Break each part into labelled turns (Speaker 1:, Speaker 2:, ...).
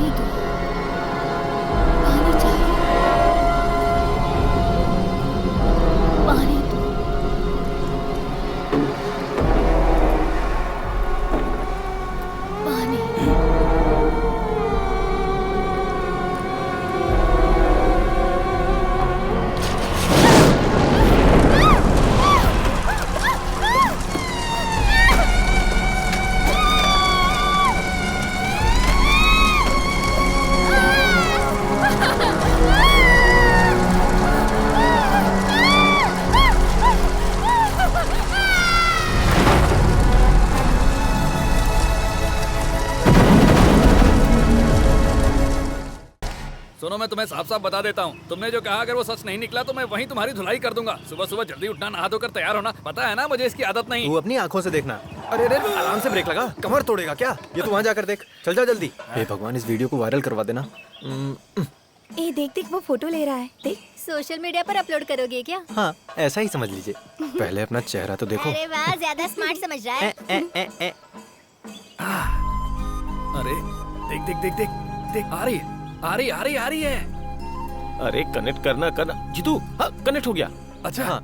Speaker 1: पानी दो, पानी चाहिए, पानी दो। पानी।
Speaker 2: सुनो, मैं तुम्हें साफ साफ बता देता हूँ, तुमने जो कहा अगर वो सच नहीं निकला तो मैं वहीं तुम्हारी धुलाई कर दूंगा। सुबह सुबह जल्दी उठना, नहा धोकर तैयार होना, पता है ना मुझे इसकी आदत नहीं।
Speaker 3: तू अपनी आंखों से देखना। अरे अरे आराम से ब्रेक लगा, कमर तोड़ेगा क्या? ये तू वहाँ जाकर देख, चल जा जल्दी। हे भगवान, इस वीडियो को वायरल करवा देना।
Speaker 4: ए देख देख, वो फोटो ले रहा है, देख।
Speaker 5: सोशल मीडिया पर अपलोड करोगे क्या?
Speaker 3: हाँ, ऐसा ही समझ लीजिए। पहले अपना चेहरा तो देखो।
Speaker 5: अरे वाह, ज्यादा स्मार्ट समझ रहा है।
Speaker 2: अरे देख देख देख देख देख, आ रही है, आ रही, आ रही, आ रही है।
Speaker 3: अरे कनेक्ट करना जीतू। हाँ, कनेक्ट हो गया।
Speaker 2: अच्छा।
Speaker 3: हाँ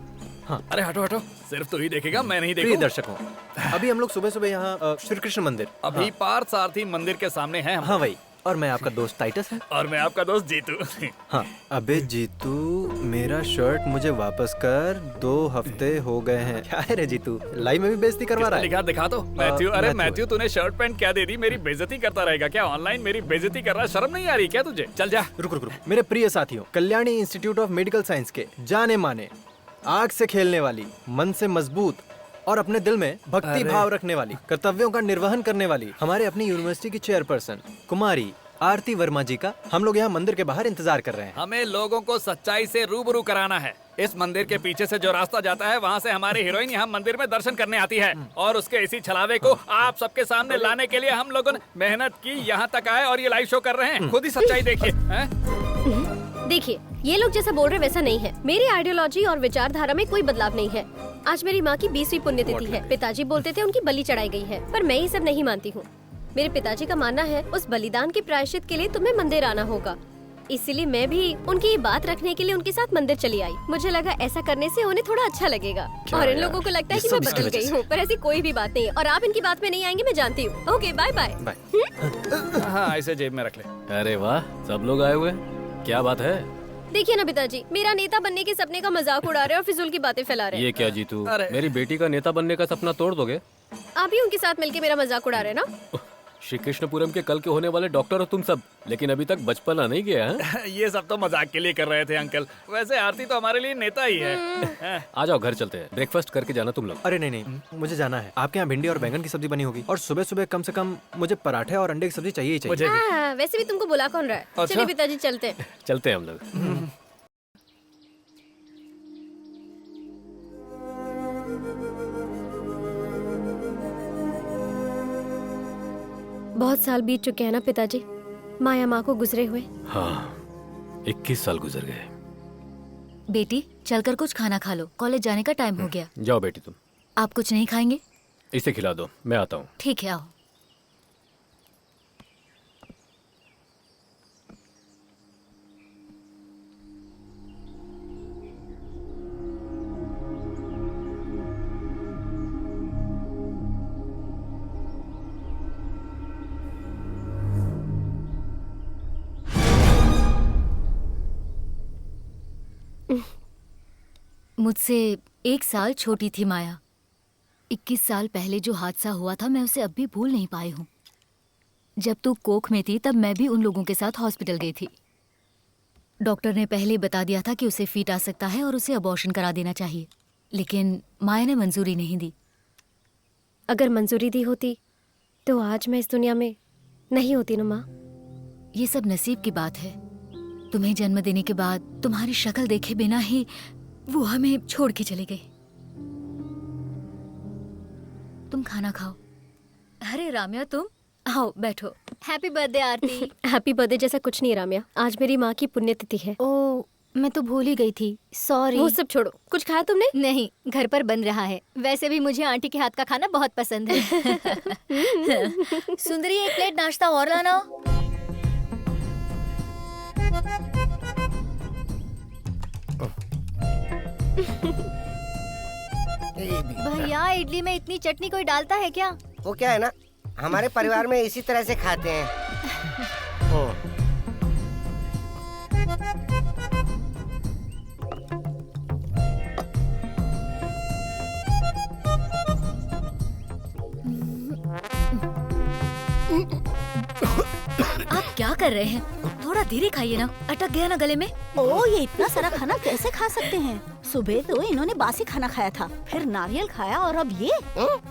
Speaker 3: हाँ।
Speaker 2: अरे हटो हटो, सिर्फ तू ही देखेगा, मैं नहीं
Speaker 3: प्रिय
Speaker 2: देखूं।
Speaker 3: दर्शकों, अभी हम लोग सुबह सुबह यहाँ श्री कृष्ण मंदिर,
Speaker 2: अभी पार्थ सारथी मंदिर के सामने हैं हम।
Speaker 3: हाँ वही। और मैं आपका दोस्त टाइटस है।
Speaker 2: और मैं आपका दोस्त जीतू।
Speaker 3: हाँ। अबे जीतू, मेरा शर्ट मुझे वापस कर, 2 हफ्ते हो गए हैं। क्या है रे जीतू, लाइव में भी बेइज्जती करवा रहा है?
Speaker 2: लिखा दिखा दो। मैथ्यू, अरे
Speaker 3: मैथ्यू।
Speaker 2: मैथ्यू, तूने शर्ट पैंट क्या दे दी? मेरी बेइज्जती करता रहेगा क्या? ऑनलाइन मेरी बेइज्जती कर रहा है, शर्म नहीं आ रही क्या तुझे? चल जा।
Speaker 3: रुक रुक रुक। मेरे प्रिय साथियों, Kalyani institute of medical science के जाने माने, आग से खेलने वाली, मन से मजबूत और अपने दिल में भक्ति भाव रखने वाली, कर्तव्यों का निर्वहन करने वाली हमारे अपनी यूनिवर्सिटी की चेयरपर्सन कुमारी आरती वर्मा जी का हम लोग यहाँ मंदिर के बाहर इंतजार कर रहे हैं।
Speaker 2: हमें लोगों को सच्चाई से रूबरू कराना है। इस मंदिर के पीछे से जो रास्ता जाता है, वहाँ से हमारी हीरोइन यहाँ मंदिर में दर्शन करने आती है, और उसके इसी छलावे को आप सबके सामने लाने के लिए हम लोगों ने मेहनत की, यहाँ तक आए और ये लाइव शो कर रहे हैं। खुद ही सच्चाई देखिए।
Speaker 5: देखिए, ये लोग जैसा बोल रहे वैसा नहीं है। मेरी आइडियोलॉजी और विचारधारा में कोई बदलाव नहीं है। आज मेरी माँ की 20वीं पुण्यतिथि है। पिताजी बोलते थे उनकी बलि चढ़ाई गई है, पर मैं ये सब नहीं मानती हूँ। मेरे पिताजी का मानना है उस बलिदान के प्रायश्चित के लिए तुम्हें मंदिर आना होगा। इसीलिए मैं भी उनकी ये बात रखने के लिए उनके साथ मंदिर चली आई। मुझे लगा ऐसा करने से उन्हें थोड़ा अच्छा लगेगा। और इन लोगों को लगता है कि मैं बदल गई हूँ, पर ऐसी कोई भी बात नहीं है। और आप इनकी बात में नहीं आएंगे, मैं जानती हूँ। Okay, bye bye.
Speaker 2: हाँ, इसे जेब में रख ले।
Speaker 6: अरे वाह, सब लोग आए हुए हैं, क्या बात है?
Speaker 5: देखिए ना पिताजी, मेरा नेता बनने के सपने का मजाक उड़ा रहे हैं और फिजूल की बातें फैला रहे हैं।
Speaker 6: ये क्या जीतू, मेरी बेटी का नेता बनने का सपना तोड़ दोगे?
Speaker 5: आप ही उनके साथ मिलके मेरा मजाक उड़ा रहे हैं ना?
Speaker 6: श्री कृष्णपुरम के कल के होने वाले डॉक्टर हो तुम सब, लेकिन अभी तक बचपना नहीं गया है?
Speaker 2: ये सब तो मजाक के लिए कर रहे थे अंकल। वैसे आरती तो हमारे लिए नेता ही है।
Speaker 6: आ जाओ, घर चलते हैं, ब्रेकफास्ट करके जाना तुम लोग।
Speaker 3: अरे नहीं नहीं, मुझे जाना है। आपके यहाँ भिंडी और बैंगन की सब्जी बनी होगी, और सुबह सुबह कम से कम मुझे पराठे और अंडे की सब्जी चाहिए ही चाहिए।
Speaker 5: वैसे भी तुमको बुला कौन रहा है?
Speaker 2: अच्छा।
Speaker 5: चलिए पिताजी, चलते हैं।
Speaker 6: चलते हैं हम लोग।
Speaker 5: बहुत साल बीत चुके हैं ना पिताजी, माया माँ को गुजरे हुए।
Speaker 6: हाँ, 21 साल गुजर गए।
Speaker 1: बेटी, चलकर कुछ खाना खा लो, कॉलेज जाने का टाइम हो गया।
Speaker 6: जाओ बेटी, तुम।
Speaker 1: आप कुछ नहीं खाएंगे?
Speaker 6: इसे खिला दो, मैं आता हूँ।
Speaker 1: ठीक है, आओ। मुझसे 1 साल छोटी थी माया। 21 साल पहले जो हादसा हुआ था, मैं उसे अब भी भूल नहीं पाई हूँ। जब तू कोख में थी तब मैं भी उन लोगों के साथ हॉस्पिटल गई थी। डॉक्टर ने पहले बता दिया था कि उसे फीट आ सकता है और उसे अबॉर्शन करा देना चाहिए, लेकिन माया ने मंजूरी नहीं दी।
Speaker 5: अगर मंजूरी दी होती तो आज मैं इस दुनिया में नहीं होती ना माँ।
Speaker 1: ये सब नसीब की बात है। तुम्हें जन्म देने के बाद तुम्हारी शक्ल देखे बिना ही वो हमें छोड़ के चले गए। तुम खाना खाओ। अरे राम्या, तुम आओ, बैठो।
Speaker 5: हैप्पी बर्थडे आरती। हैप्पी बर्थडे जैसा कुछ नहीं राम्या, आज मेरी माँ की पुण्यतिथि है।
Speaker 1: ओ, मैं तो भूल ही गई थी, सॉरी।
Speaker 5: वो सब छोड़ो, कुछ खाया तुमने?
Speaker 4: नहीं, घर पर बन रहा है। वैसे भी मुझे आंटी के हाथ का खाना बहुत पसंद है। सुंदरी, 1 प्लेट नाश्ता और लाना। भैया इडली में इतनी चटनी कोई डालता है क्या?
Speaker 7: वो क्या है ना, हमारे परिवार में इसी तरह से खाते हैं।
Speaker 1: आप क्या कर रहे हैं? थोड़ा धीरे खाइए ना, अटक गया ना गले में।
Speaker 8: ओ, ये इतना सारा खाना कैसे खा सकते हैं? सुबह तो इन्होंने बासी खाना खाया था, फिर नारियल खाया और अब ये।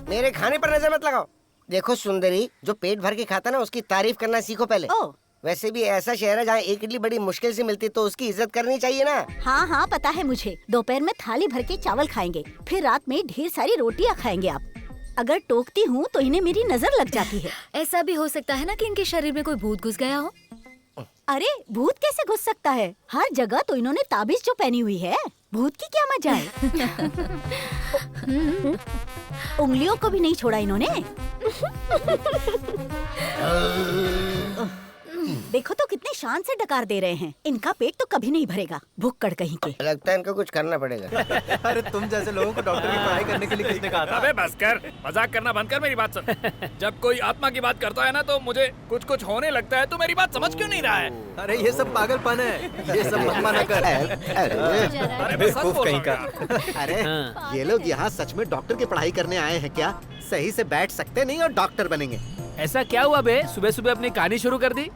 Speaker 7: मेरे खाने पर नजर मत लगाओ। देखो सुंदरी, जो पेट भर के खाता ना उसकी तारीफ करना सीखो पहले।
Speaker 8: ओ,
Speaker 7: वैसे भी ऐसा शहर है जहाँ एक इडली बड़ी मुश्किल से मिलती, तो उसकी इज्जत करनी चाहिए ना।
Speaker 8: हाँ हाँ पता है मुझे। दोपहर में थाली भर के चावल खाएंगे, फिर रात में ढेर सारी रोटियां खाएंगे आप। अगर टोकती हूँ तो इन्हें मेरी नजर लग जाती है।
Speaker 1: ऐसा भी हो सकता है ना कि इनके शरीर में कोई भूत घुस गया हो।
Speaker 8: अरे भूत कैसे घुस सकता है? हर जगह तो इन्होंने ताबीज जो पहनी हुई है, भूत की क्या मजा है। उंगलियों को भी नहीं छोड़ा इन्होंने। देखो तो कितने शान से डकार दे रहे हैं। इनका पेट तो कभी नहीं भरेगा, भुक्कड़ कहीं के।
Speaker 7: लगता है इनको कुछ करना पड़ेगा।
Speaker 3: अरे तुम जैसे लोगों को डॉक्टर की पढ़ाई करने के लिए किसने कहा था?
Speaker 2: अबे बस कर, मजाक करना बंद कर, मेरी बात सुन। जब कोई आत्मा की बात करता है ना तो मुझे कुछ कुछ होने लगता है। तो मेरी बात समझ क्यों नहीं रहा है?
Speaker 3: अरे ये सब पागलपन है, ये सब मत माना कर।
Speaker 2: अरे मैं सच बोल
Speaker 3: कहीं
Speaker 2: रहा
Speaker 3: का।
Speaker 2: हूँ यार।
Speaker 9: अरे ये लोग यहाँ सच में डॉक्टर की पढ़ाई करने आए हैं क्या? सही से बैठ सकते नहीं और डॉक्टर बनेंगे।
Speaker 6: ऐसा क्या हुआ बे? सुबह सुबह अपनी कहानी शुरू कर दी।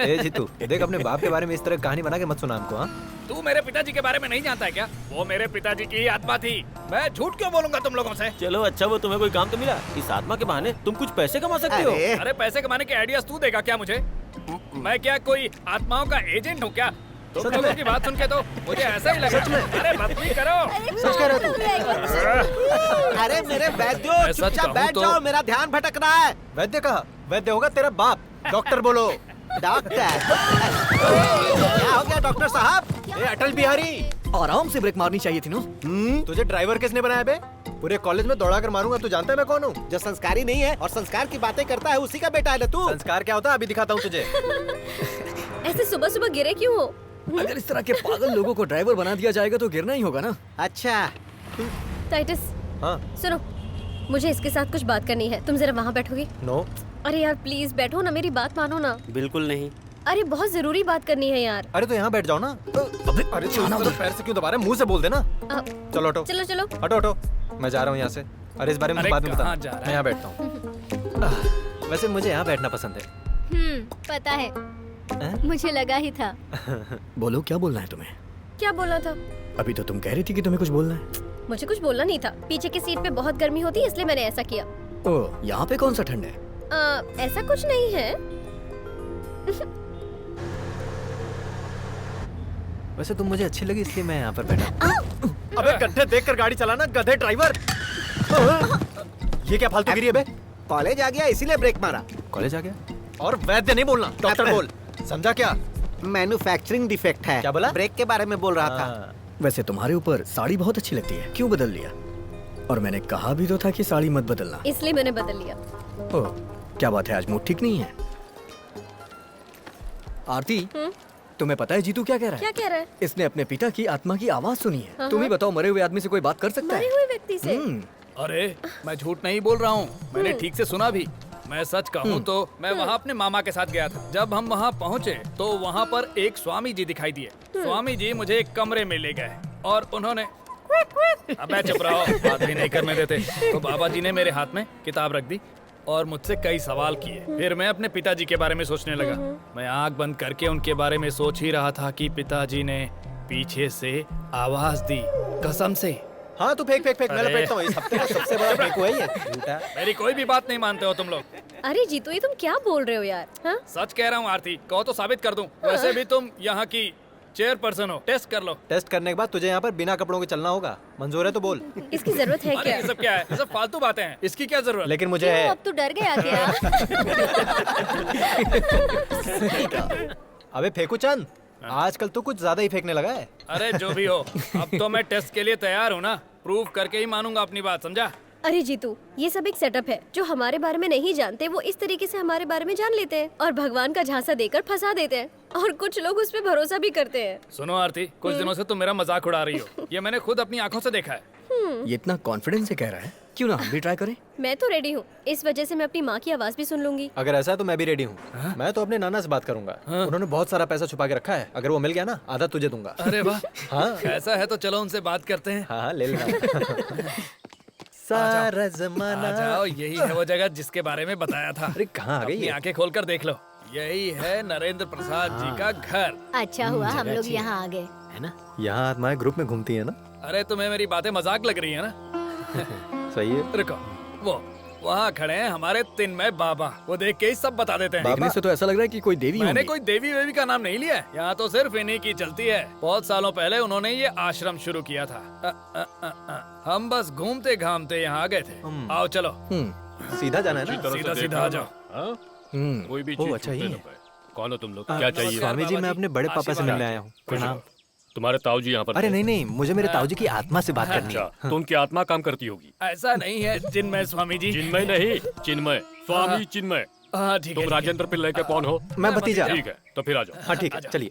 Speaker 3: ए जीतू, देख अपने बाप के बारे में इस तरह कहानी बना के मत सुना हमको। हाँ,
Speaker 2: तू मेरे पिताजी के बारे में नहीं जानता है क्या? वो मेरे पिताजी की ही आत्मा थी। मैं झूठ क्यों बोलूंगा तुम लोगों से?
Speaker 6: चलो अच्छा, वो तुम्हें कोई काम तो मिला? इस आत्मा के बहाने तुम कुछ पैसे कमा सकते हो।
Speaker 9: अरे
Speaker 2: अरे पैसे कमाने के आइडियाज तू देगा क्या मुझे? मैं क्या कोई आत्माओं का एजेंट हूँ क्या? तुम
Speaker 3: सच
Speaker 2: लोगों
Speaker 3: में?
Speaker 2: की बात सुन के तो मुझे ऐसा ही लगा। अरे बदतमीजी करो।
Speaker 3: सच कह रहे तू?
Speaker 9: अरे मेरे वैद्यो,
Speaker 2: मैं सच
Speaker 9: चुपचाप
Speaker 2: कहूँ
Speaker 9: बैठ
Speaker 2: तो-
Speaker 9: जाओ, मेरा ध्यान भटक रहा है।
Speaker 3: वैद्य कहा? वैद्य होगा तेरा बाप। डॉक्टर बोलो।
Speaker 9: डॉक्टर क्या हो गया डॉक्टर साहब?
Speaker 3: ए अटल बिहारी,
Speaker 10: आराम से ब्रेक मारनी चाहिए थी ना।
Speaker 3: तुझे ड्राइवर किसने बनाया बे? पूरे कॉलेज में दौड़ा कर मारूंगा। तू जानता है मैं कौन हूँ?
Speaker 9: जो संस्कारी नहीं है और संस्कार की बातें करता है उसी का बेटा है ना तू।
Speaker 3: संस्कार क्या होता है अभी दिखाता हूँ तुझे।
Speaker 5: ऐसे सुबह सुबह गिरे क्यों हो?
Speaker 10: अगर इस तरह के पागल लोगों को ड्राइवर बना दिया जाएगा तो गिरना ही होगा ना।
Speaker 9: अच्छा
Speaker 5: टाइटस
Speaker 3: हाँ,
Speaker 5: सुनो, मुझे इसके साथ कुछ बात करनी है। तुम जरा वहाँ बैठोगे?
Speaker 3: नो।
Speaker 5: अरे यार प्लीज बैठो ना, मेरी बात मानो ना।
Speaker 6: बिल्कुल नहीं।
Speaker 5: अरे बहुत जरूरी बात करनी है यार।
Speaker 3: अरे तो यहाँ बैठ जाओ ना। अरे तू उधर पैर से क्यों दबा रहा है? मुंह से बोल देना। चलो हटो।
Speaker 5: चलो चलो।
Speaker 3: हटो हटो, मैं जा रहा हूँ यहाँ से। अरे इस बारे में
Speaker 2: अरे
Speaker 3: बाद में
Speaker 2: कहाँ
Speaker 3: बता।
Speaker 2: जा रहा है?
Speaker 3: मैं यहाँ बैठता हूँ। वैसे मुझे यहाँ बैठना पसंद है।
Speaker 4: पता है,
Speaker 3: हैं?
Speaker 4: मुझे लगा ही था।
Speaker 10: बोलो क्या बोलना है तुम्हें?
Speaker 5: क्या बोलना था?
Speaker 10: अभी तो तुम कह रही थी कि तुम्हें कुछ बोलना है।
Speaker 5: मुझे कुछ बोलना नहीं था। पीछे की सीट पे बहुत गर्मी होती है इसलिए मैंने ऐसा किया।
Speaker 10: ओह, यहाँ पे कौन सा ठंड है?
Speaker 5: ऐसा कुछ नहीं है।
Speaker 3: वैसे तुम मुझे अच्छी लगी इसलिए मैं यहाँ पर बैठा। अबे गड्ढे देखकर गाड़ी चलाना, गधे ड्राइवर। ये क्या फालतू गिरी है बे?
Speaker 9: कॉलेज आ गया इसीलिए ब्रेक मारा।
Speaker 3: कॉलेज आ गया? और वैद्य नहीं बोलना, डॉक्टर बोल। समझा क्या?
Speaker 9: मैन्युफैक्चरिंग डिफेक्ट है।
Speaker 3: क्या बोला?
Speaker 9: ब्रेक के बारे में बोल रहा था।
Speaker 3: हाँ।
Speaker 10: वैसे तुम्हारे ऊपर साड़ी बहुत अच्छी लगती है, क्यों बदल लिया? और मैंने कहा भी तो था कि साड़ी मत बदलना।
Speaker 5: इसलिए मैंने बदल लिया।
Speaker 10: ओह, क्या बात है, आज मूड ठीक नहीं है? आरती, तुम्हें पता है जीतू क्या कह रहा है?
Speaker 5: क्या कह रहा है?
Speaker 10: इसने अपने पिता की आत्मा की आवाज सुनी है।
Speaker 5: हाँ,
Speaker 10: तुम ही बताओ, मरे हुए आदमी से कोई बात कर सकता
Speaker 5: मरे
Speaker 10: है?
Speaker 5: हुए व्यक्ति से?
Speaker 2: अरे मैं झूठ नहीं बोल रहा हूँ, मैंने ठीक से सुना भी। मैं सच कहूँ तो मैं वहाँ अपने मामा के साथ गया था। जब हम वहाँ पहुँचे तो वहाँ पर एक स्वामी जी दिखाई दिए। स्वामी जी मुझे एक कमरे में ले गए और उन्होंने अबे चुप रहो, बात भी नहीं करने देते। तो बाबा जी ने मेरे हाथ में किताब रख दी और मुझसे कई सवाल किए। फिर मैं अपने पिताजी के बारे में सोचने लगा। मैं आंख बंद करके उनके बारे में सोच ही रहा था कि पिताजी ने पीछे से आवाज दी, कसम से।
Speaker 3: हाँ तू फेंक फेंक फेंक, मैं
Speaker 2: अरे।
Speaker 3: लपेटता हूँ। इस हफ्ते का सबसे बड़ा फेंकू है ये। झूठा।
Speaker 2: मेरी कोई भी बात नहीं मानते हो तुम लोग।
Speaker 5: अरे जीतू, ये तुम क्या बोल रहे हो यार? हाँ?
Speaker 2: सच कह रहा हूँ आरती, कहो तो साबित कर दूं। वैसे भी तुम यहाँ की चेयरपर्सन हो, टेस्ट कर लो।
Speaker 3: टेस्ट करने के बाद तुझे यहाँ पर बिना कपड़ों के चलना होगा। मंजूर है तो बोल।
Speaker 5: इसकी जरूरत है
Speaker 2: अरे
Speaker 5: क्या?
Speaker 2: ये सब क्या है? ये सब फालतू बातें हैं। इसकी क्या जरूरत?
Speaker 3: लेकिन मुझे
Speaker 4: क्यों,
Speaker 3: है।
Speaker 4: अब तू डर गया क्या?
Speaker 3: अबे फेंकू चंद, आजकल तो कुछ ज्यादा ही फेंकने लगा है।
Speaker 2: अरे जो भी हो, अब तो मैं टेस्ट के लिए तैयार हूँ ना। प्रूव करके ही मानूंगा अपनी बात, समझा?
Speaker 5: अरे जीतू, ये सब एक सेटअप है। जो हमारे बारे में नहीं जानते वो इस तरीके से हमारे बारे में जान लेते हैं और भगवान का झांसा देकर फंसा देते हैं, और कुछ लोग उस पर भरोसा भी करते हैं।
Speaker 2: सुनो आरती, कुछ दिनों से तुम मेरा मजाक उड़ा रही हो। ये मैंने खुद अपनी आंखों से देखा है।
Speaker 10: ये इतना कॉन्फिडेंस से कह रहा है, क्यों ना हम भी ट्राई करें?
Speaker 5: मैं तो रेडी हूँ, इस वजह से मैं अपनी माँ की आवाज भी सुन लूंगी।
Speaker 3: अगर ऐसा है तो मैं भी रेडी हूँ। मैं तो अपने नाना से बात करूंगा। उन्होंने बहुत सारा पैसा छुपा के रखा है, अगर वो मिल गया ना आधा तुझे दूंगा।
Speaker 2: अरे वाह,
Speaker 3: हाँ
Speaker 2: ऐसा है तो चलो उनसे बात करते हैं।
Speaker 3: हाँ ले लेना। सारा जमाना।
Speaker 2: आ जाओ, यही है वो जगह जिसके बारे में बताया था।
Speaker 3: अरे कहाँ आ गई
Speaker 2: अपनी
Speaker 3: है?
Speaker 2: आंखें खोलकर देख लो, यही है नरेंद्र प्रसाद जी का घर।
Speaker 4: अच्छा हुआ हम लोग यहाँ आ गए।
Speaker 10: है ना?
Speaker 3: यहाँ आत्माएं ग्रुप में घूमती है ना।
Speaker 2: अरे तुम्हें मेरी बातें मजाक लग रही है ना?
Speaker 3: सही है।
Speaker 2: रुको, वो वहाँ खड़े हैं हमारे तिन्मय बाबा, वो देख के ही सब बता देते हैं।
Speaker 10: देखने से तो ऐसा लग रहा है कि कोई देवी
Speaker 2: मैंने
Speaker 10: होंगी।
Speaker 2: कोई देवी वेवी का नाम नहीं लिया है, यहाँ तो सिर्फ इन्हीं की चलती है। बहुत सालों पहले उन्होंने ये आश्रम शुरू किया था। हम बस घूमते घामते यहाँ आ गए थे। आओ चलो,
Speaker 3: सीधा जाना है ना।
Speaker 2: सीधा सीधा आ जाओ।
Speaker 6: कोई भी
Speaker 3: ओ,
Speaker 6: चीज
Speaker 3: अच्छा,
Speaker 6: छूटने
Speaker 3: ये
Speaker 6: दो पे। कौन हो तुम लोग? क्या चाहिए?
Speaker 3: स्वामी जी, मैं अपने बड़े पापा से मिलने आया हूँ। प्रणाम।
Speaker 6: तुम्हारे ताऊ जी यहाँ पर
Speaker 3: अरे
Speaker 6: थे?
Speaker 3: नहीं नहीं, मुझे मेरे ताऊ जी की आत्मा से बात करनी है।
Speaker 6: अच्छा, तो उनकी आत्मा काम करती होगी।
Speaker 2: ऐसा नहीं है चिन्मय स्वामी जी।
Speaker 6: चिन्मय नहीं, चिन्मय, स्वामी चिन्मय।
Speaker 2: हाँ ठीक है।
Speaker 6: तुम राजेंद्र पिल्लई के कौन हो?
Speaker 3: मैं भतीजा।
Speaker 6: ठीक है, तो फिर आ जाओ।
Speaker 3: हाँ ठीक है, चलिए।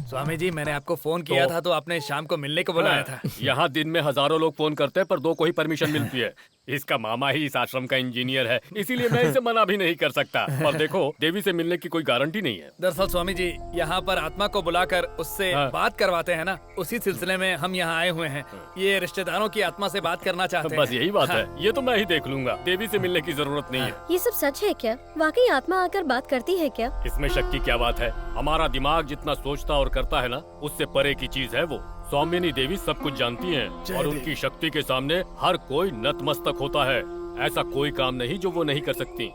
Speaker 2: स्वामी जी, मैंने आपको फोन किया था तो आपने शाम को मिलने को बुलाया था।
Speaker 6: यहाँ दिन में हजारों लोग फोन करते हैं पर 2 को ही परमिशन मिलती है। इसका मामा ही इस आश्रम का इंजीनियर है, इसीलिए मैं इसे मना भी नहीं कर सकता। पर देखो, देवी से मिलने की कोई गारंटी नहीं है।
Speaker 2: दरअसल स्वामी जी, यहाँ पर आत्मा को बुलाकर उससे बात करवाते हैं ना, उसी सिलसिले में हम यहाँ आए हुए हैं। ये रिश्तेदारों की आत्मा से बात करना चाहते हैं।
Speaker 6: बस यही बात है, ये तो मैं ही देख लूंगा। देवी से मिलने की जरूरत नहीं है।
Speaker 5: ये सब सच है क्या? वाकई आत्मा आकर बात करती है क्या?
Speaker 6: इसमें शक की क्या बात है? हमारा दिमाग जितना सोचता और करता है ना, उससे परे की चीज है वो। सौम्यनी देवी सब कुछ जानती हैं और उनकी शक्ति के सामने हर कोई नतमस्तक होता है। ऐसा कोई काम नहीं जो वो नहीं कर सकती।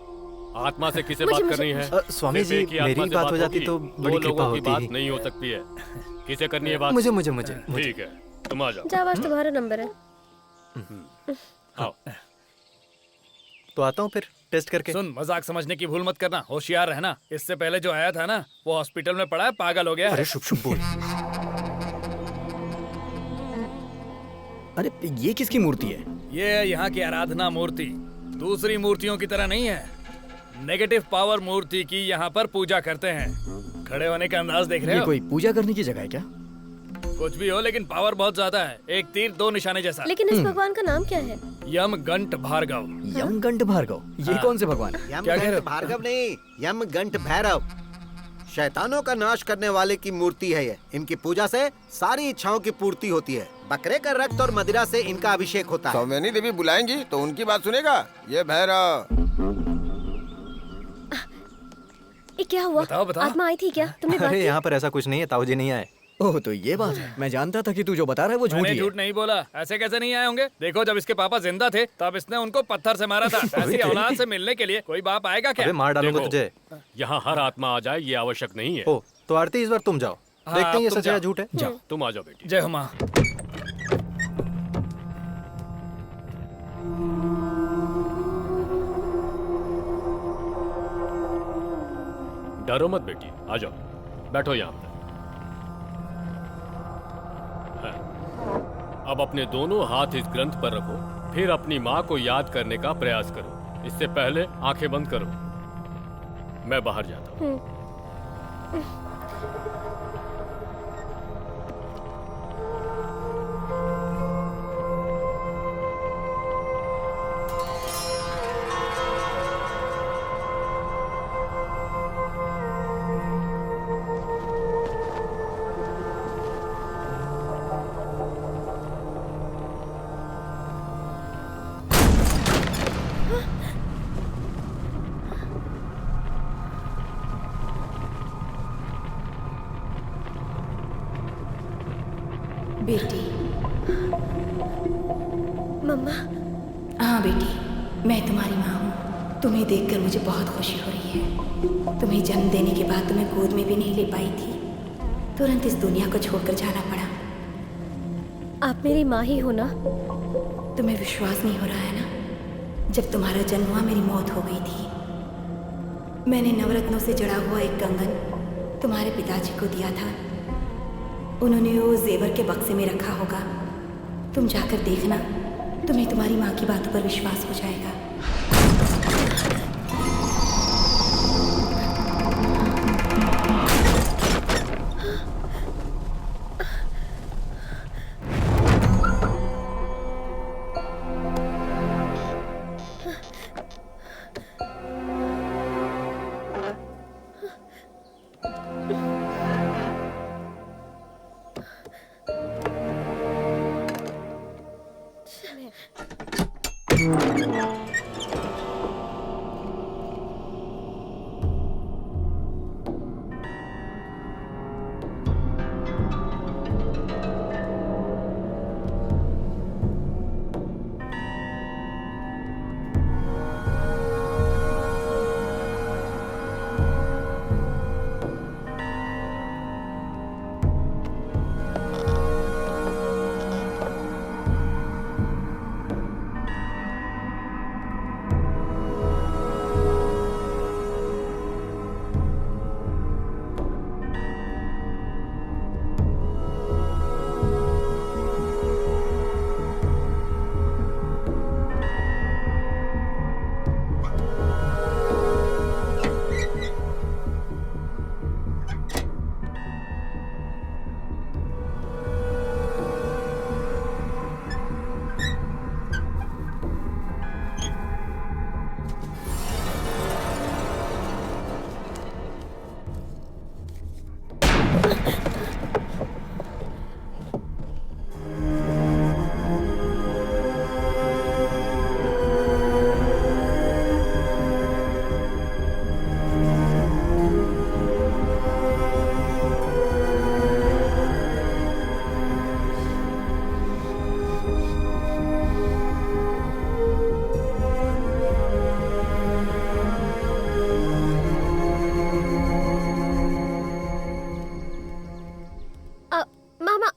Speaker 6: आत्मा से किसे बात करनी है?
Speaker 3: स्वामी जी,
Speaker 6: सिर्फ एक ही आत्मा
Speaker 3: मेरी
Speaker 6: से
Speaker 3: बात हो जाती
Speaker 6: होगी।
Speaker 3: तो
Speaker 6: 2
Speaker 3: बड़ी कृपा
Speaker 6: लोगों की
Speaker 3: होती।
Speaker 6: बात नहीं हो सकती है। किसे करनी है बात?
Speaker 3: मुझे मुझे मुझे
Speaker 6: ठीक है, तुम आ जाओ।
Speaker 5: जाओ, आज तुम्हारा नंबर है।
Speaker 6: आओ।
Speaker 3: तो आता हूँ फिर टेस्ट करके।
Speaker 2: सुन, मजाक समझने की भूल मत करना, होशियार रहना। इससे पहले जो आया था ना, वो हॉस्पिटल में पड़ा है, पागल हो गया है।
Speaker 3: अरे शुभ शुभ बोल।
Speaker 10: अरे ये किसकी मूर्ति है?
Speaker 2: ये यहाँ की आराधना मूर्ति, दूसरी मूर्तियों की तरह नहीं है। नेगेटिव पावर मूर्ति की यहाँ पर पूजा करते हैं। खड़े होने का अंदाज देख रहे
Speaker 10: ये
Speaker 2: हो?
Speaker 10: कोई पूजा करने की जगह है क्या?
Speaker 2: कुछ भी हो, लेकिन पावर बहुत ज्यादा है। एक तीर 2 निशाने जैसा।
Speaker 5: लेकिन इस भगवान का नाम क्या है?
Speaker 2: यमगंट भार्गव।
Speaker 10: यमगंट भार्गव, ये कौन से भगवान है?
Speaker 2: क्या कह रहे
Speaker 9: यमगंट
Speaker 2: हो?
Speaker 9: भार्गव नहीं, यमगंट भैरव। शैतानों का नाश करने वाले की मूर्ति है ये। इनकी पूजा से सारी इच्छाओं की पूर्ति होती है। बकरे का रक्त और मदिरा से इनका अभिषेक होता है।
Speaker 11: सौम्यनी देवी बुलाएंगी तो उनकी बात सुनेगा ये भैरव।
Speaker 5: ये क्या हुआ?
Speaker 2: बताओ, बताओ।
Speaker 5: आत्मा आई थी क्या? तुमने बात
Speaker 3: अरे
Speaker 5: की?
Speaker 3: यहाँ पर ऐसा कुछ नहीं है, ताऊ जी नहीं आए।
Speaker 10: ओह, तो ये बात है। मैं जानता था कि तू जो बता रहा है वो झूठ
Speaker 2: मैंने
Speaker 10: ही है।
Speaker 2: झूठ नहीं बोला। ऐसे कैसे नहीं आए होंगे? देखो, जब इसके पापा जिंदा थे तब इसने उनको पत्थर से मारा था। ऐसी औलाद से मिलने के लिए कोई बाप आएगा क्या?
Speaker 3: अबे मार डालूंगा
Speaker 6: देखो,
Speaker 3: तुझे।
Speaker 6: यहाँ हर आत्मा आ जाए ये आवश्यक नहीं है।
Speaker 3: ओ, तो आरती इस बार तुम जाओ, देखते हैं ये
Speaker 2: तुम
Speaker 3: सच है या
Speaker 2: जाओ।
Speaker 3: झूठ है।
Speaker 6: जाओ, तुम आ जाओ बेटी।
Speaker 2: जय हो माँ।
Speaker 6: डरो मत बेटी, आ जाओ, बैठो यहाँ पे। हाँ। अब अपने दोनों हाथ इस ग्रंथ पर रखो, फिर अपनी माँ को याद करने का प्रयास करो। इससे पहले आंखें बंद करो। मैं बाहर जाता हूँ।
Speaker 12: बेटी।
Speaker 5: मम्मा।
Speaker 12: हाँ बेटी, मैं तुम्हारी माँ हूँ। तुम्हें देखकर मुझे बहुत खुशी हो रही है। तुम्हें जन्म देने के बाद तुम्हें गोद में भी नहीं ले पाई थी, तुरंत इस दुनिया को छोड़कर जाना पड़ा।
Speaker 5: आप मेरी माँ ही हो ना?
Speaker 12: तुम्हें विश्वास नहीं हो रहा है ना? जब तुम्हारा जन्म हुआ मेरी मौत हो गई थी। मैंने नवरत्नों से जड़ा हुआ एक कंगन तुम्हारे पिताजी को दिया था। उन्होंने वो जेवर के बक्से में रखा होगा। तुम जाकर देखना, तुम्हें तुम्हारी माँ की बातों पर विश्वास हो जाएगा।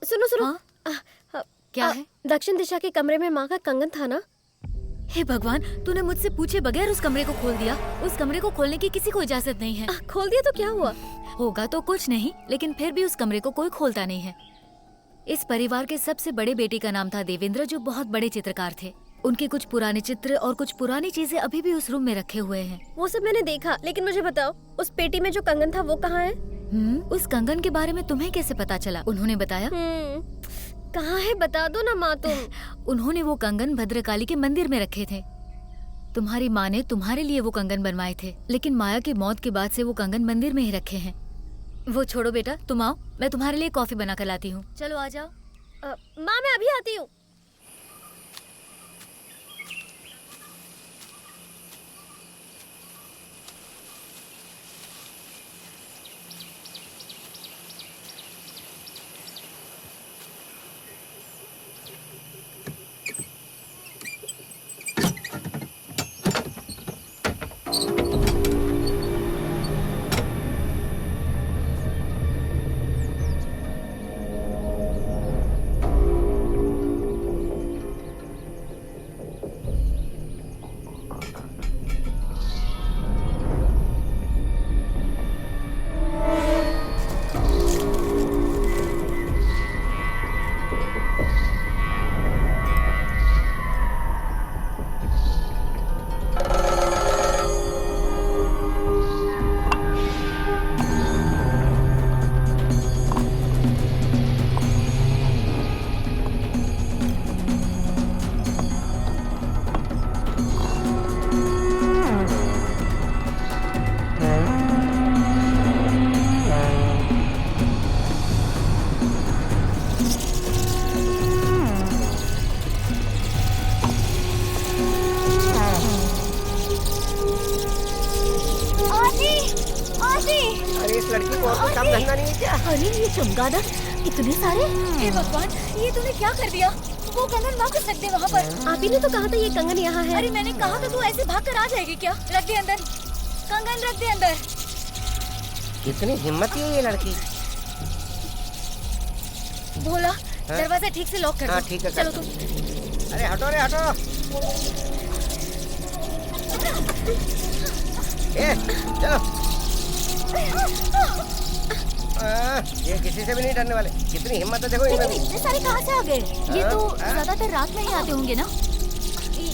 Speaker 5: सुनो सुनो।
Speaker 1: क्या है?
Speaker 5: दक्षिण दिशा के कमरे में माँ का कंगन था ना?
Speaker 1: हे भगवान, तूने मुझसे पूछे बगैर उस कमरे को खोल दिया। उस कमरे को खोलने की किसी को इजाजत नहीं है।
Speaker 5: खोल दिया तो क्या हुआ?
Speaker 1: होगा तो कुछ नहीं, लेकिन फिर भी उस कमरे को कोई खोलता नहीं है। इस परिवार के सबसे बड़े बेटे का नाम था देवेंद्र, जो बहुत बड़े चित्रकार थे। उनके कुछ पुराने चित्र और कुछ पुरानी चीजें अभी भी उस रूम में रखे हुए हैं।
Speaker 5: वो सब मैंने देखा, लेकिन मुझे बताओ उस पेटी में जो कंगन था वो कहाँ है?
Speaker 1: उस कंगन के बारे में तुम्हें कैसे पता चला? उन्होंने बताया?
Speaker 5: कहाँ है बता दो ना माँ तुम।
Speaker 1: उन्होंने वो कंगन भद्रकाली के मंदिर में रखे थे। तुम्हारी माँ ने तुम्हारे लिए वो कंगन बनवाए थे, लेकिन माया की मौत के बाद से वो कंगन मंदिर में ही रखे हैं। वो छोड़ो बेटा, तुम आओ, मैं तुम्हारे लिए कॉफी बना कर लाती हूँ। चलो आ जाओ।
Speaker 5: माँ मैं अभी आती हूँ।
Speaker 8: अरे ये चमगादड़, इतने सारे।
Speaker 1: हे भगवान, ये तूने क्या कर दिया? वो कंगन वापस रख दे वहाँ पर।
Speaker 5: आप ही ने तो कहा था ये कंगन यहाँ है।
Speaker 1: अरे मैंने कहा था तू ऐसे भाग कर आ जाएगी क्या? रख दे अंदर, कंगन रख दे अंदर।
Speaker 7: कितनी हिम्मत है ये लड़की।
Speaker 1: भोला, दरवाजा ठीक से लॉक कर दो।
Speaker 7: हाँ ठीक है।
Speaker 1: चलो तुम।
Speaker 7: अरे हटो रे हटो। चलो। ये किसी से भी नहीं डरने वाले। कितनी हिम्मत है देखो इनमें भी।
Speaker 8: इतने सारे कहाँ से आ गए?
Speaker 1: ये तो ज्यादातर रात में ही आते होंगे ना?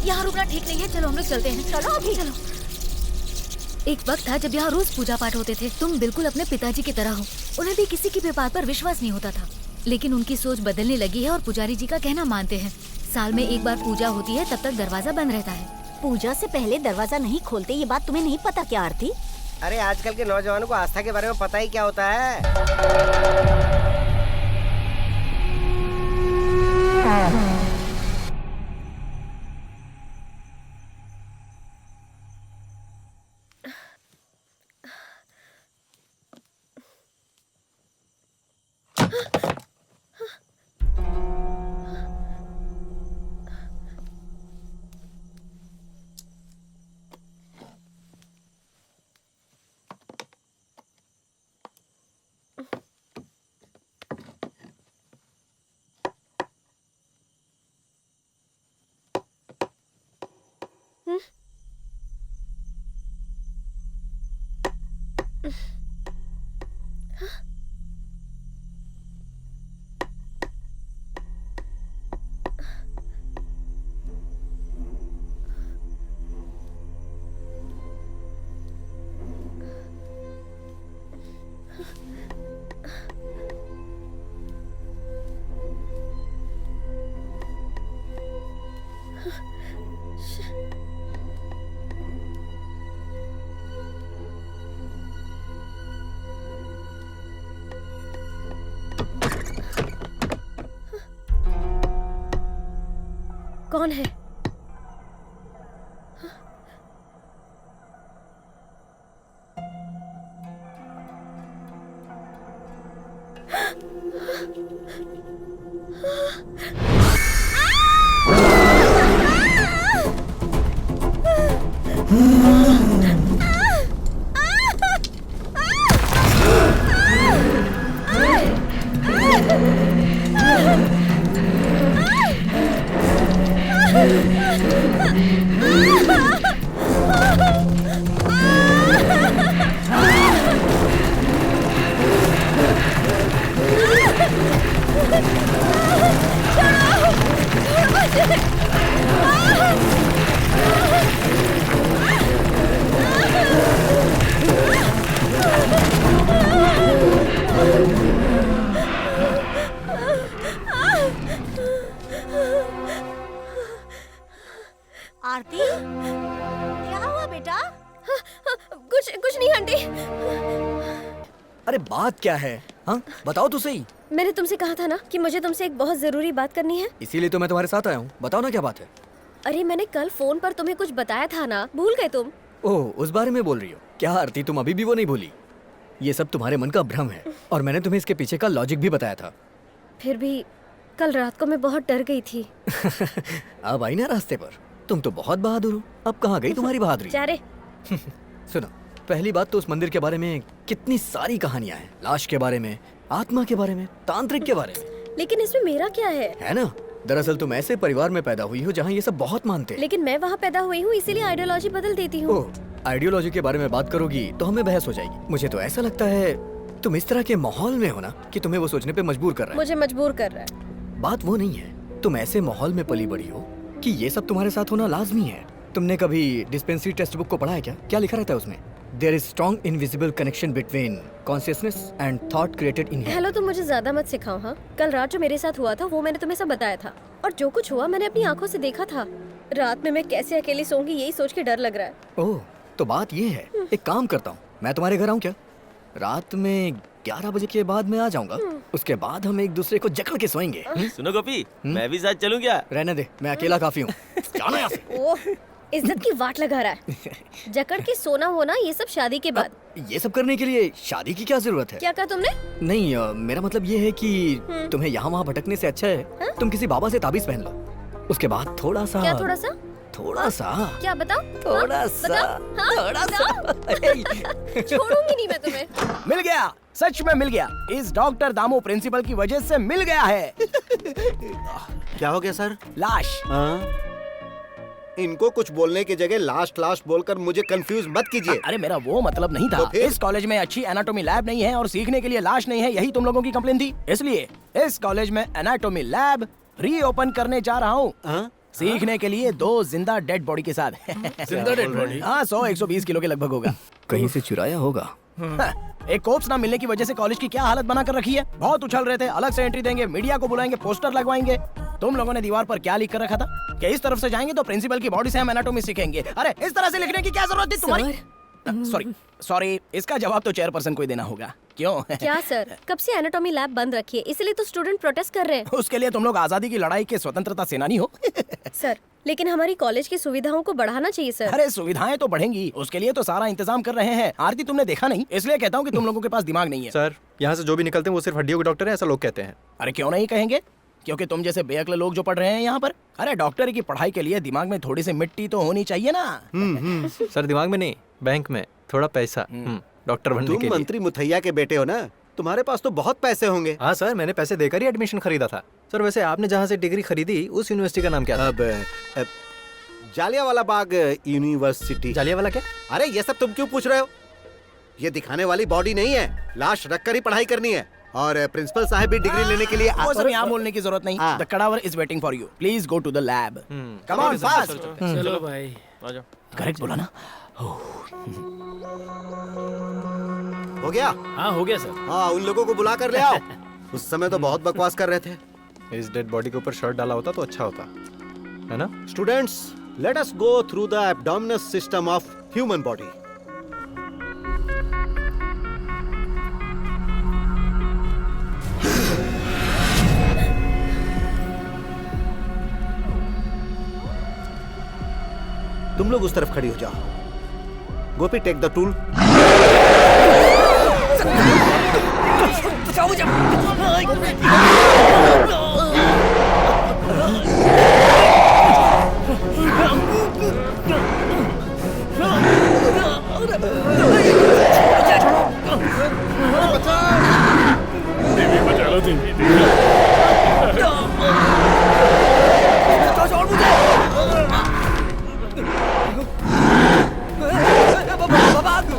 Speaker 1: यहाँ रुकना ठीक नहीं है, चलो हम लोग चलते हैं। चलो अभी चलो। एक वक्त था जब यहाँ रोज पूजा पाठ होते थे। तुम बिल्कुल अपने पिताजी की तरह हो। उन्हें भी किसी की भी बात पर विश्वास नहीं होता था, लेकिन उनकी सोच बदलने लगी है और पुजारी जी का कहना मानते हैं। साल में एक बार पूजा होती है, तब तक दरवाजा बंद रहता है।
Speaker 8: पूजा से पहले दरवाजा नहीं खोलते, ये बात तुम्हें नहीं पता क्या आरती?
Speaker 7: अरे आजकल के नौजवानों को आस्था के बारे में पता ही क्या होता है। कौन है?
Speaker 8: आरती, क्या हुआ बेटा?
Speaker 5: कुछ नहीं आंटी।
Speaker 10: अरे बात क्या है? हाँ बताओ तो सही।
Speaker 5: मैंने तुमसे कहा था ना कि मुझे तुमसे एक बहुत जरूरी बात करनी है।
Speaker 10: इसीलिए तो मैं तुम्हारे साथ आया हूँ। बताओ ना क्या बात है।
Speaker 5: अरे मैंने कल फोन पर तुम्हें कुछ बताया था ना, भूल गए तुम?
Speaker 10: ओह, उस बारे में बोल रही हो क्या आरती? तुम अभी भी वो नहीं भूली? ये सब तुम्हारे मन का भ्रम है और मैंने तुम्हें इसके पीछे का लॉजिक भी बताया था।
Speaker 5: फिर भी कल रात को मैं बहुत डर गई थी।
Speaker 10: अब आई ना रास्ते पर। तुम तो बहुत बहादुर हो। अब कहाँ गई तुम्हारी बहादुरी?
Speaker 5: जा रे।
Speaker 10: सुनो, पहली बात तो उस मंदिर के बारे में कितनी सारी कहानियां हैं। लाश के बारे में, आत्मा के बारे में, तांत्रिक के बारे में।
Speaker 5: लेकिन इसमें मेरा क्या है
Speaker 10: ना? दरअसल तुम ऐसे परिवार में पैदा हुई हो जहाँ ये सब बहुत मानते हैं।
Speaker 5: लेकिन मैं वहाँ पैदा हुई हूँ, इसीलिए आइडियोलॉजी बदल देती हूँ।
Speaker 10: आइडियोलॉजी के बारे में बात करोगी तो हमें बहस हो जाएगी। मुझे तो ऐसा लगता है तुम इस तरह के माहौल में हो ना कि तुम्हें वो सोचने पे मजबूर कर रहा है।
Speaker 5: मुझे मजबूर कर रहा है।
Speaker 10: बात वो नहीं है, तुम ऐसे माहौल में पली बड़ी हो कि ये सब तुम्हारे साथ होना लाजमी है। तुमने कभी डिस्पेंसरी टेक्स्ट बुक को पढ़ा है क्या? क्या लिखा रहता है उसमें? There is strong invisible connection between consciousness and thought created in here.
Speaker 5: Hello, तुम मुझे ज्यादा मत सिखाओ। हाँ, कल रात जो मेरे साथ हुआ था वो मैंने तुम्हें सब बताया था, और जो कुछ हुआ मैंने अपनी आंखों से देखा था। रात में मैं कैसे अकेली सोऊंगी यही सोच के डर लग रहा है।
Speaker 10: ओह, तो बात ये है। एक काम करता हूँ, मैं तुम्हारे घर आऊँ क्या? रात में 11 बजे के बाद मैं आ जाऊंगा। उसके बाद हम एक दूसरे को जकड़ के सोएंगे।
Speaker 13: सुनो गोपी, मैं भी साथ चलूं क्या?
Speaker 10: रहने दे, मैं अकेला काफी हूँ। जाना यहाँ से।
Speaker 5: ओह, इज्जत की वाट लगा रहा है। जकड़ के सोना होना ये सब शादी के बाद।
Speaker 10: ये सब करने के लिए शादी की क्या जरूरत है?
Speaker 5: क्या कहा तुमने?
Speaker 10: नहीं, मेरा मतलब ये है कि तुम्हें यहाँ वहाँ भटकने से अच्छा है तुम किसी बाबा से ताबीज पहन लो। उसके बाद थोड़ा सा।
Speaker 5: क्या थोड़ा सा?
Speaker 10: थोड़ा सा
Speaker 5: क्या? बताओ।
Speaker 10: थोड़ा सा।
Speaker 5: थोड़ा सा। छोड़ूंगी नहीं मैं तुम्हें।
Speaker 14: मिल गया, सच में मिल गया। इस डॉक्टर दामू प्रिंसिपल की वजह से मिल गया है।
Speaker 9: क्या हो गया सर?
Speaker 14: लाश।
Speaker 9: इनको कुछ बोलने की जगह लास्ट बोलकर मुझे कंफ्यूज मत कीजिए।
Speaker 14: अरे मेरा वो मतलब नहीं था।
Speaker 9: तो
Speaker 14: इस कॉलेज में अच्छी एनाटॉमी लैब नहीं है और सीखने के लिए लाश नहीं है, यही तुम लोगों की कंप्लेन थी। इसलिए इस कॉलेज में एनाटॉमी लैब रीओपन करने जा रहा हूँ। सीखने के लिए 2 जिंदा डेड बॉडी के साथ।
Speaker 6: जिंदा डेड बॉडी?
Speaker 14: हाँ, 100-120 किलो के लगभग होगा।
Speaker 10: कहीं से चुराया होगा।
Speaker 14: एक कोप्स ना मिलने की वजह से कॉलेज की क्या हालत बना कर रखी है। बहुत उछल रहे थे, अलग से एंट्री देंगे, मीडिया को बुलाएंगे, पोस्टर लगवाएंगे। तुम लोगों ने दीवार पर क्या लिख कर रखा था कि इस तरफ से जाएंगे तो प्रिंसिपल की बॉडी से हम एनाटॉमी सीखेंगे। अरे इस तरह से लिखने की क्या जरूरत थी तुम्हारी? सॉरी, इसका जवाब तो चेयरपर्सन को ही देना होगा। क्यों?
Speaker 5: क्या सर, कब से एनाटॉमी लैब बंद रखी है, इसलिए तो स्टूडेंट प्रोटेस्ट कर रहे हैं।
Speaker 14: उसके लिए तुम लोग आजादी की लड़ाई के स्वतंत्रता सेनानी हो।
Speaker 5: सर, लेकिन हमारी कॉलेज की सुविधाओं को बढ़ाना चाहिए सर।
Speaker 14: अरे सुविधाएं तो बढ़ेंगी, उसके लिए तो सारा इंतजाम कर रहे हैं। आरती तुमने देखा नहीं, इसलिए कहता हूँ कि तुम लोगों के पास दिमाग नहीं है।
Speaker 3: सर, यहाँ से जो भी निकलते हैं वो सिर्फ हड्डियों के डॉक्टर हैं, ऐसा लोग कहते हैं।
Speaker 14: अरे क्यों नहीं कहेंगे, क्योंकि तुम जैसे बेअक्ल लोग जो पढ़ रहे हैं यहाँ पर। अरे डॉक्टरी की पढ़ाई के लिए दिमाग में थोड़ी सी मिट्टी तो होनी चाहिए ना।
Speaker 3: सर, दिमाग में नहीं, बैंक में थोड़ा पैसा डॉक्टर बनने के लिए।
Speaker 9: तुम मंत्री मुथैया के बेटे हो ना, तुम्हारे पास तो बहुत पैसे होंगे।
Speaker 3: हाँ सर, मैंने पैसे देकर ही एडमिशन खरीदा था। सर वैसे आपने जहाँ से डिग्री खरीदी उस यूनिवर्सिटी का नाम क्या था?
Speaker 9: अब जालियांवाला बाग यूनिवर्सिटी।
Speaker 3: जालियांवाला क्या?
Speaker 9: अरे ये सब तुम क्यों पूछ रहे हो? ये दिखाने वाली बॉडी नहीं है, लाश रख कर ही पढ़ाई करनी है। और प्रिंसिपल साहब भी डिग्री लेने के लिए
Speaker 14: वो सब यहाँ बोलने की जरूरत नहीं। The cadaver is waiting for you, please go to the lab. Come on fast.
Speaker 2: चलो भाई, आ जाओ।
Speaker 14: करेक्ट बोला ना?
Speaker 9: हो गया?
Speaker 2: हाँ हो गया सर।
Speaker 9: हाँ, उन लोगों को बुला कर ले आओ। उस समय तो बहुत बकवास कर रहे थे।
Speaker 3: इस डेड बॉडी के ऊपर शर्ट डाला होता तो अच्छा होता है ना?
Speaker 9: Students, let us go through the abdominal system of human body. तुम लोग उस तरफ खड़ी हो जाओ। गोपी, टेक द टूल।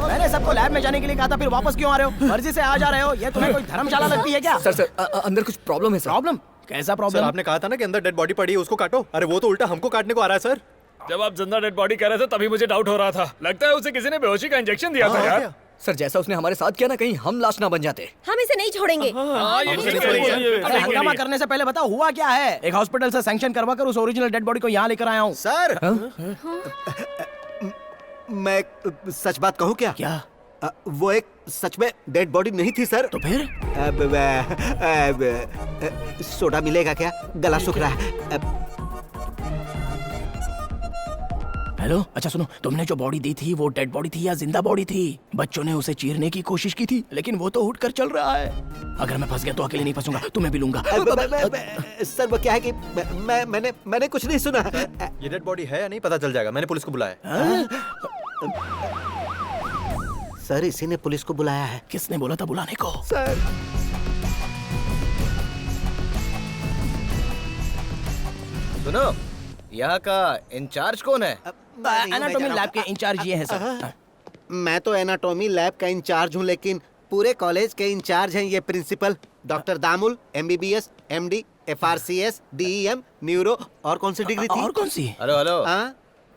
Speaker 14: मैंने सबको लैब में जाने के लिए कहा था, फिर वापस क्यों आ रहे हो? मर्जी से आ जा रहे हो, ये तुम्हें कोई धर्मशाला लगती है क्या?
Speaker 10: सर अंदर कुछ प्रॉब्लम है सर।
Speaker 14: प्रॉब्लम? कैसा
Speaker 3: सर
Speaker 14: प्रॉब्लम?
Speaker 3: आपने कहा था ना कि अंदर डेड बॉडी पड़ी है, उसको काटो। अरे वो तो उल्टा हमको काटने को आ रहा है सर।
Speaker 2: जब आप जिंदा डेड बॉडी कह रहे थे तभी मुझे डाउट हो रहा था। लगता है उसे किसी ने बेहोशी का इंजेक्शन दिया था यार।
Speaker 10: सर जैसा उसने हमारे साथ किया ना, कहीं हम लाश ना बन जाते।
Speaker 5: हम इसे नहीं छोड़ेंगे।
Speaker 14: अरे हंगामा करने से पहले बताओ हुआ क्या है? एक हॉस्पिटल से सैंक्शन करवा कर उस ओरिजिनल डेड बॉडी को यहाँ लेकर आया हूँ।
Speaker 9: सर, मैं सच बात कहूँ क्या?
Speaker 14: क्या?
Speaker 9: वो एक सच में डेड बॉडी नहीं थी सर।
Speaker 14: तो फिर?
Speaker 9: सोडा मिलेगा क्या? गला सूख रहा है।
Speaker 14: हेलो, अच्छा सुनो, तुमने जो बॉडी दी थी वो डेड बॉडी थी या जिंदा बॉडी थी? बच्चों ने उसे चीरने की कोशिश की थी, लेकिन वो तो उठकर चल रहा है। अगर मैं फंस गया तो अकेले नहीं फंसूंगा, तुम्हें भी लूंगा।
Speaker 9: सर वो क्या है कि मैंने कुछ नहीं सुना।
Speaker 3: ये डेड बॉडी है या नहीं पता चल जाएगा, मैंने पुलिस को बुलाया।
Speaker 9: सर इसी ने पुलिस को बुलाया है।
Speaker 14: किसने बोला था बुलाने को?
Speaker 9: सर
Speaker 10: सुनो, यहाँ का इंचार्ज कौन है?
Speaker 14: एनाटॉमी लैब के इंचार्ज ये हैं सर।
Speaker 9: मैं तो एनाटॉमी लैब का इंचार्ज हूँ, लेकिन पूरे कॉलेज के इंचार्ज हैं ये principal doctor Damul, MBBS, MD, FRCS, DEM, neuro. और कौन सी डिग्री थी?
Speaker 14: और कौन सी?
Speaker 10: हेलो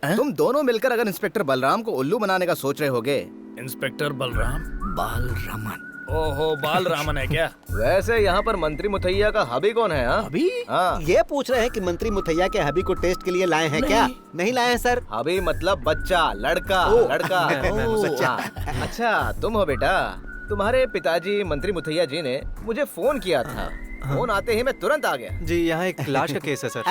Speaker 10: तुम दोनों मिलकर अगर इंस्पेक्टर बलराम को उल्लू बनाने का सोच रहे होगे।
Speaker 2: इंस्पेक्टर बलराम?
Speaker 10: बालरामन।
Speaker 2: ओहो, बालरामन है क्या?
Speaker 10: वैसे यहाँ पर मंत्री मुथैया का हबी कौन है?
Speaker 14: हबी?
Speaker 10: हाँ।
Speaker 9: ये पूछ रहे हैं कि मंत्री मुथैया के हबी को टेस्ट के लिए लाए हैं क्या? नहीं लाए हैं सर।
Speaker 10: हबी मतलब बच्चा, लड़का। लड़का। हाँ। अच्छा तुम हो बेटा। तुम्हारे पिताजी मंत्री मुथैया जी ने मुझे फोन किया था। फोन आते ही मैं तुरंत आ गया।
Speaker 3: जी यहाँ एक लाश का केस है सर।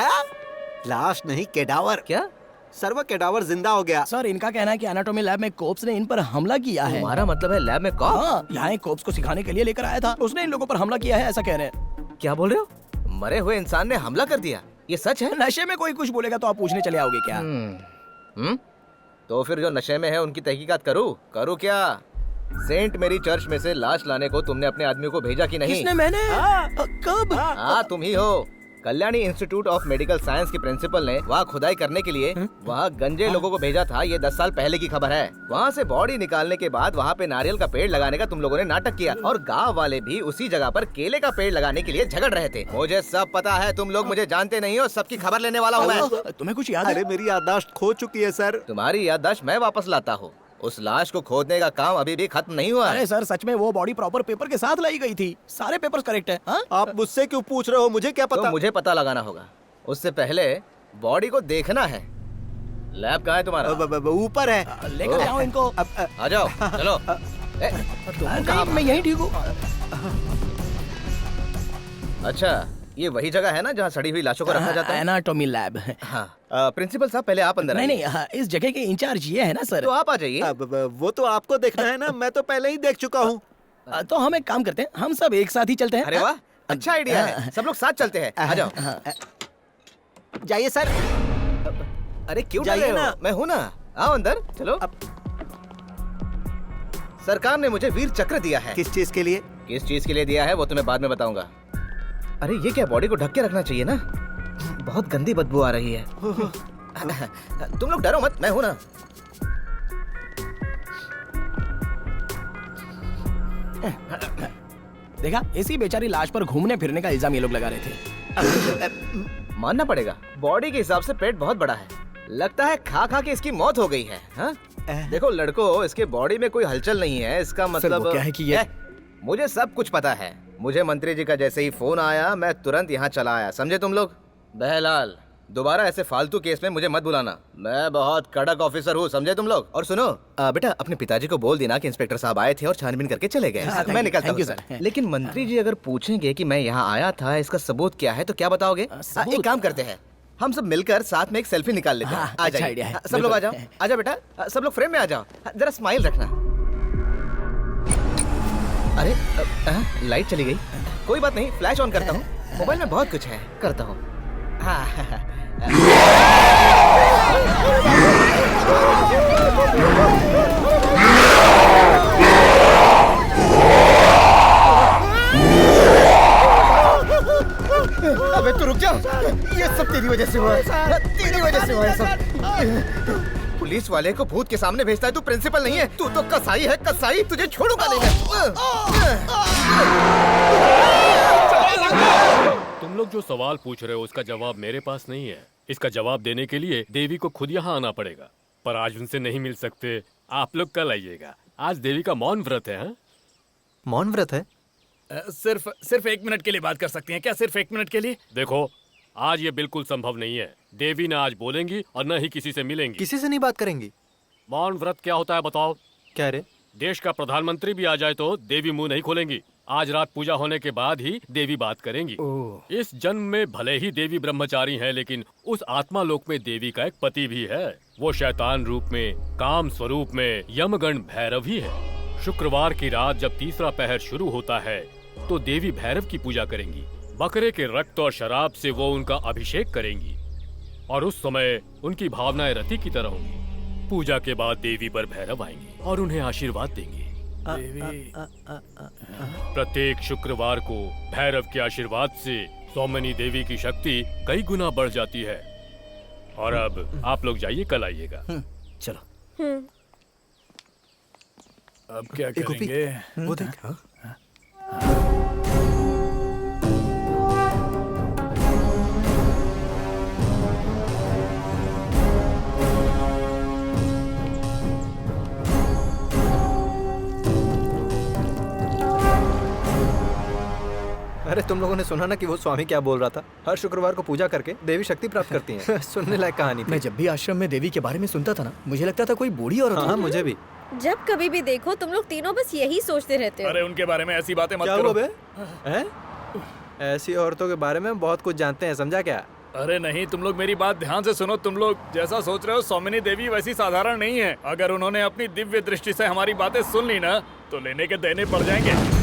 Speaker 9: लाश नहीं, केडावर।
Speaker 10: क्या?
Speaker 9: सर वो केडावर जिंदा हो गया।
Speaker 14: सर इनका कहना है कि एनाटॉमी लैब में कोप्स ने इन पर हमला किया है।
Speaker 10: तुम्हारा मतलब है लैब में कॉप्स?
Speaker 14: हाँ, यहाँ एक कोप्स को सिखाने के लिए लेकर आया था, उसने इन लोगों पर हमला किया है, ऐसा कह रहे हैं।
Speaker 10: क्या बोल रहे हो? मरे हुए इंसान ने हमला कर दिया? ये सच है?
Speaker 14: नशे में कोई कुछ बोलेगा तो आप पूछने चले आओगे क्या?
Speaker 10: तो फिर जो नशे में है उनकी तहकीकात करूँ क्या? सेंट मेरी चर्च में से लाश लाने को तुमने अपने आदमियों को भेजा कि नहीं?
Speaker 14: किसने? मैंने? कब?
Speaker 10: हाँ तुम ही हो।
Speaker 15: Kalyani institute of medical science के प्रिंसिपल ने वहाँ खुदाई करने के लिए वहाँ गंजे लोगों को भेजा था। ये 10 साल पहले की खबर है। वहाँ से बॉडी निकालने के बाद वहाँ पे नारियल का पेड़ लगाने का तुम लोगों ने नाटक किया और गांव वाले भी उसी जगह पर केले का पेड़ लगाने के लिए झगड़ रहे थे। मुझे सब पता है, तुम लोग मुझे जानते नहीं हो, सबकी खबर लेने वाला हूँ मैं।
Speaker 14: तुम्हें कुछ याद है?
Speaker 9: अरे मेरी याददाश्त खो चुकी है सर।
Speaker 15: तुम्हारी याददाश्त मैं वापस लाता हूँ। उस लाश को खोदने का काम अभी भी खत्म नहीं हुआ है।
Speaker 14: अरे सर, सच में वो बॉडी प्रॉपर पेपर के साथ लाई गई थी। सारे पेपर्स करेक्ट है। हाँ?
Speaker 9: आप मुझझसे क्यों पूछ रहे हो? मुझे क्या पता?
Speaker 15: तो मुझे पता लगाना होगा। उससे पहले बॉडी को देखना है। लैब कहाँ है तुम्हारा?
Speaker 9: ऊपर है।
Speaker 14: लेकर जाओ इनको।
Speaker 15: आ जाओ, चलो।
Speaker 14: मैं यहीं ठीक हूँ।
Speaker 15: अच्छा, ये वही जगह है ना जहाँ सड़ी हुई लाशों को रखा जाता है?
Speaker 14: Anatomy lab.
Speaker 15: हाँ, प्रिंसिपल साहब पहले आप अंदर
Speaker 14: नहीं नहीं, इस जगह के इंचार्ज ये है ना सर।
Speaker 15: तो आप आ जाइए।
Speaker 9: वो तो आपको देखना है ना, मैं तो पहले ही देख चुका हूँ।
Speaker 14: तो हम एक काम करते हैं, हम सब एक साथ ही चलते हैं।
Speaker 15: अरे वाह, अच्छा आइडिया है। सब लोग साथ चलते हैं। आ जाओ।
Speaker 9: जाइए सर।
Speaker 15: अरे क्यों
Speaker 9: जाइए
Speaker 15: ना, मैं हूँ ना। आओ अंदर, चलो। सरकार ने मुझे वीर चक्र दिया है।
Speaker 9: किस चीज के लिए?
Speaker 15: किस चीज के लिए दिया है वो तुम्हें बाद में बताऊंगा। अरे ये क्या, बॉडी को ढक के रखना चाहिए ना, बहुत गंदी बदबू आ रही है। तुम लोग डरो मत, मैं हूं ना।
Speaker 14: देखा, इसी बेचारी लाश पर घूमने फिरने का इल्जाम ये लोग लगा रहे थे।
Speaker 15: मानना पड़ेगा, बॉडी के हिसाब से पेट बहुत बड़ा है। लगता है खा खा के इसकी मौत हो गई है। हाँ? देखो लड़को, इसके बॉडी में कोई हलचल नहीं है। इसका मतलब
Speaker 10: क्या है कि ये
Speaker 15: मुझे सब कुछ पता है। मुझे मंत्री जी का जैसे ही फोन आया, मैं तुरंत यहाँ चला आया। समझे तुम लोग? बहलाल, दोबारा ऐसे फालतू केस में मुझे मत बुलाना। मैं बहुत कड़क ऑफिसर हूँ, समझे तुम लोग? और सुनो बेटा, अपने पिताजी को बोल देना कि इंस्पेक्टर साहब आए थे और छानबीन करके चले गए। मैं निकलता हूँ सर। लेकिन मंत्री जी अगर पूछेंगे कि मैं यहाँ आया था, इसका सबूत क्या है, तो क्या बताओगे? एक काम करते हैं, हम सब मिलकर साथ में एक सेल्फी निकाल लेते हैं। आ जाइए सब लोग, आ जाओ। आजा बेटा, सब लोग फ्रेम में आ जाओ। जरा स्माइल रखना। अरे लाइट चली गई। कोई बात नहीं, फ्लैश ऑन करता हूँ। मोबाइल में बहुत कुछ है, करता हूँ। अबे तू रुक जा, ये सब तेरी वजह से हुआ है। तेरी वजह से हुआ है सब। पुलिस वाले को भूत के सामने भेजता है। तू प्रिंसिपल नहीं है, तू तो कसाई है, कसाई। तुझे छोड़ूंगा नहीं मैं।
Speaker 6: तुम लोग जो सवाल पूछ रहे हो उसका जवाब मेरे पास नहीं है। इसका जवाब देने के लिए देवी को खुद यहाँ आना पड़ेगा, पर आज उनसे नहीं मिल सकते। आप लोग कल आइएगा। आज देवी का मौन व्रत है। हाँ?
Speaker 3: मौन व्रत है?
Speaker 2: सिर्फ 1 मिनट के लिए बात कर सकती हैं क्या? सिर्फ 1 मिनट के लिए?
Speaker 6: देखो, आज ये बिल्कुल संभव नहीं है। देवी न आज बोलेंगी और न ही किसी से मिलेंगी।
Speaker 3: किसी से नहीं बात करेंगी?
Speaker 6: मौन व्रत क्या होता है बताओ?
Speaker 3: क्या रे?
Speaker 6: देश का प्रधानमंत्री भी आ जाए तो देवी मुंह नहीं खोलेंगी। आज रात पूजा होने के बाद ही देवी बात करेंगी। इस जन्म में भले ही देवी ब्रह्मचारी हैं, लेकिन उस आत्मा लोक में देवी का एक पति भी है। वो शैतान रूप में, काम स्वरूप में यमगण भैरव ही है। शुक्रवार की रात जब तीसरा पहर शुरू होता है तो देवी भैरव की पूजा करेंगी। बकरे के रक्त और शराब से वो उनका अभिषेक करेंगी और उस समय उनकी भावनाएं रति की तरह होंगी। पूजा के बाद देवी पर भैरव आएंगे और उन्हें आशीर्वाद देंगे। प्रत्येक शुक्रवार को भैरव के आशीर्वाद से सौमनी देवी की शक्ति कई गुना बढ़ जाती है। और अब आप लोग जाइए, कल आइएगा।
Speaker 10: चलो।
Speaker 2: अब क्या करेंगे?
Speaker 3: वो देख। अरे तुम लोगों ने सुना ना कि वो स्वामी क्या बोल रहा था? हर शुक्रवार को पूजा करके देवी शक्ति प्राप्त करती हैं। सुनने लायक कहानी थी।
Speaker 10: मैं जब भी आश्रम में देवी के बारे में सुनता था ना, मुझे लगता था कोई बूढ़ी औरत।
Speaker 3: हाँ, मुझे भी।
Speaker 5: जब कभी भी देखो तुम लोग तीनों बस यही सोचते रहते हो।
Speaker 2: अरे उनके बारे में ऐसी बातें मत
Speaker 3: क्या
Speaker 2: करो।
Speaker 3: बे? हैं? ऐसी औरतों के बारे में बहुत कुछ जानते हैं, समझा क्या?
Speaker 2: अरे नहीं, तुम लोग मेरी बात ध्यान से सुनो। तुम लोग जैसा सोच रहे हो सौमिनी देवी वैसी साधारण नहीं है। अगर उन्होंने अपनी दिव्य दृष्टि से हमारी बातें सुन ली ना, तो लेने के देने पड़ जाएंगे।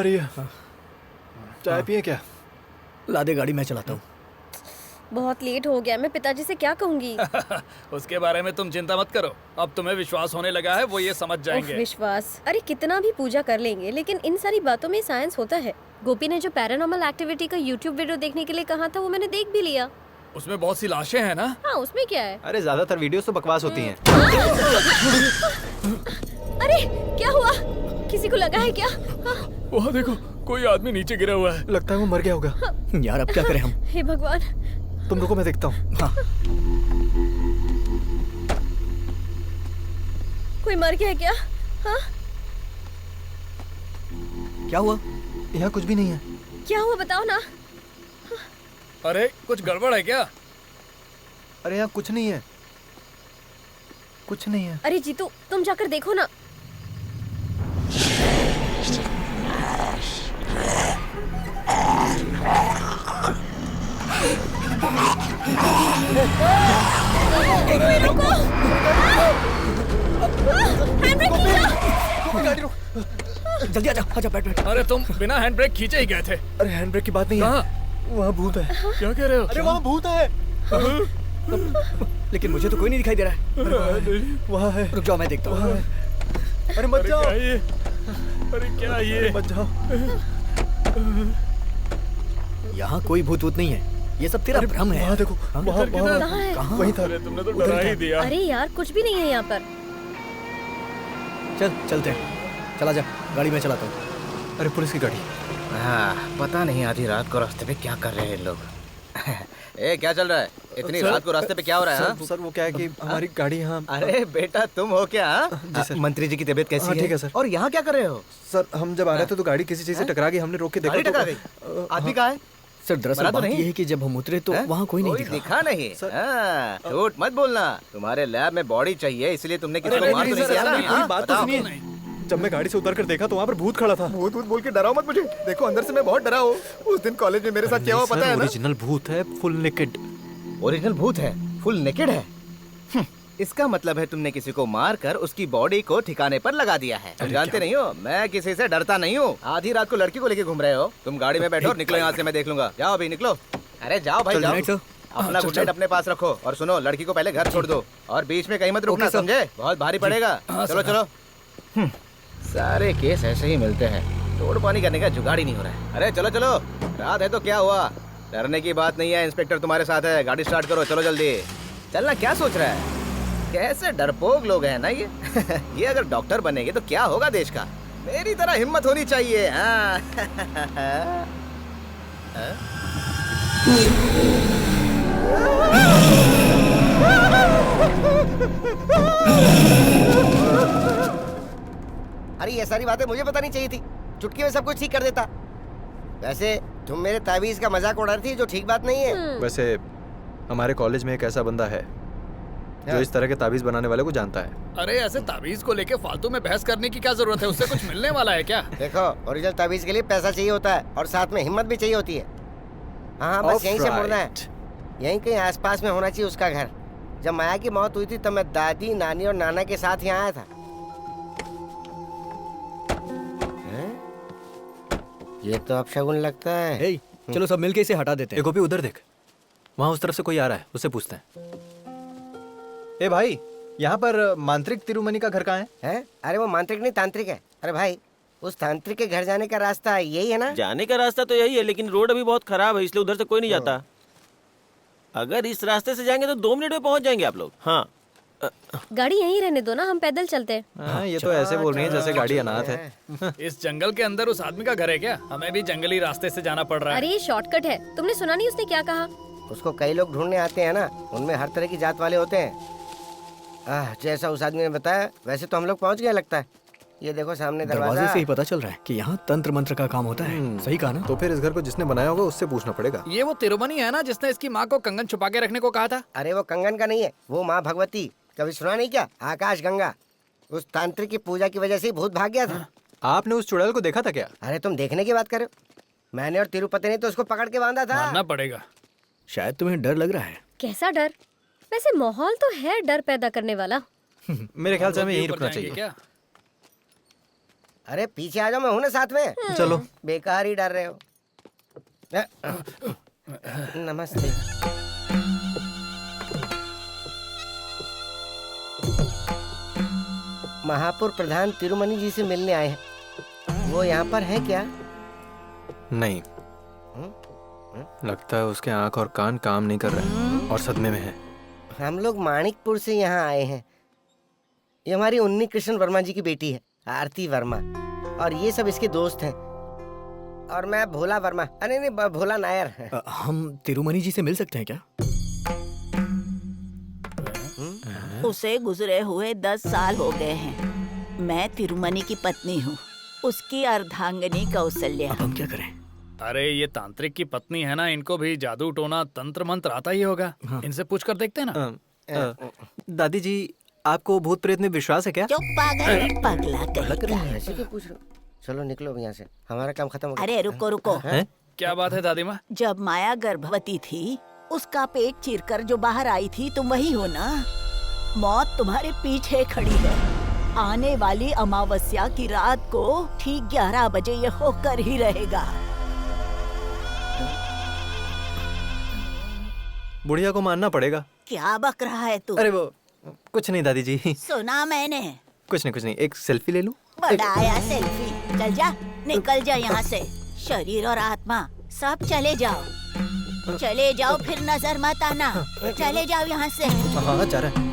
Speaker 3: आ रही है। चाय पिए क्या?
Speaker 10: ला दे गाड़ी, मैं चलाता हूँ।
Speaker 5: बहुत लेट हो गया, मैं पिताजी से क्या कहूँगी?
Speaker 2: उसके बारे में तुम चिंता मत करो, अब तुम्हें विश्वास होने लगा है, वो ये समझ जाएंगे।
Speaker 5: विश्वास? अरे कितना भी पूजा कर लेंगे, लेकिन इन सारी बातों में साइंस होता है। गोपी ने जो पैरानॉर्मल एक्टिविटी का यूट्यूब वीडियो देखने के लिए कहा था, वो मैंने देख भी लिया।
Speaker 2: उसमें बहुत सी लाशें हैं ना?
Speaker 5: हाँ, उसमें क्या है?
Speaker 3: अरे ज्यादातर वीडियोस तो बकवास होती हैं।
Speaker 5: अरे क्या हुआ? किसी को लगा है क्या?
Speaker 2: वहाँ देखो, कोई आदमी नीचे गिरा हुआ है।
Speaker 3: लगता है वो मर गया होगा।
Speaker 10: यार अब क्या करें हम?
Speaker 5: हे भगवान।
Speaker 3: तुम रुको, मैं देखता हूँ।
Speaker 10: हाँ।
Speaker 5: कोई मर गया क्या? हाँ?
Speaker 10: क्या हुआ?
Speaker 3: यहाँ कुछ भी नहीं है।
Speaker 5: क्या हुआ बताओ ना।
Speaker 2: अरे कुछ गड़बड़ है क्या?
Speaker 3: अरे यहाँ कुछ नहीं है, कुछ नहीं है।
Speaker 5: अरे जीतू, तुम जाकर देखो ना। एक मिनट रुको। हैंडब्रेक खींचो।
Speaker 3: गाड़ी रोक।
Speaker 10: जल्दी आजा, आजा, बैठ बैठ।
Speaker 2: अरे तुम बिना हैंड ब्रेक खींचे ही गए थे।
Speaker 3: अरे हैंड ब्रेक की बात नहीं है, वहाँ भूत है।
Speaker 2: क्या कह रहे हो?
Speaker 3: अरे वहाँ भूत है।
Speaker 10: लेकिन मुझे तो कोई नहीं दिखाई दे रहा है।
Speaker 3: वहाँ है।
Speaker 10: रुक जाओ, मैं देखता हूँ।
Speaker 3: अरे मत जाओ।
Speaker 2: अरे क्या ये?
Speaker 3: मत जाओ।
Speaker 10: यहाँ कोई भूत वूत नहीं है, ये सब तेरा भ्रम है।
Speaker 3: वहाँ देखो, वहाँ
Speaker 10: कहाँ?
Speaker 3: वहीं था।
Speaker 2: अरे तुमने तो डरा ही दिया।
Speaker 5: अरे यार, कुछ भी नहीं है यहाँ पर।
Speaker 10: चल चलते हैं, चला जा, गाड़ी में चलाता हूँ।
Speaker 3: अरे पुलिस की गाड़ी।
Speaker 15: हाँ, पता नहीं आधी रात को रास्ते पे क्या कर रहे हैं लोग। ए, क्या चल रहा है? इतनी रात को रास्ते पे क्या हो रहा है?
Speaker 3: सर वो क्या है कि हमारी गाड़ी यहाँ।
Speaker 15: अरे बेटा, तुम हो क्या? जी सर। मंत्री जी की तबीयत कैसी है?
Speaker 3: ठीक है सर।
Speaker 15: और यहाँ क्या कर रहे हो?
Speaker 3: सर हम जब आ रहे थे तो गाड़ी किसी चीज से टकरा गई, हमने रोक के देखा।
Speaker 15: गाड़ी टकरा गई? आदमी कहाँ है?
Speaker 10: सर दरअसल बात ये है कि जब हम उतरे तो वहाँ कोई नहीं
Speaker 15: दिखा नहीं। झूठ मत बोलना। तुम्हारे लैब में बॉडी चाहिए, इसलिए तुमने किसी को मार तो नहीं दिया ना?
Speaker 3: बात तो सुनिए। जब मैं गाड़ी से उतर कर देखा तो वहाँ पर भूत खड़ा था।
Speaker 15: भूत भूत बोल के डराओ मत मुझे। देखो अंदर से मैं बहुत डरा हूँ। उस दिन कॉलेज में मेरे साथ क्या हुआ पता है ना?
Speaker 3: ओरिजिनल भूत है, फुल नेकेड।
Speaker 15: ओरिजिनल भूत है, फुल नेकेड है। इसका मतलब है तुमने किसी को मार कर उसकी बॉडी को ठिकाने पर लगा दिया है। तुम जानते नहीं हो, मैं किसी से डरता नहीं हूँ। आधी रात को लड़की को लेके घूम रहे हो। तुम गाड़ी में बैठो और निकलो यहाँ से, मैं देख लूंगा। जाओ अभी निकलो। अरे जाओ भाई जाओ। अपना गुड नाइट अपने पास रखो। और सुनो, लड़की को पहले घर छोड़ दो और बीच में कहीं मत रुकना, समझे? बहुत भारी पड़ेगा। चलो चलो। सारे केस ऐसे ही मिलते हैं, तोड़ पानी करने का जुगाड़ ही नहीं हो रहा है। अरे चलो चलो, रात है तो क्या हुआ, डरने की बात नहीं है। इंस्पेक्टर तुम्हारे साथ है, गाड़ी स्टार्ट करो, चलो जल्दी। चलना, क्या सोच रहा है? कैसे डरपोक लोग हैं ना ये। ये अगर डॉक्टर बनेंगे तो क्या होगा देश का। मेरी तरह हिम्मत होनी चाहिए। हाँ।
Speaker 7: अरे ये सारी बातें मुझे पता नहीं चाहिए थी। चुटकी में सब कुछ ठीक कर देता। वैसे तुम मेरे ताबीज का मजाक उड़ा रही थी, जो ठीक बात नहीं है।
Speaker 3: वैसे हमारे कॉलेज में एक ऐसा बंदा है जो इस तरह के ताबीज बनाने वाले को जानता है।
Speaker 2: अरे ऐसे ताबीज को लेके फालतू में बहस करने की क्या जरूरत है? उससे कुछ मिलने वाला है क्या?
Speaker 7: देखो, ओरिजिनल ताबीज के लिए पैसा चाहिए होता है और साथ में हिम्मत भी चाहिए होती है। हाँ, बस यहीं से मुड़ना है। यहीं कहीं आसपास में होना चाहिए उसका घर। जब माया की मौत हुई थी तब मैं दादी, नानी और नाना के साथ यहाँ आया था। ये तो अपशगुन लगता है।
Speaker 10: चलो सब मिलके इसे हटा देते हैं।
Speaker 3: गोपी उधर देख, वहाँ उस तरफ से कोई आ रहा है, उससे पूछते हैं। ए भाई, यहाँ पर मांत्रिक तिरुमणि का घर कहाँ
Speaker 7: है? अरे वो मांत्रिक नहीं, तांत्रिक है। अरे भाई, उस तांत्रिक के घर जाने का रास्ता यही है ना?
Speaker 13: जाने का रास्ता तो यही है, लेकिन रोड अभी बहुत खराब है, इसलिए उधर से कोई नहीं जाता। अगर इस रास्ते से जाएंगे तो 2 मिनट में पहुंच जाएंगे आप लोग। हाँ,
Speaker 5: गाड़ी यहीं रहने दो ना, हम पैदल चलते हैं।
Speaker 3: हाँ, ये तो ऐसे बोल रही है जैसे गाड़ी अनाथ है।
Speaker 2: इस जंगल के अंदर उस आदमी का घर है क्या? हमें भी जंगली रास्ते से जाना पड़ रहा है।
Speaker 5: अरे ये शॉर्टकट है, तुमने सुना नहीं उसने क्या कहा?
Speaker 7: उसको कई लोग ढूंढने आते हैं ना, उनमें हर तरह की जात वाले होते हैं। जैसा उस आदमी ने बताया वैसे तो हम लोग पहुंच गए लगता है। ये देखो सामने
Speaker 10: दरवाजे से ही पता चल रहा है कि यहाँ तंत्र मंत्र का काम होता है। सही कहा ना?
Speaker 3: तो फिर इस घर को जिसने बनाया होगा उससे पूछना पड़ेगा।
Speaker 2: ये वो तिरुमणि है ना जिसने इसकी माँ को कंगन छुपा के रखने को कहा था?
Speaker 7: अरे वो कंगन का नहीं है, वो माँ भगवती। कभी सुना नहीं क्या? आकाश गंगा। उस तांत्रिक की पूजा की वजह से ही भूत भाग गया था।
Speaker 3: आपने उस चुड़ैल को देखा था क्या?
Speaker 7: अरे तुम देखने की बात कर रहे हो? मैंने और तिरुपति ने तो उसको पकड़ के बांधा था।
Speaker 2: मानना पड़ेगा।
Speaker 10: शायद तुम्हें डर लग रहा है।
Speaker 5: कैसा डर? वैसे माहौल तो है डर पैदा करने वाला।
Speaker 3: मेरे ख्याल से हमें यहीं रुकना चाहिए।
Speaker 2: क्या?
Speaker 7: अरे पीछे आ जाओ, मैं हूं ना साथ में।
Speaker 3: चलो।
Speaker 7: बेकार ही डर रहे हो। नमस्ते। महापुर प्रधान तिरुमनी जी से मिलने आए हैं। वो यहाँ पर है क्या?
Speaker 3: नहीं, लगता है उसके आंख और कान काम नहीं कर रहे और सदमे में है।
Speaker 7: हम लोग माणिकपुर से यहाँ आए हैं। ये हमारी उन्नी कृष्ण वर्मा जी की बेटी है, आरती वर्मा, और ये सब इसके दोस्त हैं। और मैं भोला वर्मा, अरे नहीं, भोला नायर।
Speaker 10: हम तिरुमनी जी से मिल सकते हैं क्या?
Speaker 8: उसे गुजरे हुए 10 साल हो गए हैं। मैं तिरुमनी की पत्नी हूँ, उसकी अर्धांगिनी कौशल्या।
Speaker 10: अब हम क्या करें?
Speaker 2: अरे ये तांत्रिक की पत्नी है ना, इनको भी जादू टोना तंत्र मंत्र आता ही होगा। इनसे पूछ कर देखते हैं ना।
Speaker 3: दादी जी, आपको भूत प्रेत में विश्वास है क्या?
Speaker 8: चुप पागल, पगला कहीं
Speaker 7: ऐसे क्यों पूछ रहे हो? चलो निकलो यहाँ से, हमारा काम खत्म हो गया।
Speaker 8: अरे रुको रुको।
Speaker 2: क्या बात है दादी माँ?
Speaker 8: जब माया गर्भवती थी, उसका पेट चीरकर जो बाहर आई थी, तुम वही हो ना? मौत तुम्हारे पीछे खड़ी है। आने वाली अमावस्या की रात को ठीक 11 बजे ये होकर ही रहेगा।
Speaker 3: बुढ़िया को मानना पड़ेगा।
Speaker 8: क्या बक रहा है तू?
Speaker 3: अरे वो कुछ नहीं दादी जी।
Speaker 8: सुना मैंने।
Speaker 3: कुछ नहीं, एक सेल्फी ले लूं?
Speaker 8: बड़ा आया सेल्फी। चल जा, निकल जा यहाँ से। शरीर और आत्मा सब चले जाओ, चले जाओ, फिर नजर मत आना। चले जाओ यहाँ से।
Speaker 3: हाँ, जा रहा है।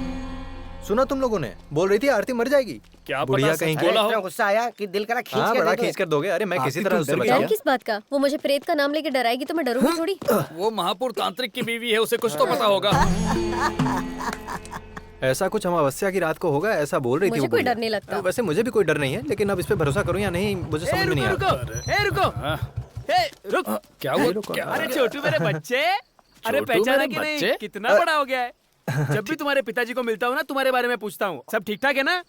Speaker 3: सुना तुम लोगों ने? बोल रही थी आरती मर जाएगी।
Speaker 2: क्या
Speaker 3: बुढ़िया कहीं
Speaker 7: इतना गुस्सा आया कि दिल करा खींच कर
Speaker 3: बड़ा
Speaker 7: दे दो।
Speaker 3: खींच कर दोगे। अरे मैं किसी तरह उससे
Speaker 5: डर
Speaker 3: बचाऊंगा।
Speaker 5: किस बात का? वो मुझे प्रेत का नाम लेके डराएगी तो मैं डरूंगी थोड़ी।
Speaker 2: वो महापुर तांत्रिक की बीवी है, उसे कुछ तो पता होगा।
Speaker 3: ऐसा कुछ अमावस्या की रात को होगा, ऐसा बोल रही थी।
Speaker 5: मुझे कोई डर नहीं लगता।
Speaker 3: वैसे मुझे भी कोई डर नहीं है, लेकिन अब इस पे भरोसा करूं या नहीं मुझे समझ में नहीं आ रहा।
Speaker 16: रुको।
Speaker 2: क्या हुआ?
Speaker 16: अरे छोटू मेरे बच्चे, अरे पहचाना कि नहीं? कितना बड़ा हो गया है। जब भी तुम्हारे पिताजी को मिलता हूँ ना, तुम्हारे बारे में पूछता हूँ। सब ठीक ठाक है ना?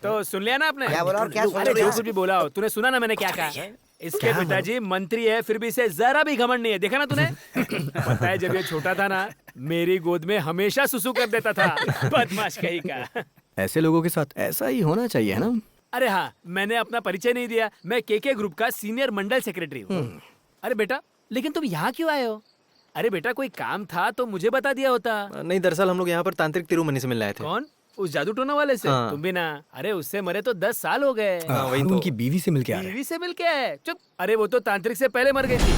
Speaker 16: तो सुन लिया ना आपने?
Speaker 7: क्या बोला और क्या सुन
Speaker 16: अरे
Speaker 7: लिया?
Speaker 16: जो कुछ भी बोला हो, तूने सुना ना मैंने क्या कहा? इसके पिताजी मंत्री है, फिर भी इसे जरा भी घमंड नहीं है। देखा ना तूने? पता है जब ये छोटा था ना, मेरी गोद में हमेशा सुसु कर देता था। बदमाश कहीं का।
Speaker 10: ऐसे लोगों के साथ ऐसा ही होना चाहिए ना?
Speaker 16: अरे हाँ, मैंने अपना परिचय नहीं दिया। मैं केके ग्रुप का सीनियर मंडल सेक्रेटरी हूँ। अरे बेटा, लेकिन तुम यहाँ क्यों आए हो? अरे बेटा, कोई काम था तो मुझे बता दिया होता।
Speaker 3: नहीं, दरअसल हम लोग यहाँ पर तांत्रिक तिरुमनी से मिलने आए थे।
Speaker 16: कौन? उस जादू टोना वाले से?
Speaker 3: हाँ।
Speaker 16: तुम भी ना? अरे उससे मरे तो 10 साल हो गए।
Speaker 3: वही तो।
Speaker 10: उनकी बीवी से मिलके आ रहे हैं।
Speaker 16: बीवी से मिल के आए? चुप। अरे वो तो तांत्रिक से पहले मर गई थी।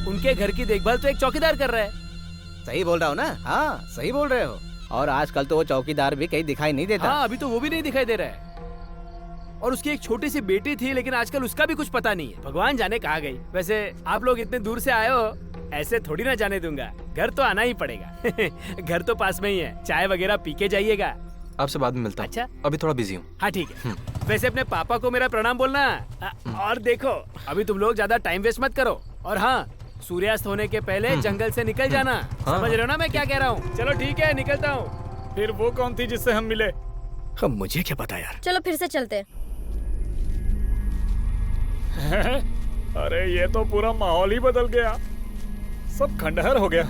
Speaker 16: उनके घर की देखभाल तो एक चौकीदार कर रहा है।
Speaker 15: सही बोल रहा हूँ ना? हाँ, सही बोल रहे हो। और आजकल तो वो चौकीदार भी कहीं दिखाई नहीं देता।
Speaker 16: हाँ, अभी तो वो भी नहीं दिखाई दे रहा है। और उसकी एक छोटी सी बेटी थी, लेकिन आजकल उसका भी कुछ पता नहीं है। भगवान जाने कहाँ गई। वैसे आप लोग इतने दूर से आए हो, ऐसे थोड़ी ना जाने दूंगा। घर तो आना ही पड़ेगा। घर तो पास में ही है, चाय वगैरह पी के जाइएगा।
Speaker 3: आपसे बाद में मिलता हूँ।
Speaker 16: अच्छा,
Speaker 3: अभी थोड़ा बिजी हूँ।
Speaker 16: हाँ ठीक है। वैसे अपने पापा को मेरा प्रणाम बोलना। और देखो, अभी तुम लोग ज्यादा टाइम वेस्ट मत करो। और हाँ, सूर्यास्त होने के पहले जंगल से निकल जाना। समझ रहे हो ना मैं क्या कह रहा हूँ? चलो ठीक है, निकलता हूँ।
Speaker 2: फिर वो कौन थी जिससे हम मिले?
Speaker 10: अब मुझे क्या पता यार।
Speaker 5: चलो फिर से चलते हैं।
Speaker 2: अरे ये तो पूरा माहौल ही बदल गया, सब खंडहर हो गया।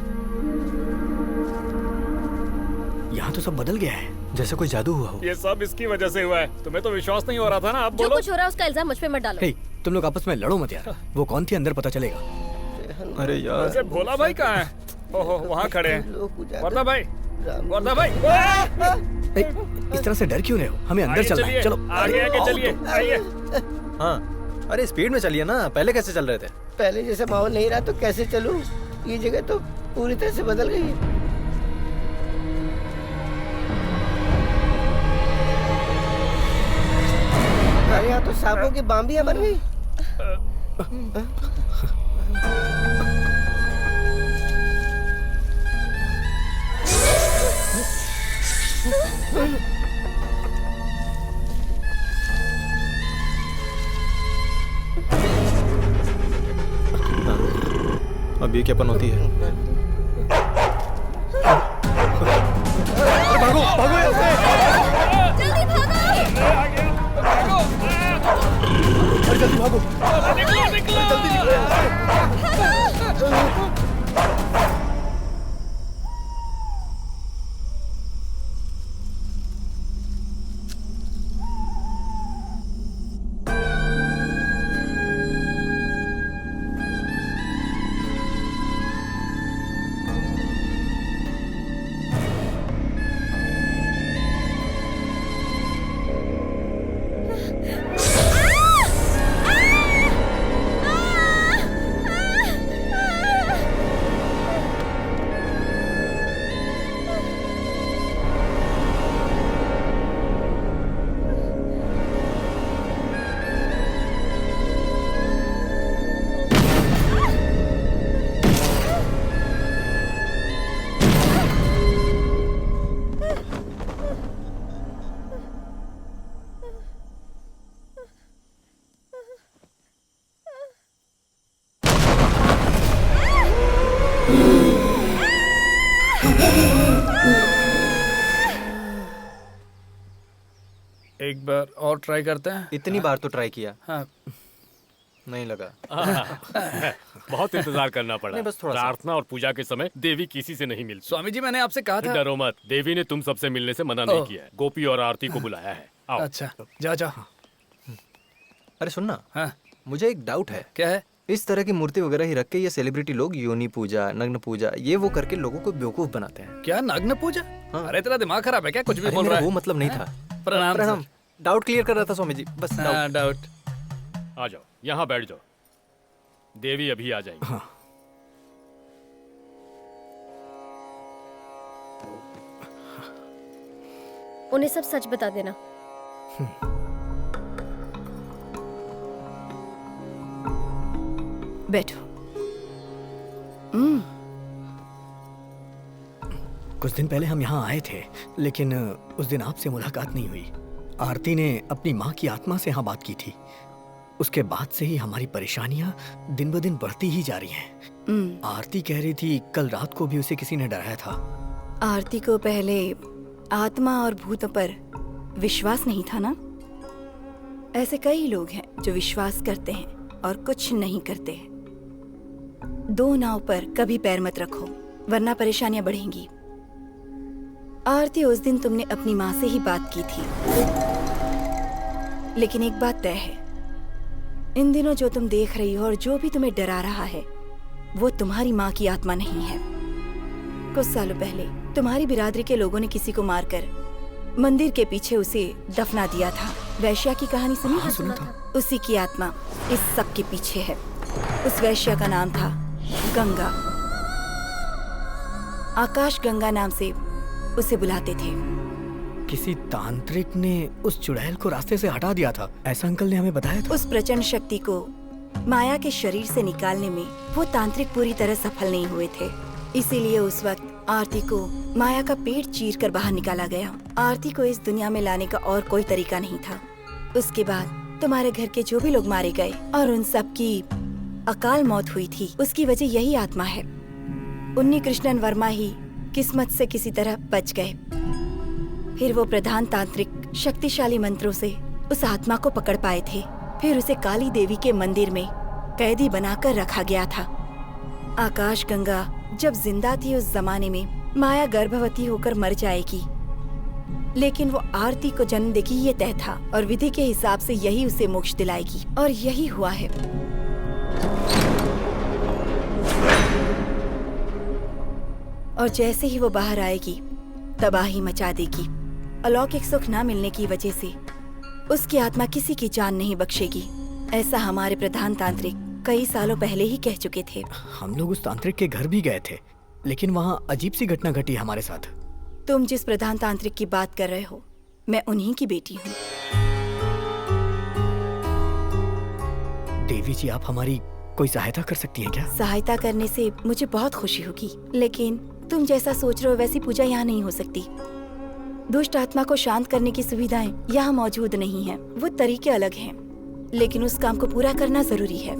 Speaker 10: यहाँ तो सब बदल गया है,
Speaker 3: जैसे कोई जादू हुआ हो।
Speaker 2: ये सब इसकी वजह से हुआ है। तुम्हें तो विश्वास नहीं हो रहा था ना? अब
Speaker 5: जो
Speaker 2: बोलो।
Speaker 5: कुछ हो रहा है उसका इल्जाम मुझ पे मत डालो।
Speaker 10: हे, तुम लोग आपस में लड़ो मत यार। वो कौन थी अंदर पता चलेगा।
Speaker 3: अरे यार,
Speaker 2: वैसे भोला भाई कहाँ है? ओहो, वहाँ खड़े हैं। वर्धा भाई, वर्धा भाई।
Speaker 10: इस तरह से डर क्यों रहे हो? हमें अंदर चलना है। चलो
Speaker 2: आगे आगे चलिए, आइए।
Speaker 3: हाँ, अरे स्पीड में चलिए ना। पहले कैसे चल रहे थे?
Speaker 7: पहले जैसा माहौल नहीं रहा तो कैसे चलूं? ये जगह तो पूरी तरह से बदल गई है। अरे यहाँ तो सांपों की बाम्बियां बन गई।
Speaker 3: अब ये क्या पनौती है? भागो भागो यहाँ से!
Speaker 5: जल्दी भागो!
Speaker 3: अरे जल्दी भागो!
Speaker 2: जल्दी निकलो यहाँ से! एक बार और ट्राई करते हैं।
Speaker 3: इतनी बार तो ट्राई किया,
Speaker 2: हाँ।
Speaker 3: नहीं लगा।
Speaker 6: बहुत इंतजार करना पड़ा।
Speaker 3: नहीं, बस थोड़ा सा।
Speaker 6: प्रार्थना और पूजा के समय देवी किसी से नहीं मिलती।
Speaker 2: स्वामी जी, मैंने आपसे कहा था।
Speaker 6: डरो मत, देवी ने तुम सबसे मिलने से मना नहीं किया है। गोपी और आरती को बुलाया है। आओ।
Speaker 2: अच्छा, जा जा।
Speaker 3: अरे सुनना,
Speaker 2: हाँ,
Speaker 3: मुझे एक डाउट है।
Speaker 2: क्या है?
Speaker 3: इस तरह की मूर्ति वगैरह ही रख के ये सेलिब्रिटी लोग योनि पूजा, नग्न पूजा, ये वो करके लोगों को बेवकूफ बनाते हैं।
Speaker 2: क्या नग्न पूजा?
Speaker 3: हाँ।
Speaker 2: अरे तेरा दिमाग खराब है क्या? कुछ भी
Speaker 3: अरे
Speaker 2: बोल
Speaker 3: मेरा
Speaker 2: रहा है।
Speaker 3: वो मतलब नहीं था।
Speaker 2: प्रणाम
Speaker 3: प्रणाम।
Speaker 2: सर।
Speaker 3: डाउट क्लियर कर रहा था स्वामी जी, बस
Speaker 2: हाँ, डाउट।
Speaker 6: आ जाओ, यहाँ बैठ जाओ। देवी अभी आ जाएंगी।
Speaker 10: हाँ।
Speaker 5: उन्हें सब सच बता देना।
Speaker 12: बैठो।
Speaker 10: कुछ दिन पहले हम यहाँ आए थे, लेकिन उस दिन आपसे मुलाकात नहीं हुई। आरती ने अपनी माँ की आत्मा से यहाँ बात की थी। उसके बाद से ही हमारी परेशानियाँ दिन ब दिन बढ़ती ही जा रही हैं। आरती कह रही थी कल रात को भी उसे किसी ने डराया था।
Speaker 12: आरती को पहले आत्मा और भूतों पर विश्वास नहीं था ना? ऐसे कई लोग हैं जो विश्वास करते हैं और कुछ नहीं करते। दो नाव पर कभी पैर मत रखो, वरना परेशानियां बढ़ेंगी। आरती, उस दिन तुमने अपनी माँ से ही बात की थी, लेकिन एक बात तय है, इन दिनों जो तुम देख रही हो और जो भी तुम्हें डरा रहा है, वो तुम्हारी माँ की आत्मा नहीं है। कुछ सालों पहले तुम्हारी बिरादरी के लोगों ने किसी को मारकर मंदिर के पीछे उसे दफना दिया था। वैश्या की कहानी सुनी?
Speaker 10: हाँ, सुना था।
Speaker 12: उसी की आत्मा इस सब के पीछे है। उस वैश्या का नाम था गंगा। आकाश गंगा नाम से उसे बुलाते थे।
Speaker 10: किसी तांत्रिक ने उस चुड़ैल को रास्ते से हटा दिया था, ऐसा अंकल ने हमें बताया था।
Speaker 12: उस प्रचंड शक्ति को माया के शरीर से निकालने में वो तांत्रिक पूरी तरह सफल नहीं हुए थे। इसीलिए उस वक्त आरती को माया का पेट चीर कर बाहर निकाला गया। आरती को इस दुनिया में लाने का और कोई तरीका नहीं था। उसके बाद तुम्हारे घर के जो भी लोग मारे गए और उन सब की अकाल मौत हुई थी, उसकी वजह यही आत्मा है। उन्नी कृष्णन वर्मा ही किस्मत से किसी तरह बच गए। फिर वो प्रधान तांत्रिक शक्तिशाली मंत्रों से उस आत्मा को पकड़ पाए थे। फिर उसे काली देवी के मंदिर में कैदी बनाकर रखा गया था। आकाश गंगा जब जिंदा थी उस जमाने में माया गर्भवती होकर मर जाएगी, लेकिन वो आरती को जन्म देगी ये तय था और विधि के हिसाब से यही उसे मोक्ष दिलाएगी, और यही हुआ है। और जैसे ही वो बाहर आएगी तबाही मचा देगी। अलौकिक सुख न मिलने की वजह से उसकी आत्मा किसी की जान नहीं बख्शेगी। ऐसा हमारे प्रधान तांत्रिक कई सालों पहले ही कह चुके थे।
Speaker 10: हम लोग उस तांत्रिक के घर भी गए थे, लेकिन वहाँ अजीब सी घटना घटी हमारे साथ।
Speaker 12: तुम जिस प्रधान तांत्रिक की बात कर रहे हो, मैं उन्हीं की बेटी हूँ।
Speaker 10: देवी जी, आप हमारी कोई सहायता कर सकती हैं क्या?
Speaker 12: सहायता करने से मुझे बहुत खुशी होगी, लेकिन तुम जैसा सोच रहे हो वैसी पूजा यहाँ नहीं हो सकती। दुष्ट आत्मा को शांत करने की सुविधाएं यहाँ मौजूद नहीं है। वो तरीके अलग हैं, लेकिन उस काम को पूरा करना जरूरी है।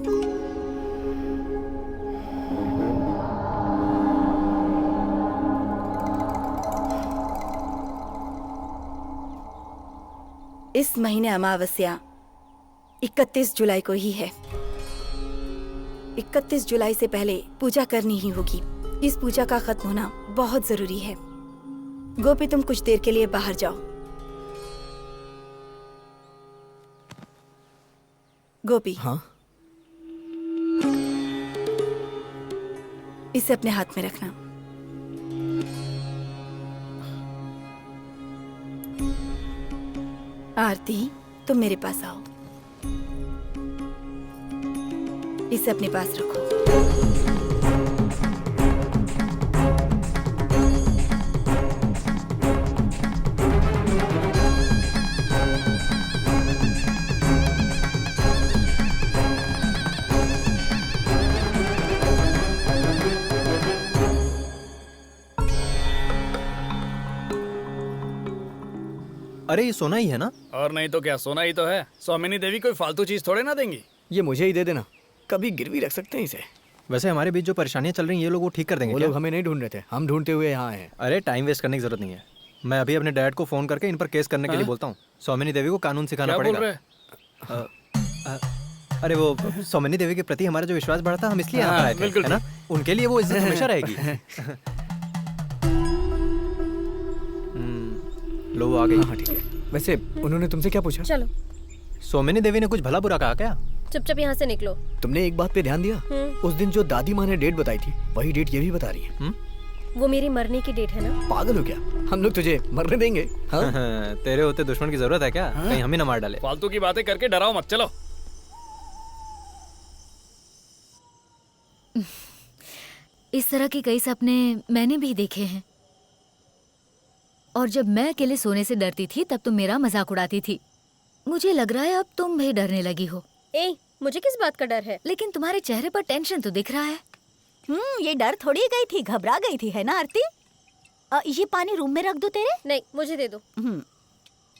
Speaker 12: इस महीने अमावस्या 31 जुलाई को ही है। 31 जुलाई से पहले पूजा करनी ही होगी। इस पूजा का खत्म होना बहुत जरूरी है। गोपी, तुम कुछ देर के लिए बाहर जाओ। गोपी।
Speaker 10: हाँ?
Speaker 12: इसे अपने हाथ में रखना। आरती, तुम मेरे पास आओ। इसे अपने पास रखो।
Speaker 3: अरे ये सोना ही है ना?
Speaker 2: और नहीं तो क्या, सोना ही तो है। स्वामिनी देवी कोई फालतू चीज थोड़े ना देंगी।
Speaker 10: ये मुझे ही दे देना, कभी गिरवी रख सकते हैं इसे।
Speaker 3: वैसे हमारे बीच जो परेशानियां चल रही हैं ये लोग वो ठीक कर देंगे
Speaker 10: वो
Speaker 3: क्या?
Speaker 10: लोग हमें नहीं ढूंढ रहे थे, हम ढूंढते हुए यहाँ आए हैं।
Speaker 3: अरे टाइम वेस्ट करने की जरूरत नहीं है। मैं अभी अपने डैड को फोन करके इन पर केस करने के लिए बोलता हूँ। सौमिनी देवी को कानून सिखाना पड़ेगा। अरे वो सौमिनी देवी के प्रति हमारा जो विश्वास बढ़ा था, हम इसलिए यहाँ पर आए थे, है ना? उनके लिए वो इज्जत हमेशा रहेगी। लो वो आ गई।
Speaker 10: हाँ ठीक है। वैसे उन्होंने तुमसे क्या पूछा?
Speaker 5: चलो।
Speaker 3: सौमिनी देवी ने कुछ भला बुरा कहा क्या?
Speaker 5: चुपचाप यहाँ से निकलो।
Speaker 10: तुमने एक बात पे ध्यान दिया? उस दिन जो दादी माँ ने डेट बताई थी, वही डेट ये भी बता रही है।
Speaker 5: वो मेरी मरने की डेट है ना।
Speaker 10: पागल हो क्या? हम लोग तुझे मरने देंगे? हाँ?
Speaker 3: तेरे होते दुश्मन की जरूरत है क्या? कहीं हमें न मार डाले।
Speaker 2: फालतू की बातें करके डराओ मत, चलो।
Speaker 1: इस तरह के कई सपने मैंने भी देखे हैं, और जब मैं अकेले सोने से डरती थी तब तुम मेरा मजाक उड़ाती थी। मुझे लग रहा है अब तुम भी डरने लगी हो।
Speaker 5: ए, मुझे किस बात का डर है?
Speaker 1: लेकिन तुम्हारे चेहरे पर टेंशन तो दिख रहा है।
Speaker 8: ये डर थोड़ी गई थी, घबरा गई थी, है ना आरती? ये पानी रूम में रख दो तेरे?
Speaker 5: नहीं, मुझे दे दो।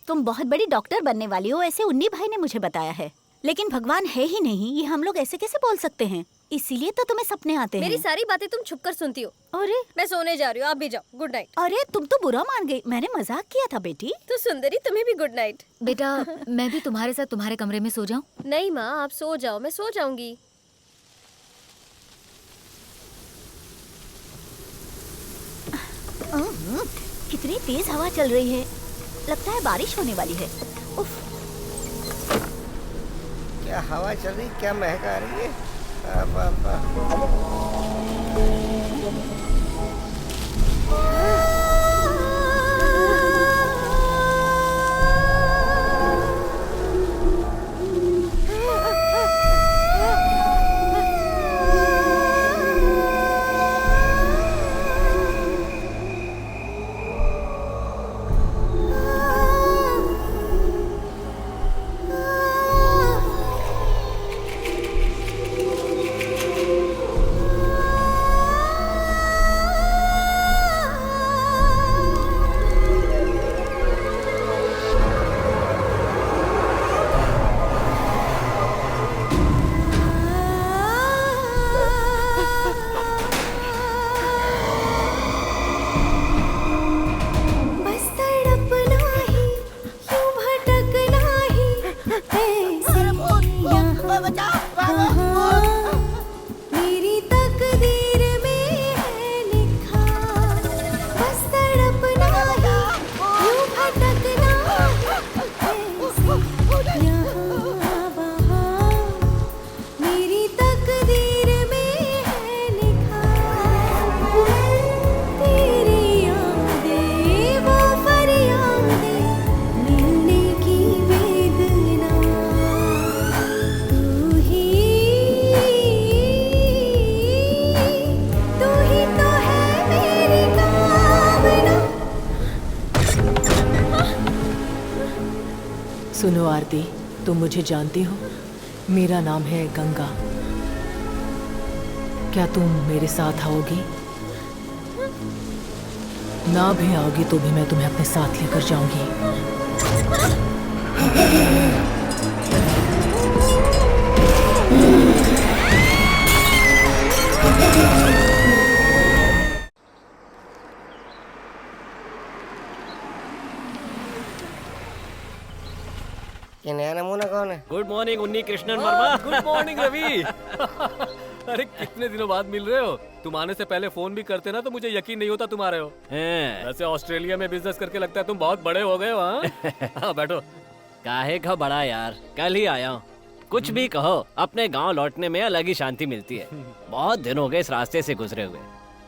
Speaker 8: तुम बहुत बड़ी डॉक्टर बनने वाली हो, ऐसे उन्नी भाई ने मुझे बताया है। लेकिन भगवान है ही नहीं, ये हम लोग ऐसे कैसे बोल सकते हैं? इसीलिए तो तुम्हें सपने आते हैं।
Speaker 5: मेरी सारी बातें तुम छुप कर सुनती हो।
Speaker 8: अरे
Speaker 5: मैं सोने जा रही हूँ, आप भी जाओ। Good night.
Speaker 8: अरे तुम तो बुरा मान गई, मैंने मजाक किया था बेटी।
Speaker 5: तो सुंदरी, तुम्हें भी गुड नाइट।
Speaker 1: बेटा मैं भी तुम्हारे साथ तुम्हारे कमरे में सो जाऊं?
Speaker 5: नहीं माँ, आप सो जाओ, मैं सो जाऊंगी।
Speaker 8: कितनी तेज हवा चल रही है, लगता है बारिश होने वाली है। उफ।
Speaker 7: क्या हवा चल रही, क्या महक आ रही है।
Speaker 17: सुनो आरती, तुम मुझे जानती हो, मेरा नाम है गंगा। क्या तुम मेरे साथ आओगी? ना भी आओगी तो भी मैं तुम्हें अपने साथ लेकर जाऊंगी।
Speaker 7: ये नया नमूना कौन है?
Speaker 13: Good morning Unni Krishnan Varma.
Speaker 6: Good morning Ravi. अरे कितने दिनों बाद मिल रहे हो? तुम आने से पहले फोन भी करते ना तो मुझे यकीन नहीं होता तुम आ रहे हो। वैसे ऑस्ट्रेलिया में बिजनेस करके लगता है तुम बहुत बड़े हो गए हो। हाँ बैठो।
Speaker 13: काहे का बड़ा यार, कल ही आया हूँ। कुछ भी कहो, अपने गांव लौटने में अलग ही शांति मिलती है। बहुत दिन हो गए इस रास्ते से गुजरे हुए।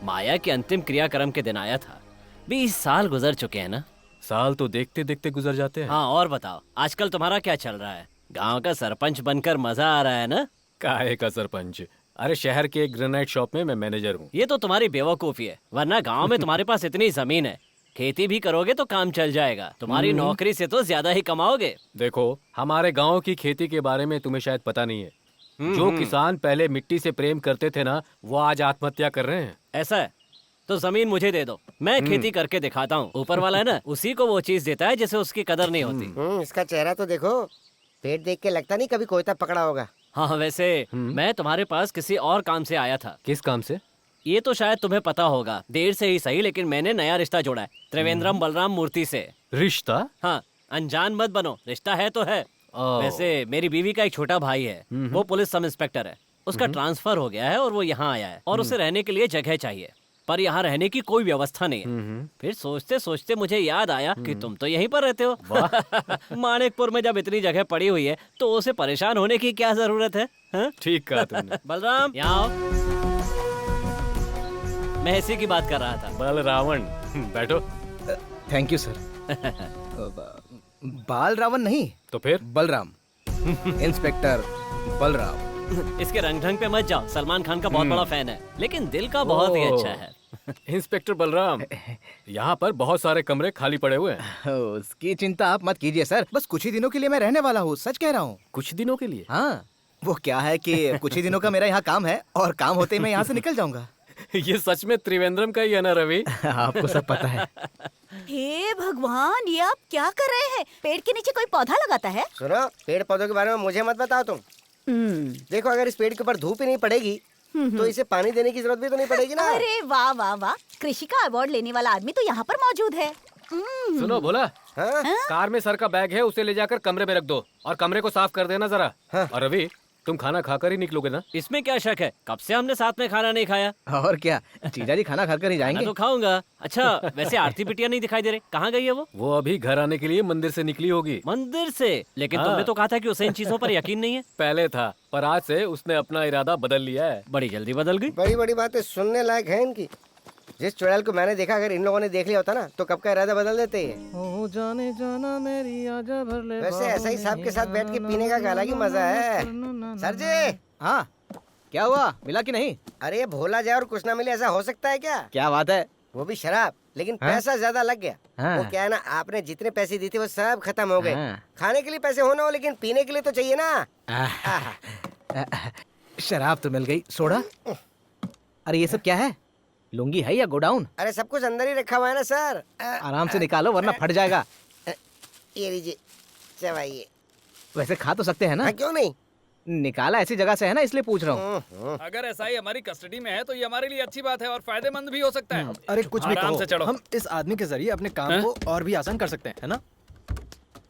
Speaker 13: माया की अंतिम क्रियाक्रम के दिन आया था। 20 साल गुजर चुके हैं ना।
Speaker 6: साल तो देखते देखते गुजर जाते हैं।
Speaker 13: हाँ और बताओ, आजकल तुम्हारा क्या चल रहा है? गांव का सरपंच बनकर मजा आ रहा है ना?
Speaker 6: काहे का सरपंच? अरे शहर के एक ग्रेनाइट शॉप में मैं मैनेजर हूँ।
Speaker 13: ये तो तुम्हारी बेवकूफी है, वरना गांव में तुम्हारे पास इतनी जमीन है, खेती भी करोगे तो काम चल जाएगा। तुम्हारी नौकरी से तो ज्यादा ही कमाओगे।
Speaker 6: देखो, हमारे गांव की खेती के बारे में तुम्हें शायद पता नहीं है। जो किसान पहले मिट्टी से प्रेम करते थे ना, वो आज आत्महत्या कर रहे हैं।
Speaker 13: ऐसा है तो जमीन मुझे दे दो, मैं खेती करके दिखाता हूँ। ऊपर वाला है ना, उसी को वो चीज देता है जिसे उसकी कदर नहीं होती।
Speaker 7: इसका चेहरा तो देखो, पेट देख के लगता नहीं कभी कोयता पकड़ा होगा।
Speaker 13: हाँ वैसे मैं तुम्हारे पास किसी और काम से आया था।
Speaker 6: किस काम से?
Speaker 13: ये तो शायद तुम्हें पता होगा, देर से ही सही, लेकिन मैंने नया रिश्ता जोड़ा है त्रिवेंद्रम बलराम मूर्ति से।
Speaker 6: रिश्ता?
Speaker 13: हाँ, अनजान मत बनो, रिश्ता है तो है। वैसे मेरी बीवी का एक छोटा भाई है, वो पुलिस सब इंस्पेक्टर है। उसका ट्रांसफर हो गया है और वो यहाँ आया है और उसे रहने के लिए जगह चाहिए, पर यहाँ रहने की कोई व्यवस्था नहीं है। फिर सोचते सोचते मुझे याद आया कि तुम तो यहीं पर रहते हो। मानिकपुर में जब इतनी जगह पड़ी हुई है तो उसे परेशान होने की क्या जरूरत है?
Speaker 6: ठीक कहा तुमने।
Speaker 13: बलराम यहाँ आओ। मैं इसी की बात कर रहा था।
Speaker 6: बलरावण, बैठो।
Speaker 15: Thank you sir. बाल रावण नहीं
Speaker 6: तो फिर
Speaker 15: बलराम। इंस्पेक्टर बलराम।
Speaker 13: इसके रंग ढंग पे मत जाओ, सलमान खान का बहुत बड़ा फैन है, लेकिन दिल का बहुत ही अच्छा है।
Speaker 6: इंस्पेक्टर बलराम, यहाँ पर बहुत सारे कमरे खाली पड़े हुए हैं।
Speaker 15: उसकी चिंता आप मत कीजिए सर, बस कुछ ही दिनों के लिए मैं रहने वाला हूँ, सच कह रहा हूँ।
Speaker 6: कुछ दिनों के लिए?
Speaker 15: हाँ, वो क्या है कि कुछ ही दिनों का मेरा यहाँ काम है और काम होते ही मैं यहाँ से निकल जाऊंगा।
Speaker 6: ये सच में त्रिवेंद्रम का ही है ना रवि?
Speaker 15: आपको सब पता है।
Speaker 8: हे भगवान, ये आप क्या कर रहे हैं? पेड़ के नीचे कोई पौधा लगाता है?
Speaker 7: सुनो, पेड़ पौधों के बारे में मुझे मत बताओ तुम। देखो, अगर इस पेड़ के ऊपर धूप ही नहीं पड़ेगी तो इसे पानी देने की जरूरत भी तो नहीं पड़ेगी ना।
Speaker 8: अरे वाह वाह वाह, कृषि का अवार्ड लेने वाला आदमी तो यहाँ पर मौजूद है।
Speaker 6: सुनो भोला, कार में सर का बैग है, उसे ले जाकर कमरे में रख दो और कमरे को साफ कर देना जरा। और रवि, तुम खाना खाकर ही निकलोगे ना?
Speaker 13: इसमें क्या शक है, कब से हमने साथ में खाना नहीं खाया।
Speaker 15: और क्या, जीजा जी खाना खाकर ही जाएंगे।
Speaker 13: मैं तो खाऊंगा। अच्छा, वैसे आरती बिटिया नहीं दिखाई दे रही, कहाँ गई है वो?
Speaker 6: वो अभी घर आने के लिए मंदिर से निकली होगी।
Speaker 13: मंदिर से? लेकिन तुमने तो कहा था कि उसे इन चीजों पर यकीन नहीं है।
Speaker 6: पहले था, पर आज से उसने अपना इरादा बदल लिया है।
Speaker 13: बड़ी जल्दी बदल गई।
Speaker 7: बड़ी बड़ी बातें सुनने लायक है इनकी। जिस चुड़ैल को मैंने देखा, अगर इन लोगों ने देख लिया होता ना तो कब का इरादा बदल देते हैं।
Speaker 14: जाने जाना मेरी आजा भर ले।
Speaker 7: वैसे ऐसा ही साहब के साथ बैठ के पीने का अलग ही मजा है। सर जी।
Speaker 15: हाँ, क्या हुआ, मिला कि नहीं?
Speaker 7: अरे भोला जाए और कुछ ना मिले, ऐसा हो सकता है क्या?
Speaker 15: क्या बात है?
Speaker 7: वो भी शराब, लेकिन पैसा ज्यादा लग गया। वो क्या है ना, आपने जितने पैसे दिए थे वो सब खत्म हो गए। खाने के लिए पैसे हो ना हो, लेकिन पीने के लिए तो चाहिए ना।
Speaker 15: शराब तो मिल गई, सोडा? अरे ये सब क्या है, लुंगी है या गोडाउन?
Speaker 7: अरे सब कुछ अंदर ही रखा हुआ है ना सर।
Speaker 15: आराम से निकालो वरना फट जाएगा।
Speaker 7: ये लीजिए, चबाइए।
Speaker 15: वैसे खा तो सकते हैं ना?
Speaker 7: क्यों नहीं,
Speaker 15: निकाला ऐसी जगह से है ना, इसलिए पूछ रहा हूँ।
Speaker 2: अगर ऐसा ही हमारी कस्टडी में है तो ये हमारे लिए अच्छी बात है और फायदेमंद भी हो सकता है।
Speaker 3: अरे कुछ भी
Speaker 2: आराम
Speaker 3: कहो,
Speaker 2: से चलो।
Speaker 3: हम इस आदमी के जरिए अपने काम को और भी आसान कर सकते हैं, है ना?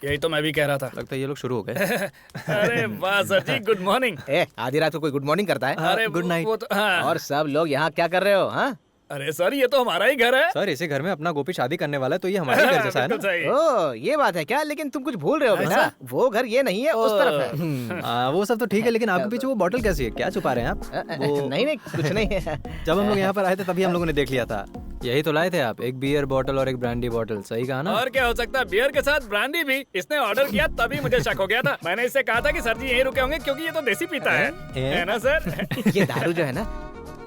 Speaker 2: यही तो मैं भी कह रहा था।
Speaker 3: लगता है ये लोग शुरू हो गए।
Speaker 2: अरे वाह सर जी, गुड मॉर्निंग।
Speaker 15: आधी रात को कोई गुड मॉर्निंग करता है?
Speaker 2: अरे
Speaker 3: गुड नाइट।
Speaker 15: और सब लोग यहाँ क्या कर रहे हो? हाँ,
Speaker 2: अरे सर, ये तो हमारा ही घर है।
Speaker 3: सर, इसी घर में अपना गोपी शादी करने वाला है तो ये हमारे घर जैसा है ना।
Speaker 15: ओ, ये बात है क्या? लेकिन तुम कुछ भूल रहे हो बेटा, वो घर ये नहीं है, उस तरफ है।
Speaker 3: वो सब तो ठीक है, लेकिन आपके पीछे वो बॉटल कैसी है? क्या छुपा रहे हैं आप?
Speaker 15: नहीं नहीं, कुछ नहीं है।
Speaker 3: जब हम लोग यहाँ पर आए थे तभी हम लोगों ने देख लिया था। यही तो लाए थे आप, एक बियर बॉटल और एक ब्रांडी बॉटल। सही कहा ना?
Speaker 2: और क्या हो सकता है, बियर के साथ ब्रांडी भी। इसने ऑर्डर किया तभी मुझे शक हो गया था। मैंने इससे कहा था कि सर जी यहीं रुके होंगे क्योंकि ये तो देसी पीता है ना सर?
Speaker 15: ये दारू जो है ना,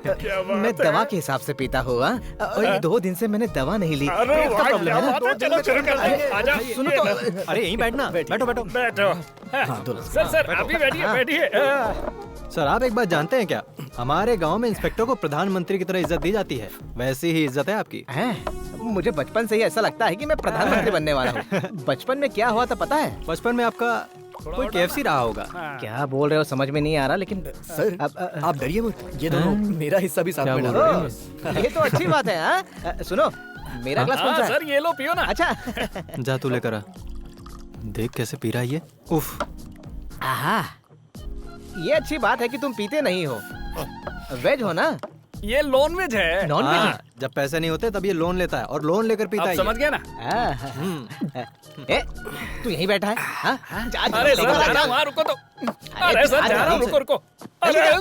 Speaker 15: मैं दवा के हिसाब से पीता हुआ, और ये 2 दिन से मैंने दवा नहीं ली। पेट का प्रॉब्लम है ना।
Speaker 2: चलो शुरू करते हैं। आजा,
Speaker 3: सुनो तो, अरे यहीं बैठना, बैठो बैठो
Speaker 2: बैठो। सर आप भी बैठिए बैठिए।
Speaker 3: सर, आप एक बात जानते हैं क्या? हमारे गांव में इंस्पेक्टर को प्रधानमंत्री की तरह इज्जत दी जाती है, वैसी ही इज्जत है आपकी।
Speaker 15: मुझे बचपन से ही ऐसा लगता है कि मैं प्रधानमंत्री बनने वाला हूँ। बचपन में क्या हुआ था पता है?
Speaker 3: बचपन में आपका कोई KFC रहा होगा।
Speaker 15: क्या बोल रहे हो, समझ में नहीं आ रहा। लेकिन
Speaker 10: सर, आप डरिए मत, ये दोनों मेरा हिस्सा भी साथ में डाल रहे हैं।
Speaker 15: ये तो अच्छी बात है। हाँ, सुनो, मेरा ग्लास कौन सा है?
Speaker 2: सर ये लो, पियो ना।
Speaker 15: अच्छा
Speaker 3: जा तू लेकर आ। देख कैसे पी रहा है ये। उफ।
Speaker 15: आहा, ये अच्छी बात है कि तुम पीते नहीं हो। वेज हो ना?
Speaker 2: ये नॉन वेज है।
Speaker 15: Non veg?
Speaker 3: जब पैसे नहीं होते तब ये लोन लेता है और लोन लेकर पीता है।
Speaker 2: समझ गया ना?
Speaker 15: तू यहीं बैठा है? हाँ?
Speaker 2: अरे सर, जा रहा हूँ, रुको तो। अरे सर, जा रहा हूँ, रुको रुको। अरे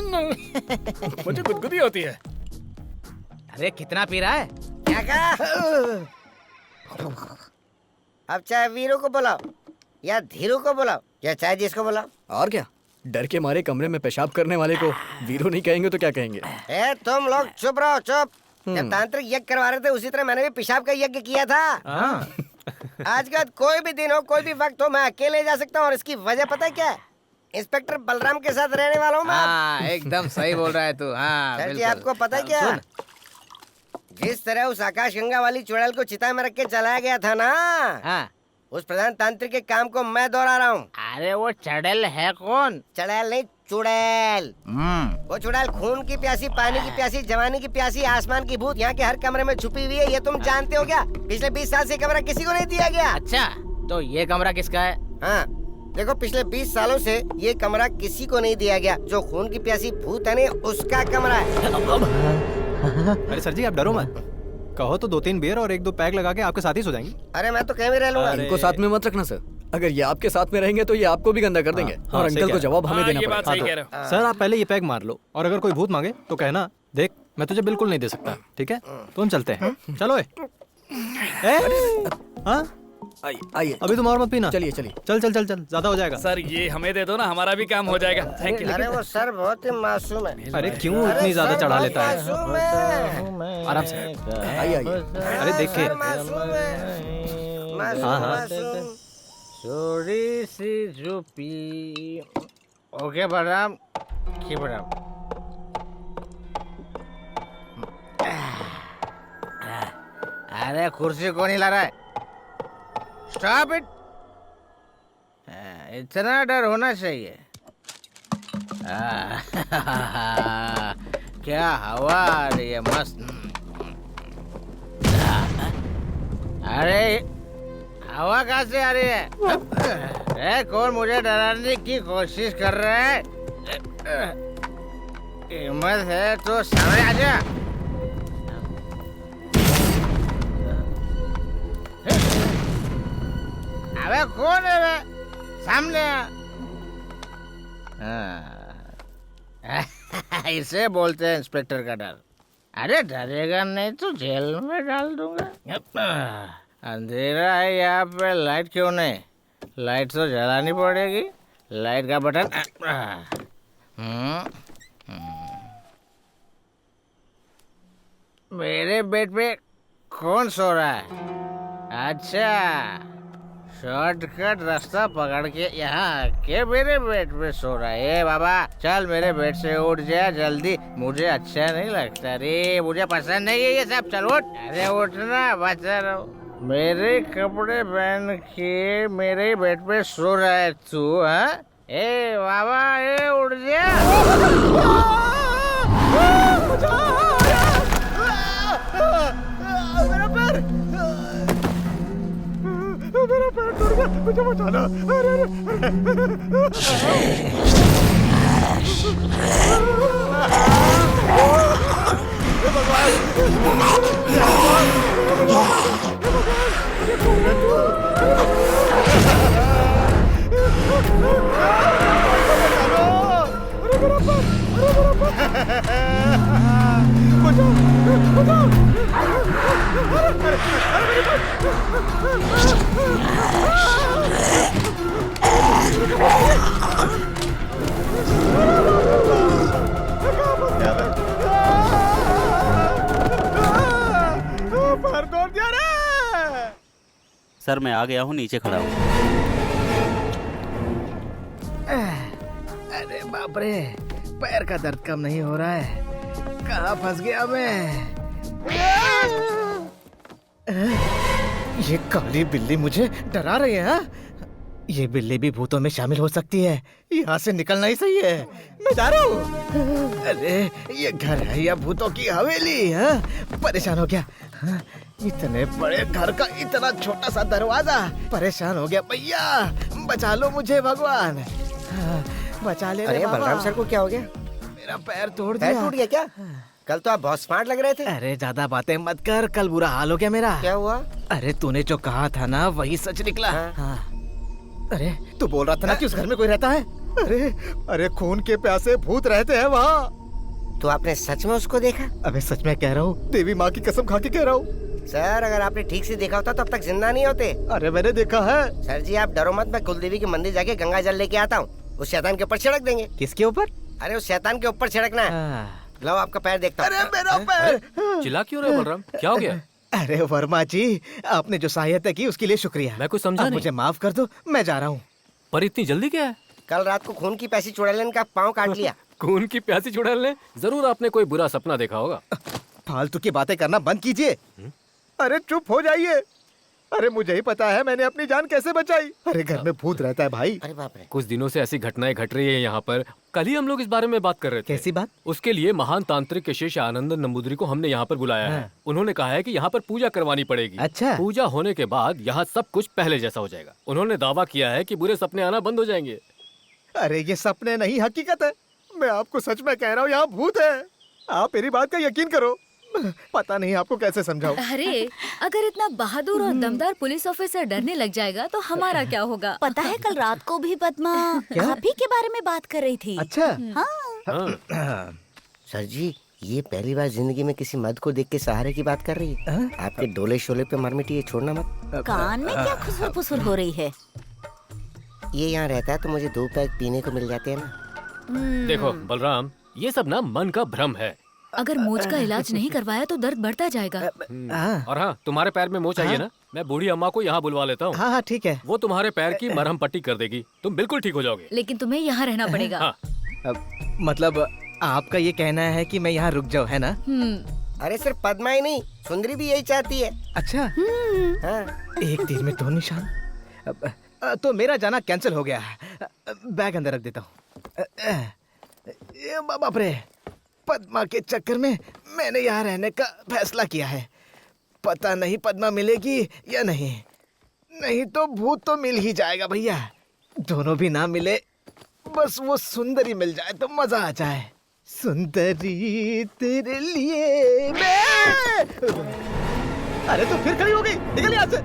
Speaker 2: मुझे गुदगुदी होती है।
Speaker 15: अरे कितना पी रहा है?
Speaker 7: क्या कहा? अब चाहे वीरू को बुलाओ या धीरू को बुलाओ या चाहे जिसको बुलाओ।
Speaker 10: और क्या, डर के मारे कमरे में पेशाब करने वाले को वीरो नहीं कहेंगे तो क्या कहेंगे?
Speaker 7: तुम लोग चुप रहो, चुप। जब तांत्रिक यज्ञ करवा रहे थे उसी तरह मैंने भी पेशाब का यज्ञ किया था। आज का कोई भी दिन हो, कोई भी वक्त हो, मैं अकेले जा सकता हूँ। और इसकी वजह पता है क्या है? इंस्पेक्टर बलराम के साथ रहने वाला हूँ मैं।
Speaker 15: हाँ, एकदम सही बोल रहा है तू। हाँ,
Speaker 7: सर जी, आपको पता है क्या, जिस तरह उस आकाश गंगा वाली चुड़ैल को चिता में रख के चलाया गया था ना,
Speaker 15: हाँ,
Speaker 7: उस प्रधान तांत्रिक के काम को मैं दोहरा रहा हूँ।
Speaker 15: अरे वो चड़ैल है कौन?
Speaker 7: चड़ैल नहीं, चुड़ैल। वो चुड़ैल खून की प्यासी, पानी की प्यासी, जवानी की प्यासी, आसमान की भूत यहाँ के हर कमरे में छुपी हुई है। ये तुम जानते हो क्या? पिछले 20 साल से कमरा किसी को नहीं दिया गया।
Speaker 14: अच्छा, तो ये कमरा किसका है?
Speaker 7: हाँ, देखो पिछले 20 सालों से ये कमरा किसी को नहीं दिया गया। जो खून की प्यासी भूत है ना, उसका कमरा है।
Speaker 3: अरे सर जी आप डरो मत, कहो तो 2-3 बियर और 1-2 पैक लगा के आपके साथ ही सो जाएंगे।
Speaker 7: अरे मैं तो कहीं भी रह लूंगा।
Speaker 10: इनको साथ में मत रखना सर, अगर ये आपके साथ में रहेंगे तो ये आपको भी गंदा कर देंगे और अंकल को जवाब हमें देना पड़ेगा।
Speaker 3: सर आप पहले ये पैक मार लो और अगर कोई भूत मांगे तो कहना, देख मैं तुझे बिल्कुल नहीं दे सकता, ठीक है? तो हम चलते हैं। चलो हाँ
Speaker 10: आइए,
Speaker 3: अभी तुम और मत पीना।
Speaker 10: चलिए
Speaker 3: चल ज्यादा हो जाएगा।
Speaker 2: सर ये हमें दे दो ना, हमारा भी काम हो जाएगा। Thank you.
Speaker 7: अरे वो सर बहुत ही मासूम है।
Speaker 3: अरे क्यों इतनी ज्यादा चढ़ा लेता है? आराम से
Speaker 10: आइए।
Speaker 3: अरे देखे हाँ
Speaker 14: थोड़ी सी झुपी। Okay Balram, keep it up. अरे कुर्सी कौन हिला रहा है? Stop it. इतना डर होना चाहिए। क्या हवा आ रही है, मस्त। अरे हवा कहाँ से आ रही है? कौन मुझे डराने की कोशिश कर रहा है? हिम्मत है तो सामने आ जा। अबे कौन है बे? सामने आ। इसे बोलते हैं इंस्पेक्टर का डर। अरे डरेगा नहीं तो जेल में डाल दूंगा। अंधेरा है यहाँ पे, लाइट क्यों नहीं? लाइट तो जलानी पड़ेगी। लाइट का बटन। मेरे बेड पे कौन सो रहा है? अच्छा, शॉर्टकट रास्ता पकड़ के यहाँ आके मेरे बेड पे सो रहा है। बाबा चल मेरे बेड से उठ जा जल्दी, मुझे अच्छा नहीं लगता रे, मुझे पसंद नहीं है ये सब। चल उठ। अरे उठना, बचा रहो। मेरे कपड़े पहन के मेरे बेड पे सो रहा है तू? हाँ ए बाबा, ए उठ जा।
Speaker 18: मेरा पैर टूट गया, मुझे बचाना।
Speaker 19: सर मैं आ गया हूँ, नीचे खड़ा हूँ।
Speaker 14: अरे बाप रे, पैर का दर्द कम नहीं हो रहा है। कहाँ फंस गया मैं? ये काली बिल्ली मुझे डरा रही है। ये बिल्ली भी भूतों में शामिल हो सकती है। यहाँ से निकलना ही सही है। मैं जा रहा हूँ। अरे ये घर है या भूतों की हवेली है? परेशान हो गया। इतने बड़े घर का इतना छोटा सा दरवाजा। परेशान हो गया भैया, बचा लो मुझे भगवान, बचा ले।
Speaker 7: अरे बलराम सर को क्या हो गया?
Speaker 14: मेरा पैर तोड़ दिया।
Speaker 7: पैर टूट गया क्या? कल तो आप बहुत स्मार्ट लग रहे थे।
Speaker 14: अरे ज्यादा बातें मत कर, कल बुरा हाल हो गया मेरा।
Speaker 7: क्या हुआ?
Speaker 14: अरे तूने जो कहा था ना वही सच निकला। हाँ। अरे तू बोल रहा था ना कि उस घर में कोई रहता है। अरे खून के प्यासे भूत रहते हैं वहाँ।
Speaker 7: तो आपने सच में उसको देखा?
Speaker 14: अबे सच में कह रहा हूँ, देवी माँ की कसम खा के कह रहा हूँ।
Speaker 7: सर अगर आपने ठीक से देखा होता तो अब तक जिंदा नहीं होते।
Speaker 14: अरे मैंने देखा है।
Speaker 7: सर जी आप डरो मत, मैं कुलदेवी के मंदिर जाके गंगा जल लेके आता हूँ। उस शैतान के ऊपर छिड़क देंगे।
Speaker 14: किसके ऊपर?
Speaker 7: अरे उस शैतान के ऊपर छिड़कना है। लो आपका पैर देखता हूँ।
Speaker 14: अरे मेरा पैर।
Speaker 6: चिल्ला क्यों रहे बलराम, क्या हो गया?
Speaker 14: अरे वर्मा जी, आपने जो सहायता की उसके लिए शुक्रिया।
Speaker 6: मैं कुछ समझा नहीं।
Speaker 14: मुझे माफ कर दो, मैं जा रहा हूँ।
Speaker 6: पर इतनी जल्दी क्या है?
Speaker 7: कल रात को खून की प्यासी चुड़ैल का पाँव काट लिया।
Speaker 6: खून की प्यासी चुड़ैल ने? जरूर आपने कोई बुरा सपना देखा होगा।
Speaker 14: फालतू की बातें करना बंद कीजिए। अरे चुप हो जाइए।
Speaker 15: अरे मुझे ही पता है मैंने अपनी जान कैसे बचाई। अरे घर में भूत रहता है भाई।
Speaker 7: अरे बाप रे।
Speaker 6: कुछ दिनों से ऐसी घटनाएं घट रही है यहाँ पर। कल ही हम लोग इस बारे में बात कर रहे थे।
Speaker 15: कैसी बात?
Speaker 6: उसके लिए महान तांत्रिक केशेश आनंदन नंबूदरी को हमने यहाँ पर बुलाया है। उन्होंने कहा है कि यहाँ पर पूजा करवानी पड़ेगी।
Speaker 15: अच्छा।
Speaker 6: पूजा होने के बाद यहाँ सब कुछ पहले जैसा हो जाएगा। उन्होंने दावा किया है कि बुरे सपने आना बंद हो जाएंगे।
Speaker 15: अरे ये सपने नहीं हकीकत है। मैं आपको सच में कह रहा हूँ यहाँ भूत है। आप मेरी बात का यकीन करो। पता नहीं आपको कैसे समझाऊं।
Speaker 1: अरे अगर इतना बहादुर और दमदार पुलिस ऑफिसर डरने लग जाएगा तो हमारा क्या होगा?
Speaker 8: पता है कल रात को भी पद्मा आप ही के बारे में बात कर रही थी।
Speaker 15: अच्छा।
Speaker 8: हाँ।
Speaker 7: सर जी ये पहली बार जिंदगी में किसी मर्द को देख के सहारे की बात कर रही है। आपके डोले शोले पे मर मिटी, ये छोड़ना मत।
Speaker 8: कान में क्या खुसुर फुसुर हो रही है?
Speaker 7: ये यहाँ रहता है तो मुझे 2 पैक पीने को मिल जाते हैं ना।
Speaker 6: देखो बलराम, ये सब ना मन का भ्रम है।
Speaker 1: अगर मोच का इलाज नहीं करवाया तो दर्द बढ़ता जाएगा।
Speaker 6: और हाँ, तुम्हारे पैर में मोच आई है ना, मैं बूढ़ी अम्मा को यहाँ बुलवा लेता हूँ।
Speaker 15: हाँ ठीक है।
Speaker 6: वो तुम्हारे पैर की मरहम पट्टी कर देगी, तुम बिल्कुल ठीक हो जाओगे।
Speaker 1: लेकिन तुम्हें यहाँ रहना पड़ेगा।
Speaker 6: हाँ।
Speaker 15: मतलब आपका ये कहना है कि मैं यहाँ रुक जाऊँ, है ना?
Speaker 7: अरे सिर्फ पद्मा ही नहीं, सुंदरी भी यही चाहती है।
Speaker 15: अच्छा।
Speaker 7: हाँ।
Speaker 15: एक तीर में 2 निशान। तो मेरा जाना कैंसिल हो गया। बैग अंदर रख देता हूँ। बाप रे, पद्मा के चक्कर में मैंने यहाँ रहने का फैसला किया है। पता नहीं पद्मा मिलेगी या नहीं। नहीं तो भूत तो मिल ही जाएगा भैया। दोनों भी ना मिले, बस वो सुंदरी मिल जाए तो मजा आ जाए। सुंदरी तेरे लिए मैं। अरे तो फिर खड़ी हो गई, निकल यहाँ से।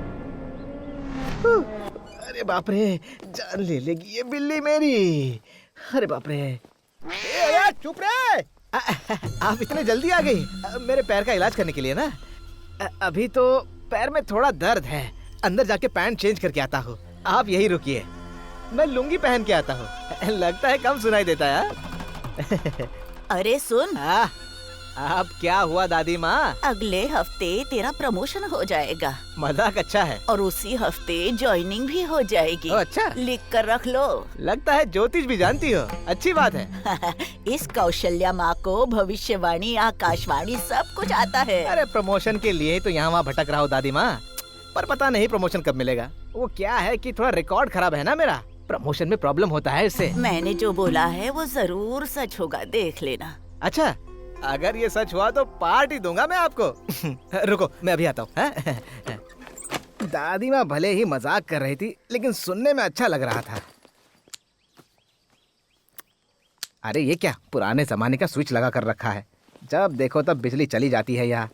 Speaker 15: अरे बाप रे, जान ले लेगी ये बिल्ली मेरी। अरे बाप रे। चुप रे। आप इतने जल्दी आ गई? मेरे पैर का इलाज करने के लिए ना? अभी तो पैर में थोड़ा दर्द है, अंदर जाके पैंट चेंज करके आता हूँ। आप यही रुकिए, मैं लुंगी पहन के आता हूँ। लगता है कम सुनाई देता है।
Speaker 8: अरे सुन।
Speaker 15: अब क्या हुआ दादी माँ?
Speaker 8: अगले हफ्ते तेरा प्रमोशन हो जाएगा।
Speaker 15: मजाक अच्छा है।
Speaker 8: और उसी हफ्ते ज्वाइनिंग भी हो जाएगी।
Speaker 15: अच्छा।
Speaker 8: लिख कर रख लो।
Speaker 15: लगता है ज्योतिष भी जानती हो, अच्छी बात है।
Speaker 8: इस कौशल्या माँ को भविष्यवाणी, आकाशवाणी सब कुछ आता है।
Speaker 15: अरे प्रमोशन के लिए तो यहाँ वहाँ भटक रहा हूँ दादी माँ, पर पता नहीं प्रमोशन कब मिलेगा। वो क्या है कि थोड़ा रिकॉर्ड खराब है ना मेरा, प्रमोशन में प्रॉब्लम होता है इससे।
Speaker 8: मैंने जो बोला है वो जरूर सच होगा, देख लेना।
Speaker 15: अच्छा, अगर ये सच हुआ तो पार्टी दूंगा मैं आपको। रुको मैं अभी आता हूँ। दादी माँ भले ही मजाक कर रही थी, लेकिन सुनने में अच्छा लग रहा था। अरे ये क्या पुराने जमाने का स्विच लगा कर रखा है, जब देखो तब बिजली चली जाती है यहाँ।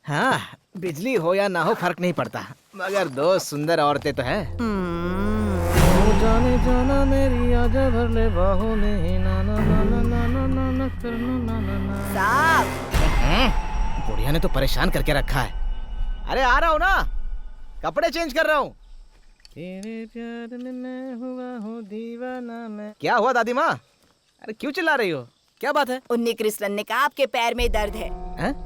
Speaker 15: हाँ, बिजली हो या ना हो फर्क नहीं पड़ता, मगर 2 सुंदर औरतें तो है। जाने जाना मेरी आजा भर ले बाहों में, ना ना ना ना ना ना ना ना करना ना ना ना। साहब, बुढ़िया ने तो परेशान करके रखा है। अरे आ रहा हूँ ना, कपड़े चेंज कर रहा हूँ। तेरे प्यार में मैं हुआ हूँ दीवाना मैं। क्या हुआ दादी माँ? अरे क्यों चिल्ला रही हो, क्या बात है?
Speaker 8: उन्नी कृष्णन ने कहा आपके पैर में दर्द है।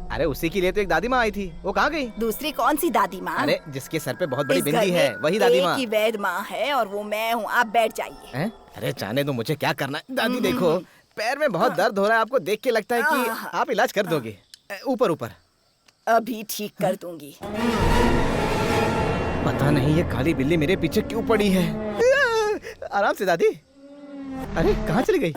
Speaker 15: अरे उसी के लिए तो एक दादी माँ आई थी, वो कहाँ गई?
Speaker 8: दूसरी कौन सी दादी माँ?
Speaker 15: अरे जिसके सर पे बहुत बड़ी बिंदी है, वही दादी माँ।
Speaker 8: एक ही वैद माँ है और वो मैं हूँ, आप बैठ जाइए।
Speaker 15: अरे जाने दो, मुझे क्या करना है। दादी देखो, पैर में बहुत दर्द हो रहा है, आपको देख के लगता है कि आप इलाज कर दोगे। ऊपर ऊपर
Speaker 8: अभी ठीक कर दूंगी।
Speaker 15: पता नहीं ये काली बिल्ली मेरे पीछे क्यों पड़ी है। आराम से दादी। अरे कहाँ चली गई?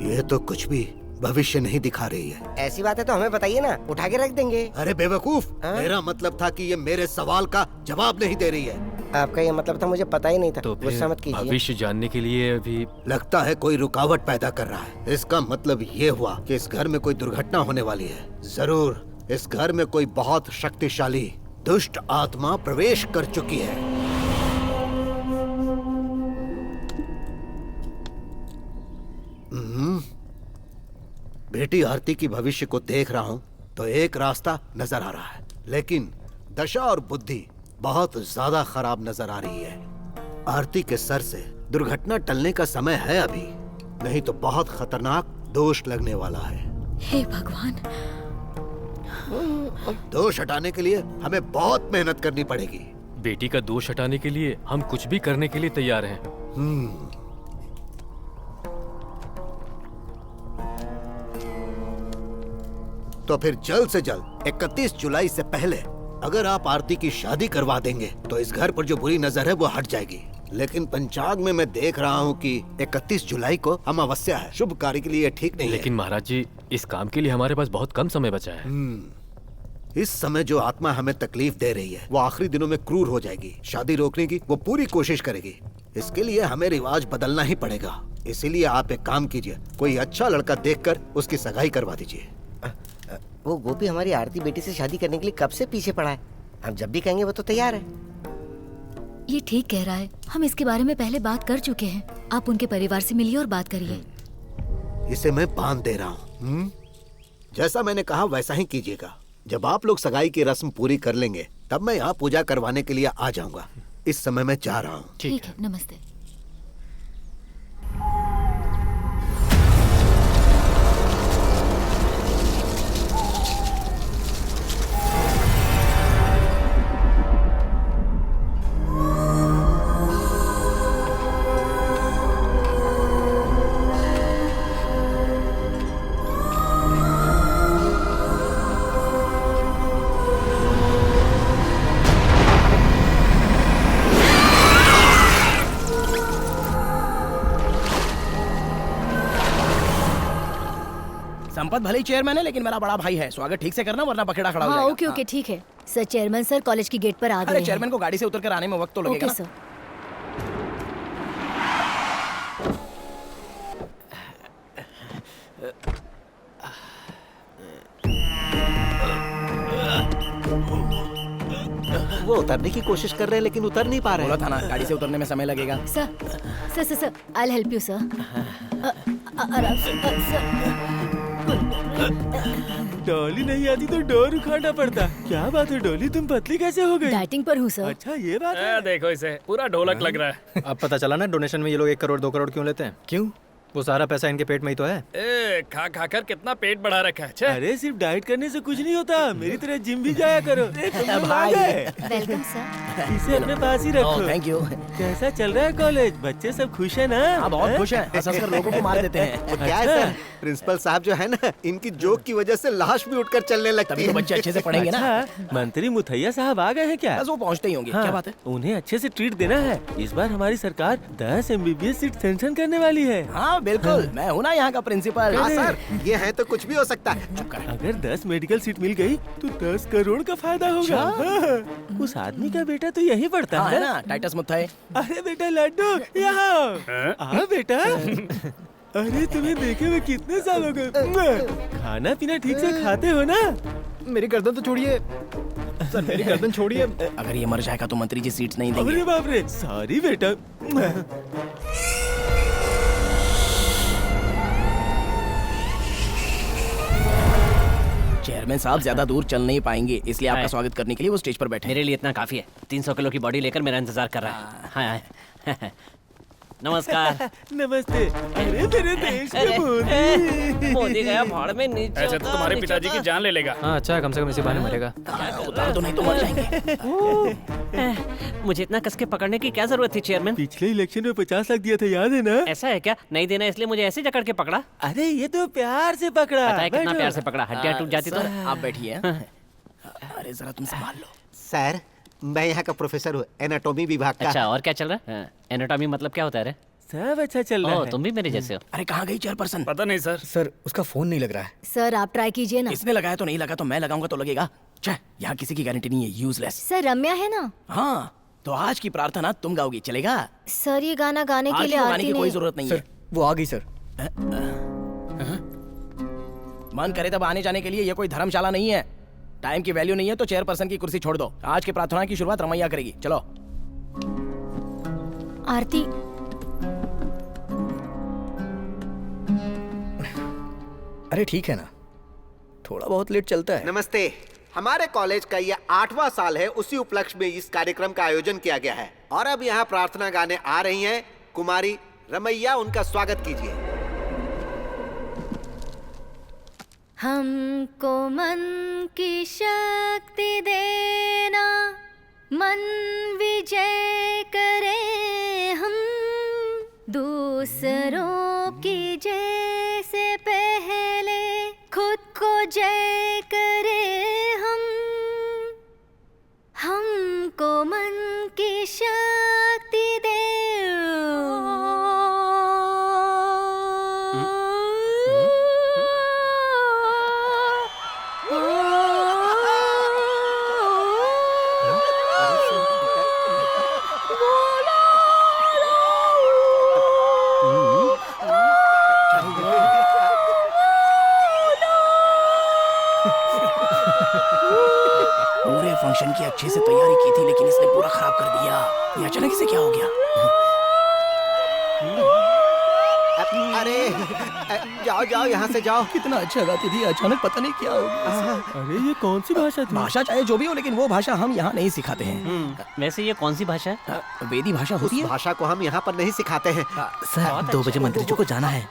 Speaker 9: ये तो कुछ भी भविष्य नहीं दिखा रही है।
Speaker 7: ऐसी बात है तो हमें बताइए ना, उठा के रख देंगे।
Speaker 9: अरे बेवकूफ, मेरा मतलब था कि ये मेरे सवाल का जवाब नहीं दे रही है।
Speaker 7: आपका ये मतलब था, मुझे पता ही नहीं था।
Speaker 6: तो
Speaker 7: गुस्सा मत कीजिए।
Speaker 6: भविष्य जानने के लिए अभी
Speaker 9: लगता है कोई रुकावट पैदा कर रहा है। इसका मतलब ये हुआ कि इस घर में कोई दुर्घटना होने वाली है। जरूर इस घर में कोई बहुत शक्तिशाली दुष्ट आत्मा प्रवेश कर चुकी है। बेटी आरती की भविष्य को देख रहा हूँ तो एक रास्ता नजर आ रहा है, लेकिन दशा और बुद्धि बहुत ज्यादा खराब नजर आ रही है। आरती के सर से दुर्घटना टलने का समय है अभी, नहीं तो बहुत खतरनाक दोष लगने वाला है।
Speaker 1: हे भगवान,
Speaker 9: दोष हटाने के लिए हमें बहुत मेहनत करनी पड़ेगी।
Speaker 6: बेटी का दोष हटाने के लिए हम कुछ भी करने के लिए तैयार हैं।
Speaker 9: तो फिर जल्द से जल्द 31 जुलाई से पहले अगर आप आरती की शादी करवा देंगे तो इस घर पर जो बुरी नजर है वो हट जाएगी। लेकिन पंचांग में मैं देख रहा हूँ कि 31 जुलाई को अमावस्या है, शुभ कार्य के लिए ठीक नहीं है।
Speaker 6: लेकिन महाराज जी, इस काम के लिए हमारे पास बहुत कम समय बचा है।
Speaker 9: इस समय जो आत्मा हमें तकलीफ दे रही है वो आखिरी दिनों में क्रूर हो जाएगी। शादी रोकने की वो पूरी कोशिश करेगी। इसके लिए हमें रिवाज बदलना ही पड़ेगा। इसीलिए आप एक काम कीजिए, कोई अच्छा लड़का देखकर उसकी सगाई करवा दीजिए।
Speaker 7: वो गोपी हमारी आरती बेटी से शादी करने के लिए कब से पीछे पड़ा है। हम जब भी कहेंगे वो तो तैयार है।
Speaker 1: ये ठीक कह रहा है, हम इसके बारे में पहले बात कर चुके हैं। आप उनके परिवार से मिलिए और बात करिए।
Speaker 9: इसे मैं बांध दे रहा हूँ। जैसा मैंने कहा वैसा ही कीजिएगा। जब आप लोग सगाई की रस्म पूरी कर लेंगे तब मैं यहाँ पूजा करवाने के लिए आ जाऊंगा। इस समय मैं जा रहा हूँ।
Speaker 1: ठीक है, नमस्ते।
Speaker 14: संपत भले ही चेयरमैन है लेकिन मेरा बड़ा भाई है। स्वागत ठीक से करना वरना पखेड़ा खड़ा हो
Speaker 1: हाँ,
Speaker 14: जाएगा।
Speaker 1: ओके ओके, ठीक है सर। चेयरमैन सर कॉलेज की गेट पर आ गए
Speaker 14: अरे
Speaker 1: हैं।
Speaker 14: चेयरमैन को गाड़ी से उतर कर आने में वक्त तो लगेगा।
Speaker 1: Okay sir.
Speaker 9: वो उतरने की कोशिश कर रहे हैं लेकिन उतर नहीं पा रहे।
Speaker 14: बोला था ना, गाड़ी से उतरने में समय लगेगा।
Speaker 1: Sir I will help you sir. आराम से सर।
Speaker 16: डॉली नहीं आती तो डोर उखाड़ना पड़ता। क्या बात है डॉली, तुम पतली कैसे हो गई?
Speaker 1: डाइटिंग पर हूँ सर।
Speaker 16: अच्छा ये बात है।
Speaker 2: देखो इसे, पूरा ढोलक लग रहा है।
Speaker 3: अब पता चला ना डोनेशन में ये लोग 1 करोड़ 2 करोड़ क्यों लेते हैं।
Speaker 10: क्यों?
Speaker 3: वो सारा पैसा इनके पेट में ही तो है।
Speaker 2: ए, खा खा कर कितना पेट बढ़ा रखा है।
Speaker 16: अरे सिर्फ डाइट करने से कुछ नहीं होता, मेरी तरह जिम भी जाया करो।
Speaker 14: भाई
Speaker 1: वेलकम सर।
Speaker 16: इसे अपने पास ही रखो।
Speaker 14: Thank you.
Speaker 16: कैसा चल रहा है कॉलेज? बच्चे सब खुश है ना?
Speaker 14: हाँ बहुत खुश हैं। हंसकर लोगों को मार देते हैं।
Speaker 9: क्या है सर, प्रिंसिपल साहब जो है ना, इनकी जोक की वजह से लाश भी उठकर चलने लगती है।
Speaker 14: बच्चे अच्छे से पढ़ेंगे ना।
Speaker 16: मंत्री मुथैया साहब आ गए हैं क्या?
Speaker 14: बस वो पहुंचते ही होंगे। क्या बात है?
Speaker 16: उन्हें अच्छे से ट्रीट देना है। इस बार हमारी सरकार 10 MBBS सीट सैंक्शन करने वाली है।
Speaker 14: हाँ बिल्कुल, मैं हूँ ना यहाँ का प्रिंसिपल।
Speaker 9: हाँ सर, ये है तो कुछ भी हो सकता है।
Speaker 16: अगर 10 मेडिकल सीट मिल गई तो 10 करोड़ का फायदा होगा। हाँ। उस आदमी का बेटा तो यही पढ़ता
Speaker 14: है ना, टाइटस मुथैया।
Speaker 16: अरे बेटा लड्डू, यहाँ आ बेटा। अरे तुम्हें देखे हुए कितने साल हो गए। खाना पीना ठीक से खाते हो ना?
Speaker 3: मेरी गर्दन तो छोड़िए सर, मेरी गर्दन छोड़िए।
Speaker 14: अगर ये मर जाएगा तो मंत्री जी सीट नहीं देंगे।
Speaker 16: अरे बाप रे, सॉरी बेटा।
Speaker 14: चेयरमैन साहब ज्यादा दूर चल नहीं पाएंगे, इसलिए आपका स्वागत करने के लिए वो स्टेज पर बैठे।
Speaker 13: मेरे लिए इतना काफी है। 300 किलो की बॉडी लेकर मेरा इंतजार कर रहा है। हाँ। नमस्कार।
Speaker 16: नमस्ते। अरे मेरे देश के मोदी।
Speaker 13: मोदी गया भाड़ में नीचे।
Speaker 2: ऐसे तो तुम्हारे पिताजी की जान ले लेगा।
Speaker 3: हाँ अच्छा, कम से कम इसी बहाने मरेगा।
Speaker 14: उतार दो नहीं तो मर जाएंगे।
Speaker 13: मुझे इतना कसके पकड़ने की क्या जरूरत थी चेयरमैन?
Speaker 16: पिछले इलेक्शन में 50 लाख दिया था, याद है ना?
Speaker 13: ऐसा है क्या? नहीं देना इसलिए मुझे ऐसे जकड़ के पकड़ा?
Speaker 16: अरे ये तो प्यार से पकड़ा।
Speaker 13: पता है कितना प्यार से पकड़ा? हड्डियां टूट जाती तो।
Speaker 14: आप बैठिए। अरे जरा तुम संभाल लो।
Speaker 9: सर, मैं यहाँ का प्रोफेसर हूँ, एनाटॉमी विभाग का।
Speaker 13: अच्छा, और क्या चल रहा है? एनाटॉमी मतलब क्या होता है रे?
Speaker 16: सब अच्छा चल रहा है।
Speaker 13: तुम भी मेरे जैसे हो।
Speaker 14: अरे कहाँ गई चेयरपर्सन?
Speaker 2: पता नहीं सर।
Speaker 10: सर उसका फोन नहीं लग रहा है।
Speaker 1: सर आप ट्राई कीजिए ना।
Speaker 14: इसने लगाया तो नहीं लगा तो मैं लगाऊंगा तो लगेगा। यहाँ किसी की गारंटी नहीं है, यूजलेस।
Speaker 1: सर रम्या है ना?
Speaker 14: हाँ, तो आज की प्रार्थना तुम गाओगी, चलेगा?
Speaker 1: सर ये गाना गाने के लिए
Speaker 14: गाने की कोई जरूरत नहीं है।
Speaker 10: वो आ गई सर।
Speaker 14: मन करे तब आने जाने के लिए, ये कोई धर्मशाला नहीं है। टाइम की वैल्यू नहीं है तो चेयरपर्सन की कुर्सी छोड़ दो। आज की प्रार्थना की शुरुआत रमैया करेगी। चलो।
Speaker 1: आरती।
Speaker 10: अरे ठीक है ना, थोड़ा बहुत लेट चलता है।
Speaker 9: नमस्ते। हमारे कॉलेज का ये 8वां साल है, उसी उपलक्ष्य में इस कार्यक्रम का आयोजन किया गया है। और अब यहाँ प्रार्थना गाने आ रही हैं कुमारी रमैया, उनका स्वागत कीजिए।
Speaker 1: हमको मन की शक्ति देना, मन विजय करे हम दूसरों की जय से पहले खुद को जय करे हमको मन की शक्ति दे।
Speaker 14: पूरे फंक्शन की अच्छे से तैयारी की थी लेकिन इसने पूरा खराब कर दिया। ये अचानक से क्या हो गया?
Speaker 3: अरे जाओ जाओ यहाँ से जाओ।
Speaker 14: कितना अच्छा गाती थी, अचानक पता नहीं क्या हो गया।
Speaker 16: अरे ये कौन सी भाषा थी?
Speaker 14: भाषा चाहे जो भी हो लेकिन वो भाषा हम यहाँ नहीं सिखाते हैं।
Speaker 13: वैसे ये कौन सी भाषा है?
Speaker 14: वेदी भाषा होती है।
Speaker 3: भाषा को हम यहाँ पर नहीं सिखाते हैं।
Speaker 14: सर 2 बजे मंत्री जी को जाना है।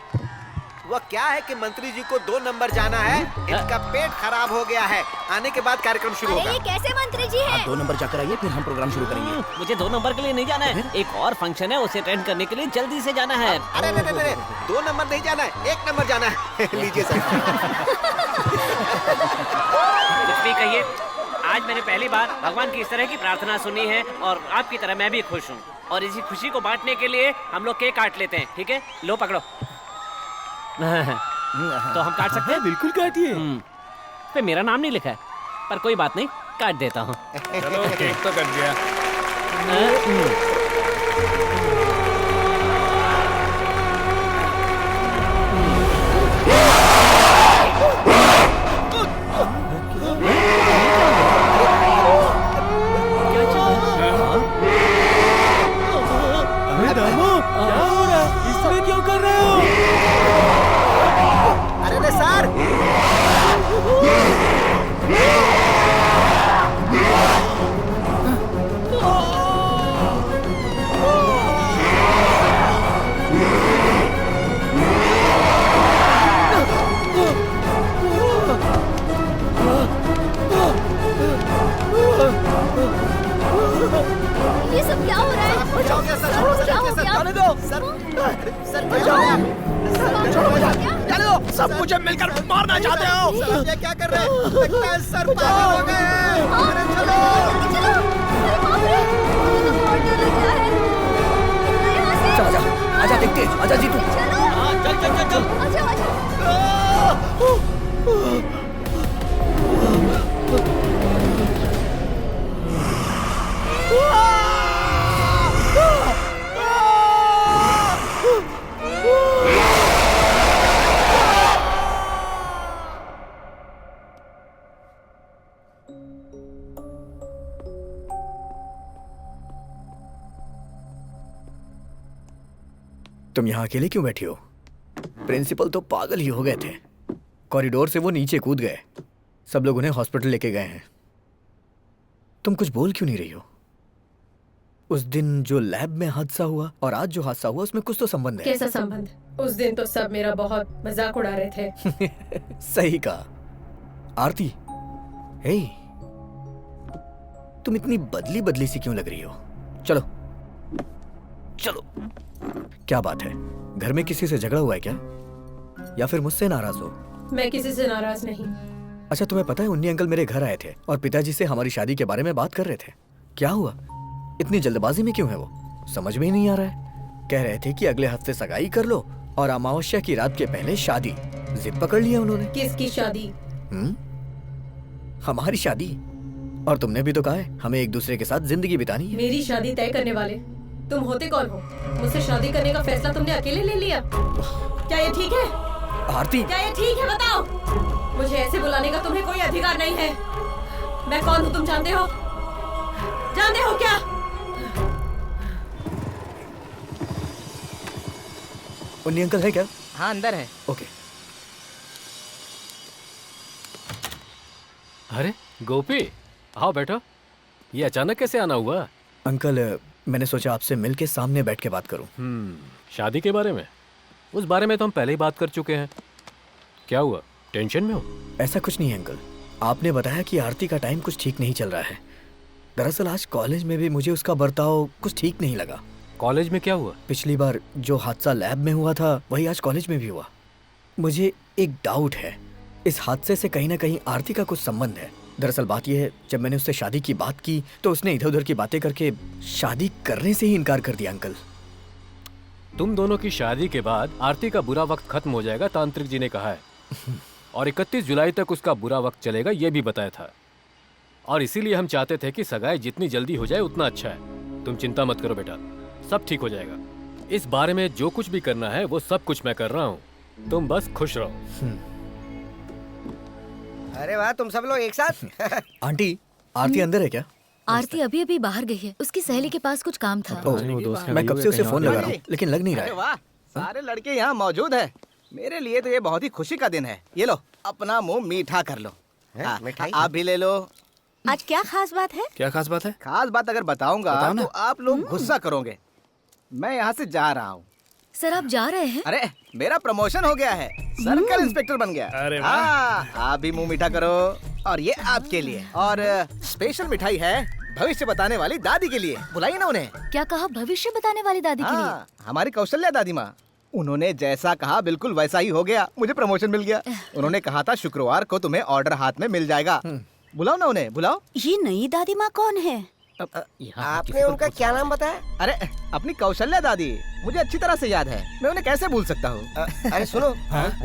Speaker 3: वह क्या है कि मंत्री जी को 2 नंबर जाना है। इनका पेट खराब हो गया है। आने के बाद कार्यक्रम शुरू होगा।
Speaker 4: ये कैसे मंत्री जी हैं?
Speaker 14: 2 नंबर जाकर आइए फिर हम प्रोग्राम शुरू करेंगे।
Speaker 13: मुझे 2 नंबर के लिए नहीं जाना है, एक और फंक्शन है उसे अटेंड करने के लिए जल्दी से जाना है।
Speaker 3: अरे 2 नंबर नहीं जाना है, 1 नंबर जाना है। लीजिए सर।
Speaker 13: कुछ भी कहिए, आज मैंने पहली बार भगवान की इस तरह की प्रार्थना सुनी है और आपकी तरह मैं भी खुश हूँ। और इसी खुशी को बांटने के लिए हम लोग केक काट लेते हैं, ठीक है? लो पकड़ो। तो हम काट सकते हैं?
Speaker 16: बिल्कुल काटिए।
Speaker 13: पे मेरा नाम नहीं लिखा है, पर कोई बात नहीं, काट देता हूँ।
Speaker 2: चलो केक तो कट गया।
Speaker 16: अरे दामू, क्या हो रहा है? इस तरह क्यों कर रहे हो?
Speaker 3: अरे सर
Speaker 4: ये सब क्या हो रहा है?
Speaker 3: बचाओ क्या सर?
Speaker 4: क्या हो गया?
Speaker 3: जाने दो सर। सर बचाओ।
Speaker 14: जाने दो। सब मुझे मिलकर मारना चाहते हो।
Speaker 3: सर ये क्या कर रहे हैं? लगता है सर पागल हो गए हैं। अरे चलो।
Speaker 4: चलो। अरे बाप रे, मुझे तो बहुत डर लग रहा है। यहाँ से।
Speaker 14: चल आजा, आजा देखते हैं। आजा जीतू।
Speaker 4: चलो।
Speaker 13: चल।
Speaker 4: आजा आजा।
Speaker 10: तुम यहाँ अकेले क्यों बैठी हो? प्रिंसिपल तो पागल ही हो गए थे। कॉरिडोर से वो नीचे कूद गए। सब लोग उन्हें हॉस्पिटल लेके गए हैं। तुम कुछ बोल क्यों नहीं रही हो? उस दिन जो लैब में हादसा हुआ और आज जो हादसा हुआ उसमें कुछ तो संबंध है।
Speaker 20: कैसा संबंध? उस दिन तो सब मेरा बहुत मजाक उड़ा रहे थे।
Speaker 10: सही कहा। आरती, हे, तुम इतनी बदली बदली सी क्यों लग रही हो? चलो चलो। क्या बात है? घर में किसी से झगड़ा हुआ है क्या? या फिर मुझसे नाराज हो?
Speaker 20: मैं किसी से नाराज नहीं।
Speaker 10: अच्छा, तुम्हें पता है उन्नी अंकल मेरे घर आए थे और पिताजी से हमारी शादी के बारे में बात कर रहे थे। क्या हुआ? इतनी जल्दबाजी में क्यों है वो? समझ में ही नहीं आ रहा है। कह रहे थे कि अगले हफ्ते सगाई कर लो और अमावस्या की रात के पहले शादी। जिद पकड़ लिया उन्होंने।
Speaker 20: किसकी शादी?
Speaker 10: हमारी शादी। और तुमने भी तो कहा है हमें एक दूसरे के साथ जिंदगी बितानी है।
Speaker 20: मेरी शादी तय करने वाले तुम होते कौन हो? मुझसे शादी करने का फैसला तुमने अकेले ले लिया। क्या ये ठीक है?
Speaker 10: आरती,
Speaker 20: क्या ये ठीक है? बताओ। मुझे ऐसे बुलाने का तुम्हें कोई अधिकार नहीं है। मैं कौन हूँ तुम जानते हो? जानते हो क्या?
Speaker 10: उन्नी अंकल है क्या?
Speaker 21: हाँ अंदर है।
Speaker 10: ओके।
Speaker 6: अरे गोपी, आओ बैठो। ये अचानक कैसे आना हुआ?
Speaker 10: अंकल, मैंने सोचा आपसे मिल के सामने बैठ के बात करूं।
Speaker 6: शादी के बारे में? उस बारे में तो हम पहले ही बात कर चुके हैं। क्या हुआ, टेंशन में हो?
Speaker 10: ऐसा कुछ नहीं है अंकल। आपने बताया कि आरती का टाइम कुछ ठीक नहीं चल रहा है। दरअसल आज कॉलेज में भी मुझे उसका बर्ताव कुछ ठीक नहीं लगा।
Speaker 21: कॉलेज में क्या हुआ?
Speaker 10: पिछली बार जो हादसा लैब में हुआ था वही आज कॉलेज में भी हुआ। मुझे एक डाउट है, इस हादसे से कहीं ना कहीं आरती का कुछ संबंध है। दरअसल बात यह है, जब मैंने उससे शादी की बात की तो उसने इधर उधर की बातें करके शादी करने से ही इनकार कर दिया। अंकल,
Speaker 21: तुम दोनों की शादी के बाद आरती का बुरा वक्त खत्म हो जाएगा, तांत्रिक जी ने कहा है। और 31 जुलाई तक उसका बुरा वक्त चलेगा, ये भी बताया था। और इसीलिए हम चाहते थे कि सगाई जितनी जल्दी हो जाए उतना अच्छा है। तुम चिंता मत करो बेटा, सब ठीक हो जाएगा। इस बारे में जो कुछ भी करना है वो सब कुछ मैं कर रहा हूँ, तुम बस खुश रहो।
Speaker 7: अरे वाह, तुम सब लोग एक साथ।
Speaker 10: आंटी, आरती अंदर है क्या?
Speaker 1: आरती अभी अभी बाहर गई है, उसकी सहेली के पास कुछ काम था।
Speaker 10: मैं कब से उसे फोन लगा रहा हूँ लेकिन लग नहीं रहा
Speaker 15: अरे
Speaker 10: है।
Speaker 15: वाह, सारे लड़के यहाँ मौजूद है। मेरे लिए तो ये बहुत ही खुशी का दिन है। ये लो, अपना मुंह मीठा कर लो। हाँ,
Speaker 7: मिठाई?
Speaker 15: आप भी ले लो।
Speaker 8: आज क्या खास बात है?
Speaker 21: क्या खास बात है?
Speaker 15: खास बात अगर बताऊंगा
Speaker 21: बताओ ना।
Speaker 15: तो आप लोग गुस्सा करोगे। मैं यहाँ से जा रहा हूँ।
Speaker 1: सर आप जा रहे हैं?
Speaker 15: अरे मेरा प्रमोशन हो गया है, सर्कल इंस्पेक्टर बन गया।
Speaker 2: अरे वाह।
Speaker 15: हाँ, आप भी मुंह मीठा करो। और ये आपके लिए, और स्पेशल मिठाई है भविष्य बताने वाली दादी के लिए। बुलाइए ना उन्हें।
Speaker 1: क्या कहा? भविष्य बताने वाली दादी के लिए?
Speaker 15: हाँ, हमारी कौशल्या दादी माँ। उन्होंने जैसा कहा बिल्कुल वैसा ही हो गया, मुझे प्रमोशन मिल गया। उन्होंने कहा था शुक्रवार को तुम्हें ऑर्डर हाथ में मिल जाएगा। बुलाओ ना उन्हें, बुलाओ।
Speaker 8: ये नई दादी माँ कौन है?
Speaker 7: आपने उनका क्या नाम बताया?
Speaker 15: अरे अपनी कौशल्या दादी, मुझे अच्छी तरह से याद है, मैं उन्हें कैसे भूल सकता हूँ।
Speaker 7: अरे सुनो,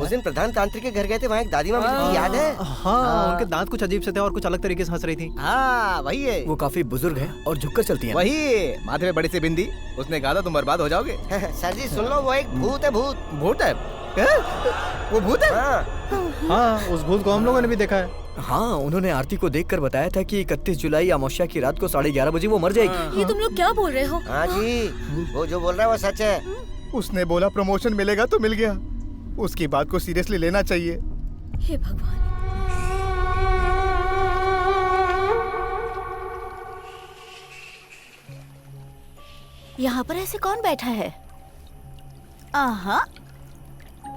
Speaker 7: उस दिन प्रधान तांत्रिक के घर गए थे, वहाँ एक दादी माँ मिली थी, याद है?
Speaker 3: हाँ, उनके दांत कुछ अजीब से थे और कुछ अलग तरीके से हंस रही थी।
Speaker 15: हाँ वही है।
Speaker 10: वो काफी बुजुर्ग है और झुककर चलती है।
Speaker 15: वही, माथे में बड़ी सी बिंदी। उसने कहा था तुम बर्बाद हो जाओगे।
Speaker 7: सर जी सुन लो, वो एक भूत है। भूत?
Speaker 15: भूत है? वो भूत है?
Speaker 3: हाँ, उस भूत को हम लोगों ने भी देखा है।
Speaker 10: हाँ, उन्होंने आरती को देखकर बताया था कि 31 जुलाई अमावस्या की रात को 11:30 बजे वो मर जाएगी।
Speaker 1: ये तुम लोग क्या बोल रहे हो?
Speaker 7: हाँ जी, वो जो बोल रहा है वो सच है।
Speaker 15: उसने बोला प्रमोशन मिलेगा तो मिल गया। उसकी बात को सीरियसली लेना चाहिए।
Speaker 1: हे भगवान।
Speaker 8: यहाँ पर ऐसे कौन बैठा है? आहा,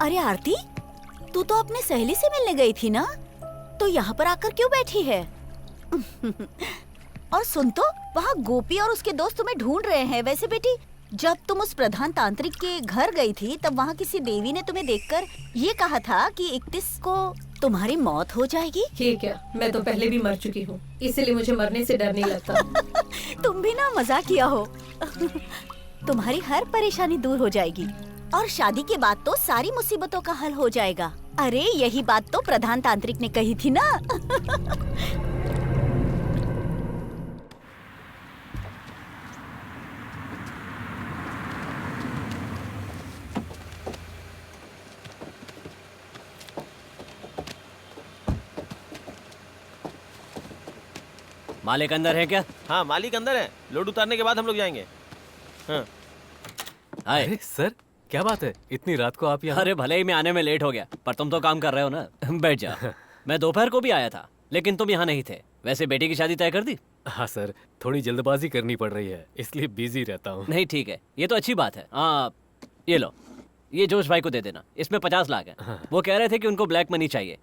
Speaker 8: अरे आरती, तू तो अपनी सहेली से मिलने गई थी ना, तो यहाँ पर आकर क्यों बैठी है? और सुन तो, वहाँ गोपी और उसके दोस्त तुम्हें ढूंढ रहे हैं। वैसे बेटी, जब तुम उस प्रधान तांत्रिक के घर गई थी तब वहाँ किसी देवी ने तुम्हें देखकर ये कहा था कि 31 को तुम्हारी मौत हो जाएगी।
Speaker 20: ठीक है, मैं तो पहले भी मर चुकी हूँ, इसीलिए मुझे मरने से डर नहीं लगता।
Speaker 8: तुम भी ना मजाक किया हो। तुम्हारी हर परेशानी दूर हो जाएगी और शादी के बाद तो सारी मुसीबतों का हल हो जाएगा। अरे यही बात तो प्रधान तांत्रिक ने कही थी ना।
Speaker 13: मालिक अंदर है क्या?
Speaker 22: हाँ मालिक अंदर है, लोड उतारने के बाद हम लोग जाएंगे। हाँ।
Speaker 21: अरे सर, क्या बात है, इतनी रात को आप यहाँ?
Speaker 13: अरे भले ही मैं आने में लेट हो गया, पर तुम तो काम कर रहे हो ना। बैठ जाओ। मैं दोपहर को भी आया था लेकिन तुम यहाँ नहीं थे। वैसे बेटी की शादी तय कर दी?
Speaker 21: हाँ सर, थोड़ी जल्दबाजी करनी पड़ रही है, इसलिए बिजी रहता हूँ।
Speaker 13: नहीं ठीक है, ये तो अच्छी बात है। ये लो, ये जोश भाई को दे देना, इसमें 50 लाख है।
Speaker 21: हाँ।
Speaker 13: वो कह रहे थे कि उनको ब्लैक मनी चाहिए।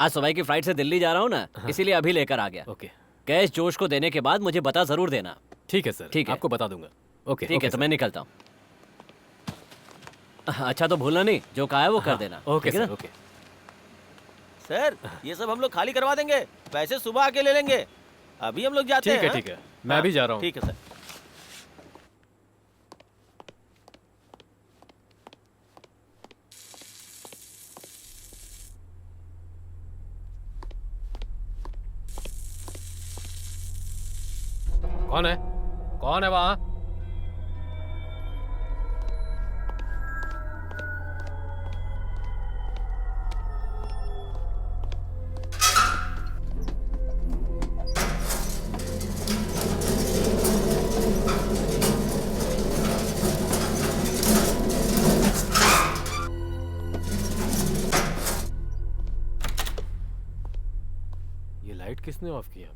Speaker 13: आज सुबह की फ्लाइट से दिल्ली जा रहा हूँ ना, इसीलिए अभी लेकर आ गया।
Speaker 21: ओके।
Speaker 13: कैश जोश को देने के बाद मुझे बता जरूर देना।
Speaker 21: ठीक है सर,
Speaker 13: ठीक है,
Speaker 21: आपको बता दूंगा। ओके
Speaker 13: ठीक है, तो मैं निकलता हूँ। अच्छा तो भूलना नहीं, जो कहा है वो कर देना।
Speaker 21: ओके
Speaker 13: ठीक है
Speaker 21: सर,
Speaker 13: ना?
Speaker 21: ओके।
Speaker 22: सर ये सब हम लोग खाली करवा देंगे, पैसे सुबह आके ले लेंगे। अभी हम लोग जाते हैं।
Speaker 21: ठीक है, ठीक है, मैं भी जा रहा हूँ।
Speaker 22: ठीक है सर।
Speaker 21: कौन है? कौन है वहाँ? ये लाइट किसने ऑफ किया?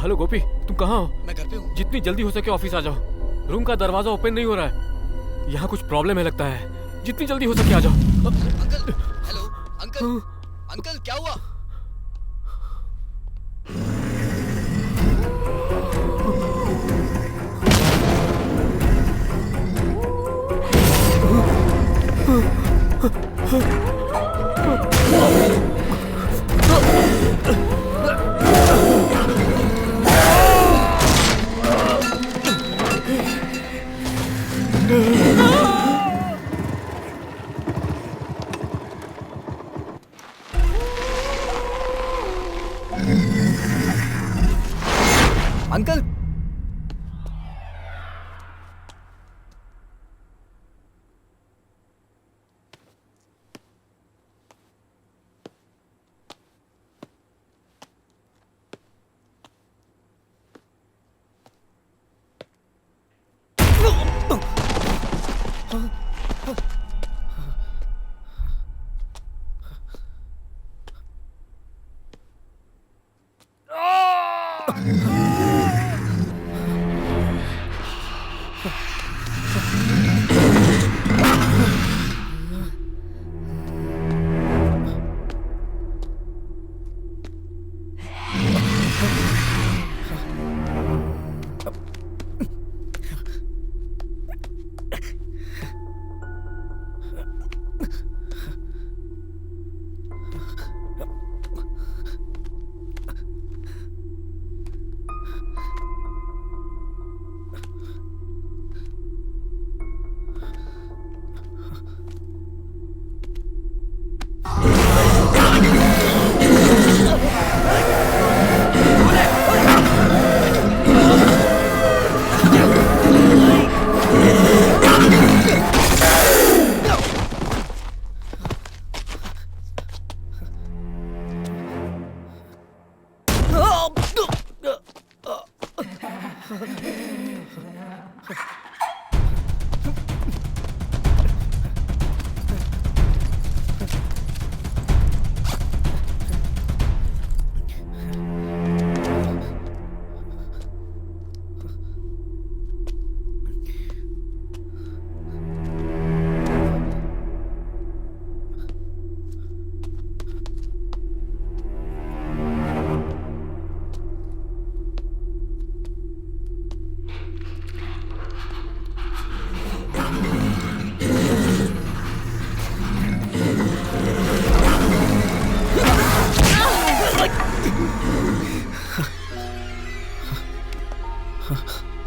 Speaker 21: हेलो गोपी, तुम कहाँ हो?
Speaker 10: मैं घर पे हूँ।
Speaker 21: जितनी जल्दी हो सके ऑफिस आ जाओ। रूम का दरवाजा ओपन नहीं हो रहा है। यहाँ कुछ प्रॉब्लम है लगता है। जितनी जल्दी हो सके आ जाओ।
Speaker 10: अंकल, हेलो अंकल, अंकल क्या हुआ? Uncle,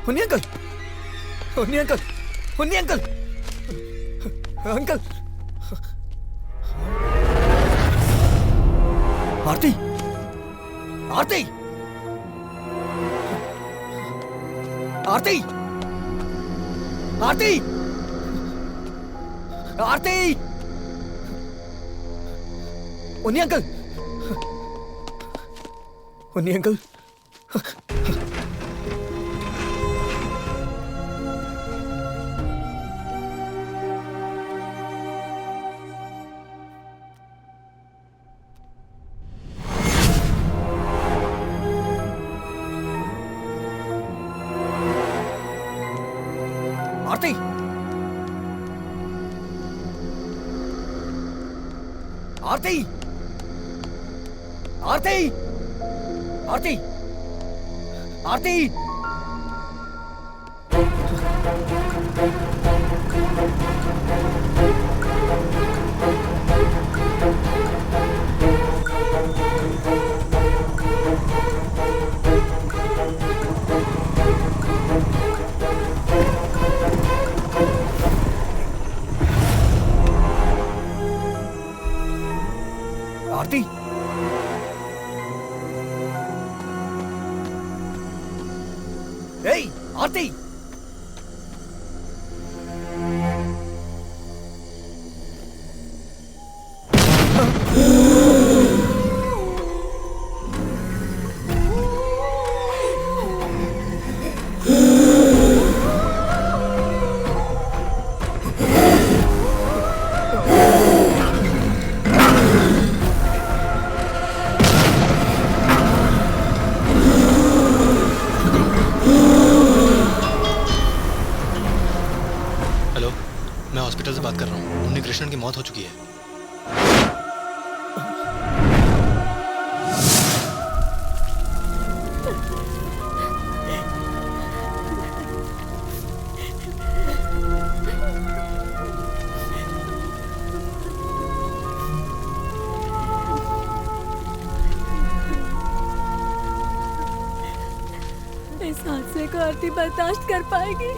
Speaker 10: Unni uncle, Unni uncle, Unni uncle, uncle, Aarti, Aarti, Aarti, Aarti, Aarti, Unni uncle, Unni uncle, Aarti, Aarti, Aarti, Aarti, Aarti, Aarti, ए आरती,
Speaker 3: बात कर रहा हूँ। उन्नी कृष्णन की मौत हो चुकी है।
Speaker 4: इस हादसे को आरती बर्दाश्त कर पाएगी?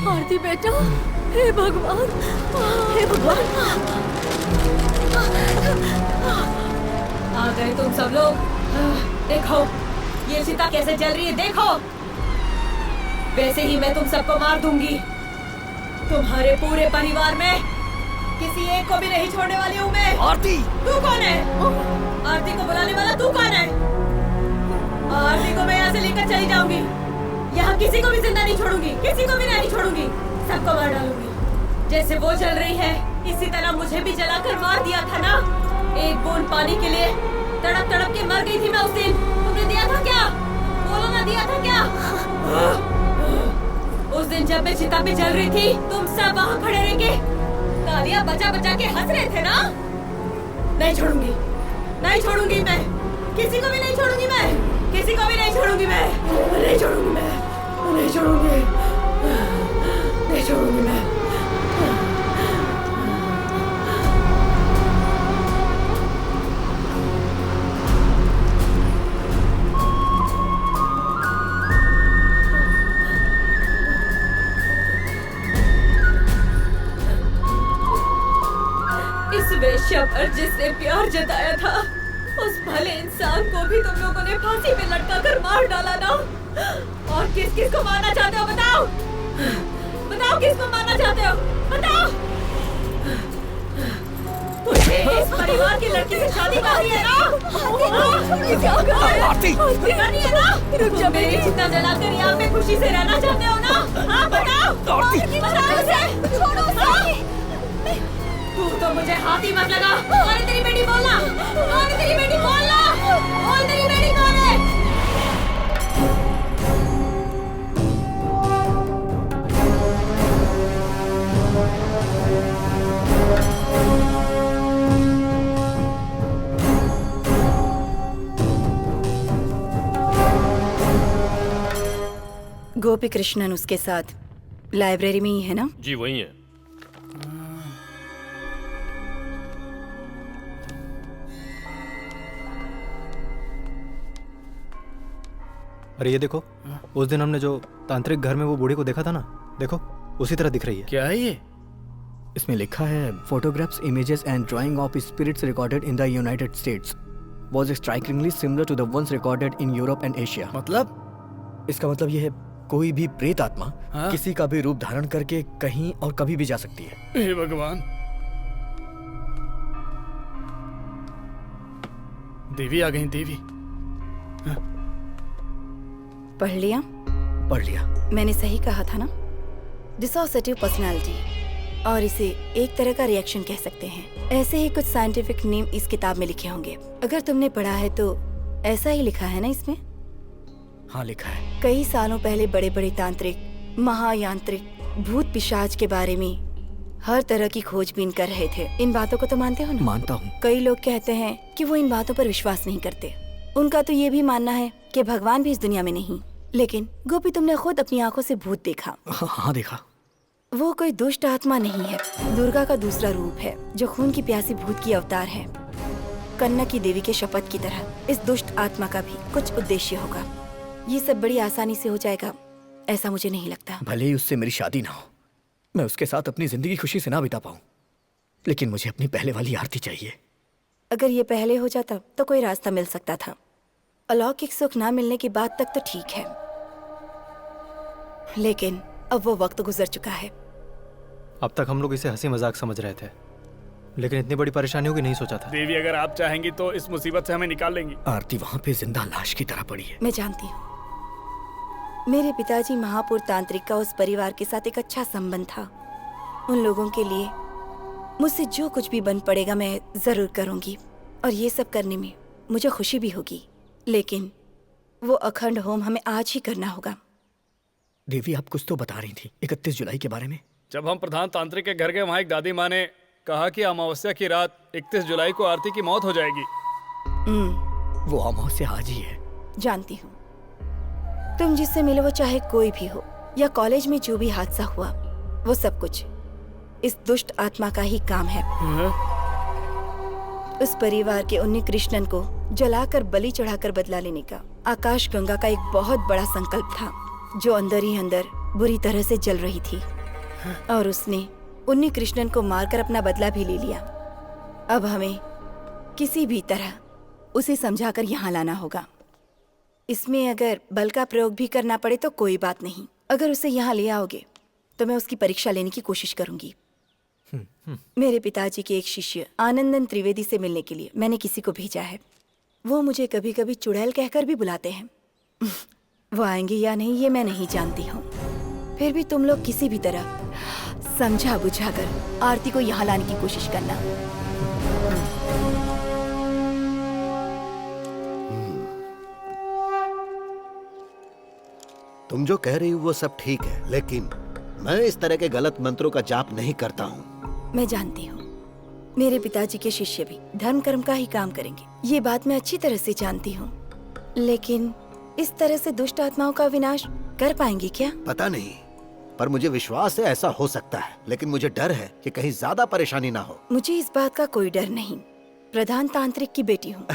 Speaker 4: आरती बेटा, हे भगवान, हे भगवान।
Speaker 20: आ गए तुम सब लोग। देखो ये चिता कैसे जल रही है, देखो। वैसे ही मैं तुम सबको मार दूंगी। तुम्हारे पूरे परिवार में किसी एक को भी नहीं छोड़ने वाली हूँ मैं।
Speaker 14: आरती,
Speaker 20: तू कौन है? आरती को बुलाने वाला तू कौन है? आरती को मैं यहाँ से लेकर चली जाऊंगी। यहाँ किसी को भी जिंदा नहीं छोड़ूंगी, किसी को भी नहीं छोड़ूंगी, सबको मार डालूंगी। जैसे वो जल रही है, इसी तरह मुझे भी जलाकर मार दिया था ना। एक बूंद पानी के लिए तड़प तड़प के मर गई थी मैं उस दिन। तुमने दिया था क्या? बोलो ना, दिया था क्या? उस दिन जब मैं चिता पे जल रही थी, तुम सब वहाँ खड़े रह के तालियां बजा बजा के हंस रहे थे ना। नहीं छोड़ूंगी, नहीं छोड़ूंगी मैं, किसी को भी नहीं छोड़ूंगी मैं, किसी को भी नहीं छोड़ूंगी मैं, नहीं छोड़ूंगी मैं, नहीं छोड़ूंगी, नहीं छोड़ूंगी मैं। इस वेश्या पर जिसने प्यार जताया था, उस भले इंसान को भी तुम लोगों ने फांसी पे लटका कर मार डाला ना। और किस किस को मारना चाहते हो बताओ, बताओ किसको मारना चाहते हो, बताओ। मुझे इस परिवार की लड़की से शादी करनी है ना?
Speaker 4: आरती,
Speaker 20: करनी है ना? तुम मेरी चिता जलाकर यहाँ पे खुशी से रहना चाहते हो ना? हाँ बताओ, बताओ मुझे। छोड़ो उसे। तू तो मुझे हाथी मत लगा। कौन है तेरी बेटी, बोलना। कौन है तेरी बेटी, बोलना। बोल तेरी बेटी कौन है?
Speaker 11: गोपी कृष्णन उसके साथ लाइब्रेरी में ही है ना?
Speaker 6: जी वही है।
Speaker 3: अरे ये देखो, उस दिन हमने जो तांत्रिक घर में वो बूढ़ी को देखा था ना, देखो उसी तरह दिख रही है।
Speaker 14: क्या है ये?
Speaker 10: इसमें लिखा है photographs, images and drawing of spirits recorded in the United States was strikingly similar to the ones recorded in Europe and Asia.
Speaker 14: मतलब?
Speaker 10: इसका मतलब ये है कोई भी प्रेत आत्मा किसी का भी रूप धारण करके कहीं और कभी भी जा सकती है।
Speaker 14: हे भगवान, देवी आ गई, देवी।
Speaker 11: पढ़ लिया?
Speaker 10: पढ़ लिया।
Speaker 11: मैंने सही कहा था ना? डिसोसिएटिव पर्सनालिटी, और इसे एक तरह का रिएक्शन कह सकते हैं। ऐसे ही कुछ साइंटिफिक नेम इस किताब में लिखे होंगे। अगर तुमने पढ़ा है तो ऐसा ही लिखा है ना इसमें?
Speaker 10: हाँ लिखा है।
Speaker 11: कई सालों पहले बड़े बड़े तांत्रिक, महायांत्रिक, भूत पिशाच के बारे में हर तरह की खोजबीन कर रहे थे। इन बातों को तो मानते हो ना?
Speaker 10: मानता हूँ।
Speaker 11: कई लोग कहते हैं कि वो इन बातों पर विश्वास नहीं करते। उनका तो ये भी मानना है कि भगवान भी इस दुनिया में नहीं। लेकिन गोपी, तुमने खुद अपनी आंखों से भूत देखा।
Speaker 10: हाँ देखा।
Speaker 11: वो कोई दुष्ट आत्मा नहीं है, दुर्गा का दूसरा रूप है, जो खून की प्यासी भूत की अवतार है। कन्ना की देवी के शपथ की तरह इस दुष्ट आत्मा का भी कुछ उद्देश्य होगा। ये सब बड़ी आसानी से हो जाएगा ऐसा मुझे नहीं लगता।
Speaker 10: भले ही उससे मेरी शादी ना हो, मैं उसके साथ अपनी जिंदगी खुशी से ना बिता पाऊं, लेकिन मुझे अपनी पहले वाली आरती चाहिए।
Speaker 11: अगर ये पहले हो जाता तो कोई रास्ता मिल सकता था, अलौकिक सुख ना मिलने की बात तक तो ठीक है, लेकिन अब वो वक्त गुजर चुका है।
Speaker 3: अब तक हम लोग इसे हंसी मजाक समझ रहे थे, लेकिन इतनी बड़ी परेशानी होगी नहीं सोचा था।
Speaker 2: देवी, अगर आप चाहेंगी तो इस मुसीबत से हमें निकाल लेंगी।
Speaker 10: आरती वहाँ पे जिंदा लाश की तरह पड़ी है।
Speaker 11: मैं जानती हूँ, मेरे पिताजी महापुर तांत्रिक का उस परिवार के साथ एक अच्छा संबंध था। उन लोगों के लिए मुझसे जो कुछ भी बन पड़ेगा मैं जरूर करूंगी, और ये सब करने में मुझे खुशी भी होगी, लेकिन वो अखंड होम हमें आज ही करना होगा।
Speaker 10: देवी, आप कुछ तो बता रही थी 31 जुलाई के बारे में।
Speaker 2: जब हम प्रधान तांत्रिक के घर गए, वहाँ एक दादी माँ ने कहा कि अमावस्या की रात 31 जुलाई को आरती की मौत हो जाएगी।
Speaker 10: वो अमावस्या आज ही है।
Speaker 11: जानती हूँ, तुम जिससे मिले वो चाहे कोई भी हो, या कॉलेज में जो भी हादसा हुआ, वो सब कुछ इस दुष्ट आत्मा का ही काम है। उस परिवार के उन्हीं कृष्णन को जलाकर बलि चढ़ाकर बदला लेने का आकाश गंगा का एक बहुत बड़ा संकल्प था, जो अंदर ही अंदर बुरी तरह से जल रही थी, और उसने उन्हीं कृष्णन को मारकर अपना बदला भी ले लिया। अब हमें किसी भी तरह उसे समझाकर यहाँ लाना होगा। इसमें अगर बल का प्रयोग भी करना पड़े तो कोई बात नहीं। अगर उसे यहाँ ले आओगे तो मैं उसकी परीक्षा लेने की कोशिश करूंगी। मेरे पिताजी के एक शिष्य आनंदन त्रिवेदी से मिलने के लिए मैंने किसी को भेजा है। वो मुझे कभी कभी चुड़ैल कहकर भी बुलाते हैं। वो आएंगे या नहीं ये मैं नहीं जानती हूँ। फिर भी तुम लोग किसी भी तरह समझा बुझाकर आरती को यहाँ लाने की कोशिश करना।
Speaker 9: तुम जो कह रही हो वो सब ठीक है, लेकिन मैं इस तरह के गलत मंत्रों का जाप नहीं करता हूँ।
Speaker 11: मैं जानती हूँ, मेरे पिताजी के शिष्य भी धर्म कर्म का ही काम करेंगे, ये बात मैं अच्छी तरह से जानती हूँ, लेकिन इस तरह से दुष्ट आत्माओं का विनाश कर पाएंगे क्या?
Speaker 9: पता नहीं, पर मुझे विश्वास है ऐसा हो सकता है, लेकिन मुझे डर है कि कहीं ज्यादा परेशानी ना हो।
Speaker 11: मुझे इस बात का कोई डर नहीं, प्रधान तांत्रिक की बेटी हूँ।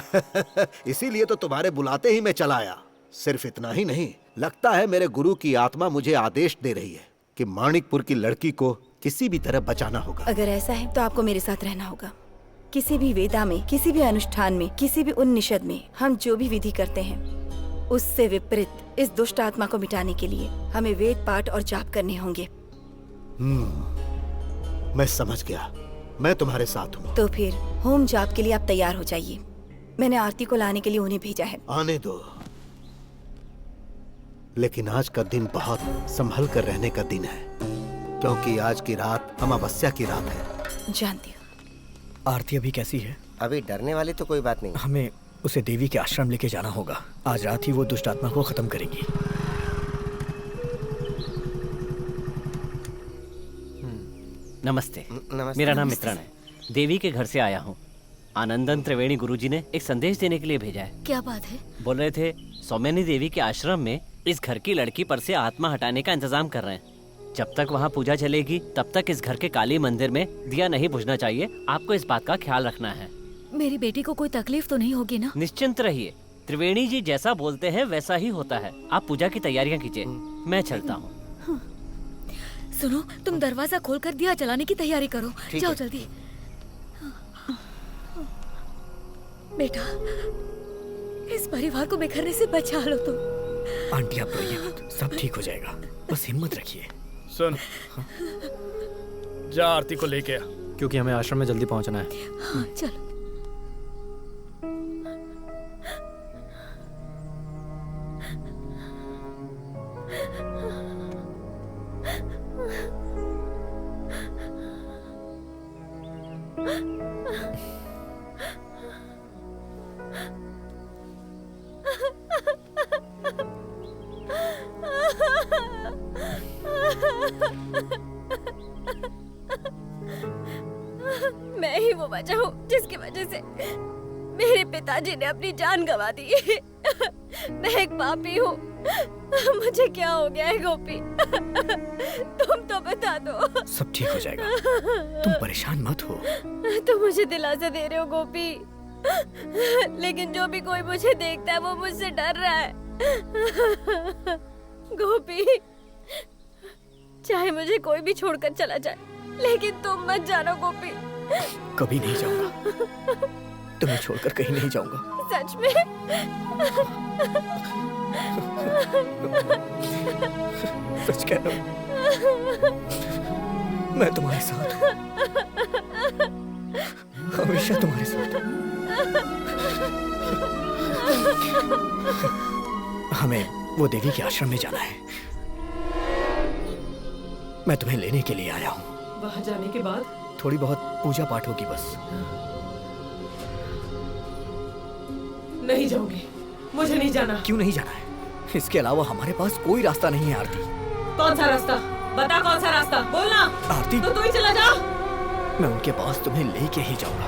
Speaker 9: इसीलिए तो तुम्हारे बुलाते ही मैं चला आया। सिर्फ इतना ही नहीं, लगता है मेरे गुरु की आत्मा मुझे आदेश दे रही है कि माणिकपुर की लड़की को किसी भी तरह बचाना होगा।
Speaker 11: अगर ऐसा है तो आपको मेरे साथ रहना होगा। किसी भी वेदा में, किसी भी अनुष्ठान में, किसी भी उन्निषद में हम जो भी विधि करते हैं उससे विपरीत इस दुष्ट आत्मा को मिटाने के लिए हमें वेद पाठ और जाप करने होंगे।
Speaker 9: मैं समझ गया, मैं तुम्हारे साथ हूँ।
Speaker 11: तो फिर होम जाप के लिए आप तैयार हो जाइए। मैंने आरती को लाने के लिए उन्हें भेजा है।
Speaker 9: आने दो, लेकिन आज का दिन बहुत संभल कर रहने का दिन है, क्योंकि आज की रात अमावस्या की रात है।
Speaker 11: जानती हूँ।
Speaker 10: आरती अभी कैसी है?
Speaker 7: अभी डरने वाली तो कोई बात नहीं।
Speaker 10: हमें उसे देवी के आश्रम लेके जाना होगा। आज रात ही वो दुष्ट आत्मा को खत्म करेंगी।
Speaker 13: नमस्ते, मेरा नाम मित्रण है। देवी के घर से आया हूँ। आनंदन त्रिवेणी गुरुजी ने एक संदेश देने के लिए भेजा है।
Speaker 1: क्या बात है?
Speaker 13: बोल रहे थे सौम्यनी देवी के आश्रम में इस घर की लड़की पर से आत्मा हटाने का इंतजाम कर रहे हैं। जब तक वहाँ पूजा चलेगी तब तक इस घर के काली मंदिर में दिया नहीं बुझना चाहिए। आपको इस बात का ख्याल रखना है।
Speaker 1: मेरी बेटी को कोई तकलीफ तो नहीं होगी ना?
Speaker 13: निश्चिंत रहिए, त्रिवेणी जी जैसा बोलते हैं वैसा ही होता है। आप पूजा की तैयारियां कीजिए, मैं चलता हूँ।
Speaker 1: सुनो, तुम दरवाजा खोलकर दिया जलाने की तैयारी करो। जाओ जल्दी। बेटा, इस परिवार को बिखरने से बचा लो तुम।
Speaker 10: आंटी आप रोइए मत, सब ठीक हो जाएगा, बस हिम्मत रखिए।
Speaker 2: सुन, जा आरती को लेके आ,
Speaker 3: क्योंकि हमें आश्रम में जल्दी पहुंचना है।
Speaker 1: हाँ, चलो।
Speaker 4: मैं ही वो वजह हूँ जिसकी वजह से मेरे पिताजी ने अपनी जान गंवा दी। मैं एक पापी हूँ। मुझे क्या हो गया है गोपी? तुम तो बता दो।
Speaker 10: सब ठीक हो जाएगा, तुम परेशान मत हो।
Speaker 4: तुम मुझे दिलासा दे रहे हो गोपी, लेकिन जो भी कोई मुझे देखता है वो मुझसे डर रहा है। गोपी, चाहे मुझे कोई भी छोड़कर चला जाए, लेकिन तुम मत जाना गोपी।
Speaker 10: कभी नहीं जाऊंगा। तुम्हें छोड़कर कहीं नहीं जाऊंगा।
Speaker 4: सच में?
Speaker 10: सच कह रहा हूँ, मैं तुम्हारे साथ हूँ, हमेशा तुम्हारे साथ हूँ। हमें वो देवी के आश्रम में जाना है। मैं तुम्हें लेने के लिए आया हूँ।
Speaker 20: वहाँ जाने के बाद
Speaker 10: थोड़ी बहुत पूजा पाठ होगी बस।
Speaker 20: नहीं जाऊंगी, मुझे नहीं जाना।
Speaker 10: क्यों नहीं जाना है? इसके अलावा हमारे पास कोई रास्ता नहीं है आरती।
Speaker 20: कौन सा रास्ता? बता कौन सा रास्ता, बोलना।
Speaker 10: आरती
Speaker 20: तो तू ही चला जा।
Speaker 10: मैं उनके पास तुम्हें लेके ही जाऊंगा,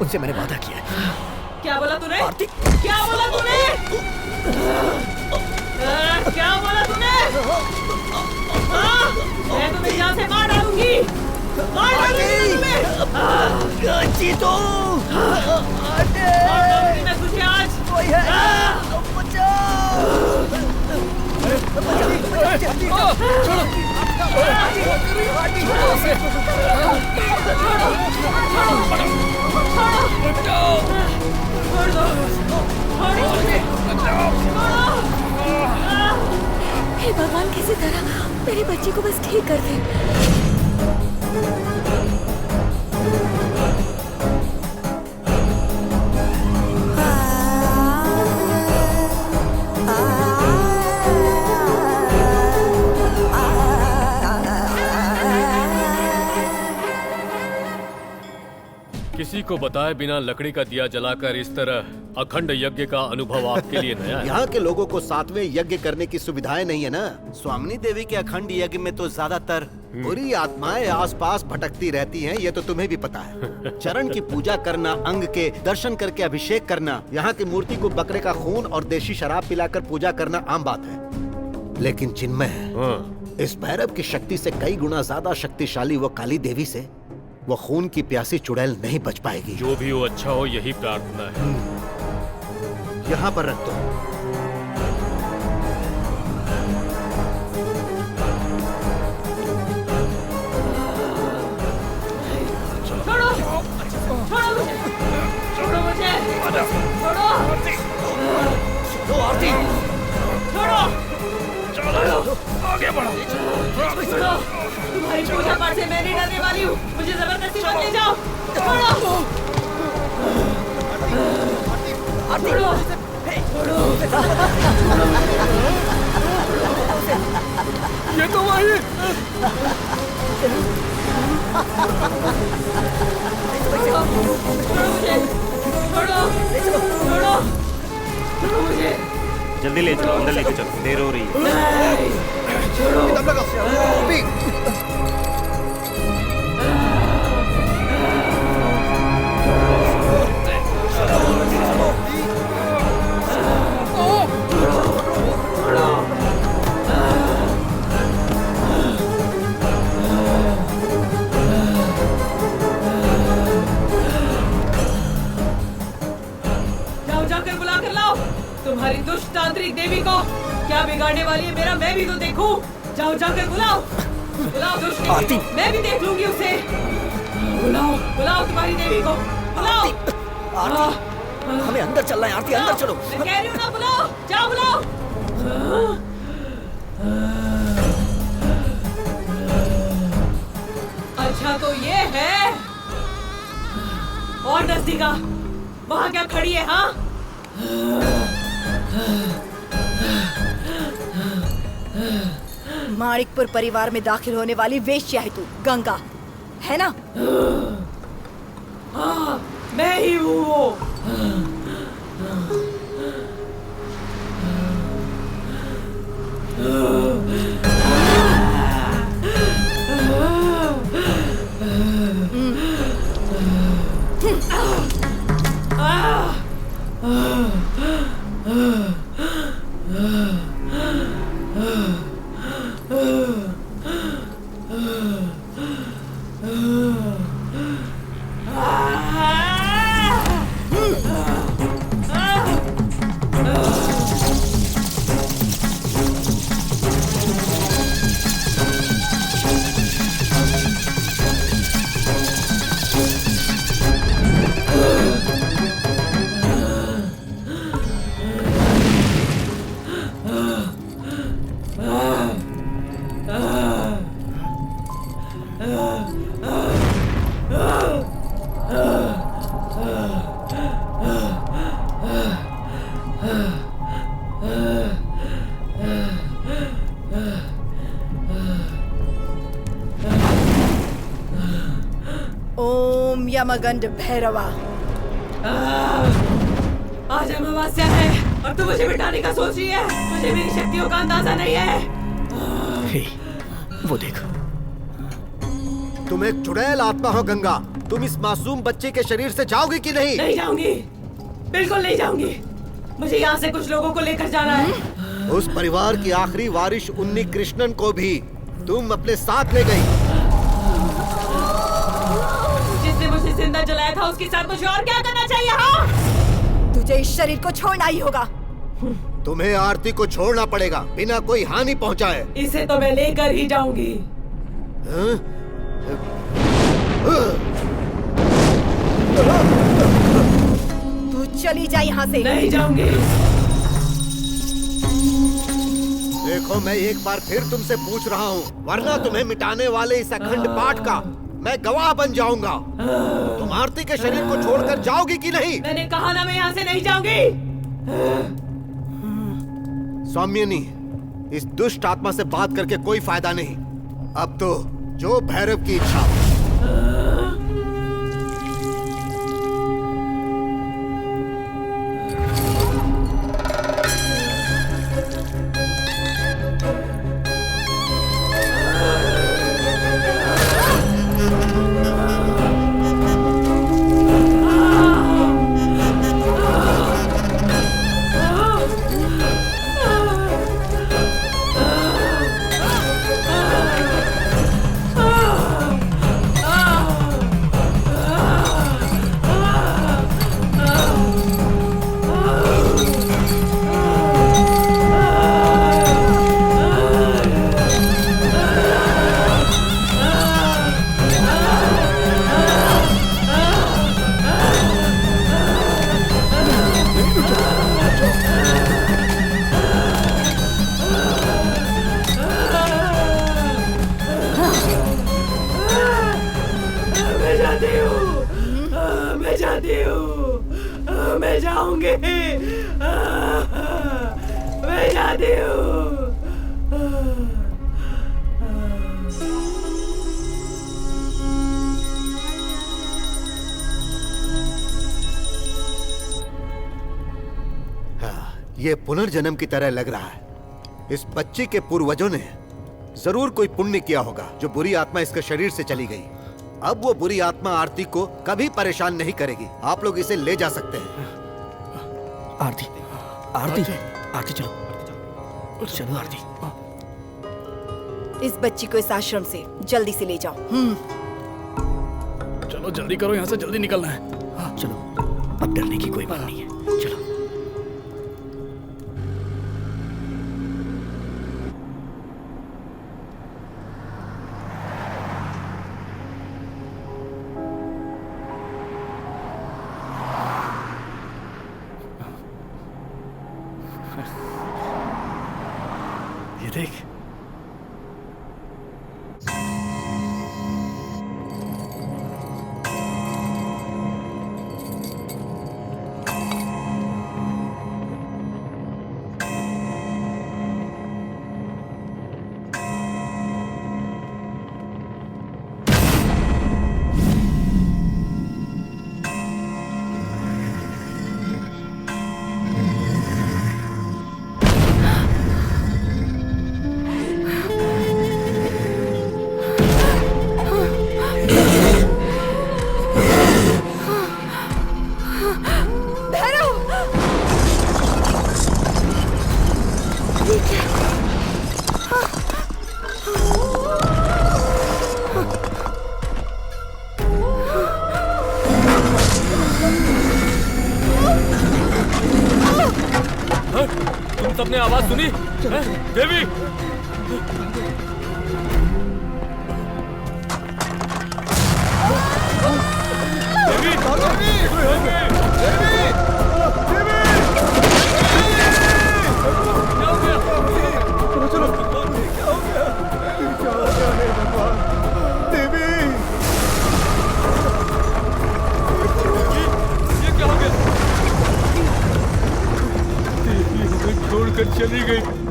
Speaker 10: उनसे मैंने वादा किया है।
Speaker 20: क्या बोला तूने?
Speaker 10: आरती
Speaker 20: क्या बोला तूने? क्या बोला तूने? मैं तुम्हें यहाँ से मार डालूंगी, मार डालूंगी तुम्हें।
Speaker 10: जीतो
Speaker 20: मैं तुझे आज
Speaker 11: हे भगवान, किसी तरह मेरे बच्चे को बस ठीक कर दे।
Speaker 6: किसी को बताए बिना लकड़ी का दिया जलाकर इस तरह अखंड यज्ञ का अनुभव आपके लिए नया है।
Speaker 9: यहाँ के लोगों को 7वें यज्ञ करने की सुविधाएं नहीं है ना। स्वामिनी देवी के अखंड यज्ञ में तो ज्यादातर बुरी आत्माएं आसपास भटकती रहती हैं, ये तो तुम्हें भी पता है। चरण की पूजा करना, अंग के दर्शन करके अभिषेक करना, यहाँ की मूर्ति को बकरे का खून और देशी शराब पिलाकर पूजा करना आम बात है। लेकिन चिन्मय, इस भैरव की शक्ति से कई गुना ज्यादा शक्तिशाली वो काली देवी से वो खून की प्यासी चुड़ैल नहीं बच पाएगी।
Speaker 6: जो भी हो अच्छा हो, यही प्रार्थना है।
Speaker 9: यहाँ पर रख दो।
Speaker 20: छोड़ो, छोड़ो मुझे, छोड़ो मुझे, छोड़ो,
Speaker 18: आरती,
Speaker 20: छोड़ो,
Speaker 18: चलो आगे बढ़ो।
Speaker 20: छोड़ो, तुम्हारी पूजा पाठ से मैं नहीं डरने वाली हूँ, मुझे जबरदस्ती मत ले जाओ। छोड़ो, छोड़ो,
Speaker 18: ये तो वही।
Speaker 20: छोड़ो मुझे, छोड़ो, छोड़ो, छोड़ो मुझे।
Speaker 19: जल्दी ले चलो, अंदर लेके चलो, देर हो रही है।
Speaker 20: जाओ, जाकर बुला कर लाओ तुम्हारी दुष्ट तांत्रिक देवी को। क्या बिगाड़ने वाली है मेरा, मैं भी तो देखूं। जाओ, जाकर बुलाओ, बुलाओ दुष्ट देवी को, मैं भी देख लूंगी उसे। बुलाओ, बुलाओ तुम्हारी देवी को, बुलाओ।
Speaker 10: हमें अंदर चलना है आरती, अंदर चलो।
Speaker 20: मैं कह रही हूँ ना, बुलाओ, जाओ बुलाओ। अच्छा तो ये है, और नजदीका वहाँ क्या खड़ी है? हाँ,
Speaker 11: माणिकपुर परिवार में दाखिल होने वाली वेश्या है तू, गंगा, है ना?
Speaker 20: हाँ, मैं ही हूँ वो।
Speaker 11: ओम यमगंड भैरवा।
Speaker 20: आज अमावस्या है और तू मुझे मिटाने का सोच रही है। मुझे मेरी शक्तियों का अंदाजा नहीं है।
Speaker 10: हे, वो देखो।
Speaker 9: तुम एक चुड़ैल आत्मा हो गंगा। तुम इस मासूम बच्चे के शरीर से जाओगी कि नहीं?
Speaker 20: नहीं जाऊंगी, बिल्कुल नहीं जाऊंगी। मुझे यहाँ से कुछ लोगों को लेकर जाना है।
Speaker 9: उस परिवार की आखिरी वारिस उन्नी कृष्णन को भी तुम अपने साथ ले गई।
Speaker 20: जिसने मुझे जिंदा जलाया था उसके साथ मुझे और क्या करना चाहिए? हाँ,
Speaker 11: तुझे इस शरीर को छोड़ना ही होगा।
Speaker 9: तुम्हें आरती को छोड़ना पड़ेगा बिना कोई हानि पहुंचाए।
Speaker 20: इसे तो मैं लेकर ही जाऊंगी।
Speaker 11: तू चली जा यहाँ से।
Speaker 20: नहीं जाऊंगी।
Speaker 9: देखो, मैं एक बार फिर तुमसे पूछ रहा हूँ, वरना तुम्हें मिटाने वाले इस अखंड पाठ का मैं गवाह बन जाऊंगा। तुम आरती के शरीर को छोड़कर जाओगी कि नहीं?
Speaker 20: मैंने कहा ना, मैं यहाँ से नहीं जाऊंगी।
Speaker 9: सौम्यनी, इस दुष्ट आत्मा से बात करके कोई फायदा नहीं। अब तो जो भैरव की इच्छा। ये पुनर्जन्म की तरह लग रहा है। इस बच्चे के पूर्वजों ने जरूर कोई पुण्य किया होगा जो बुरी आत्मा इसके शरीर से चली गई। अब वो बुरी आत्मा आरती को कभी परेशान नहीं करेगी। आप लोग इसे ले जा सकते हैं।
Speaker 14: आरती, आरती, आरती चलो, चलो आरती।
Speaker 11: इस बच्ची को इस आश्रम से जल्दी से ले जाओ।
Speaker 2: चलो जल्दी करो, यहाँ से जल्दी निकलना है।
Speaker 14: चलो, अब डरने की कोई बात नहीं है। चलो।
Speaker 2: ये देख,
Speaker 6: तुम सबने आवाज सुनी? देवी, छोड़कर चली गई।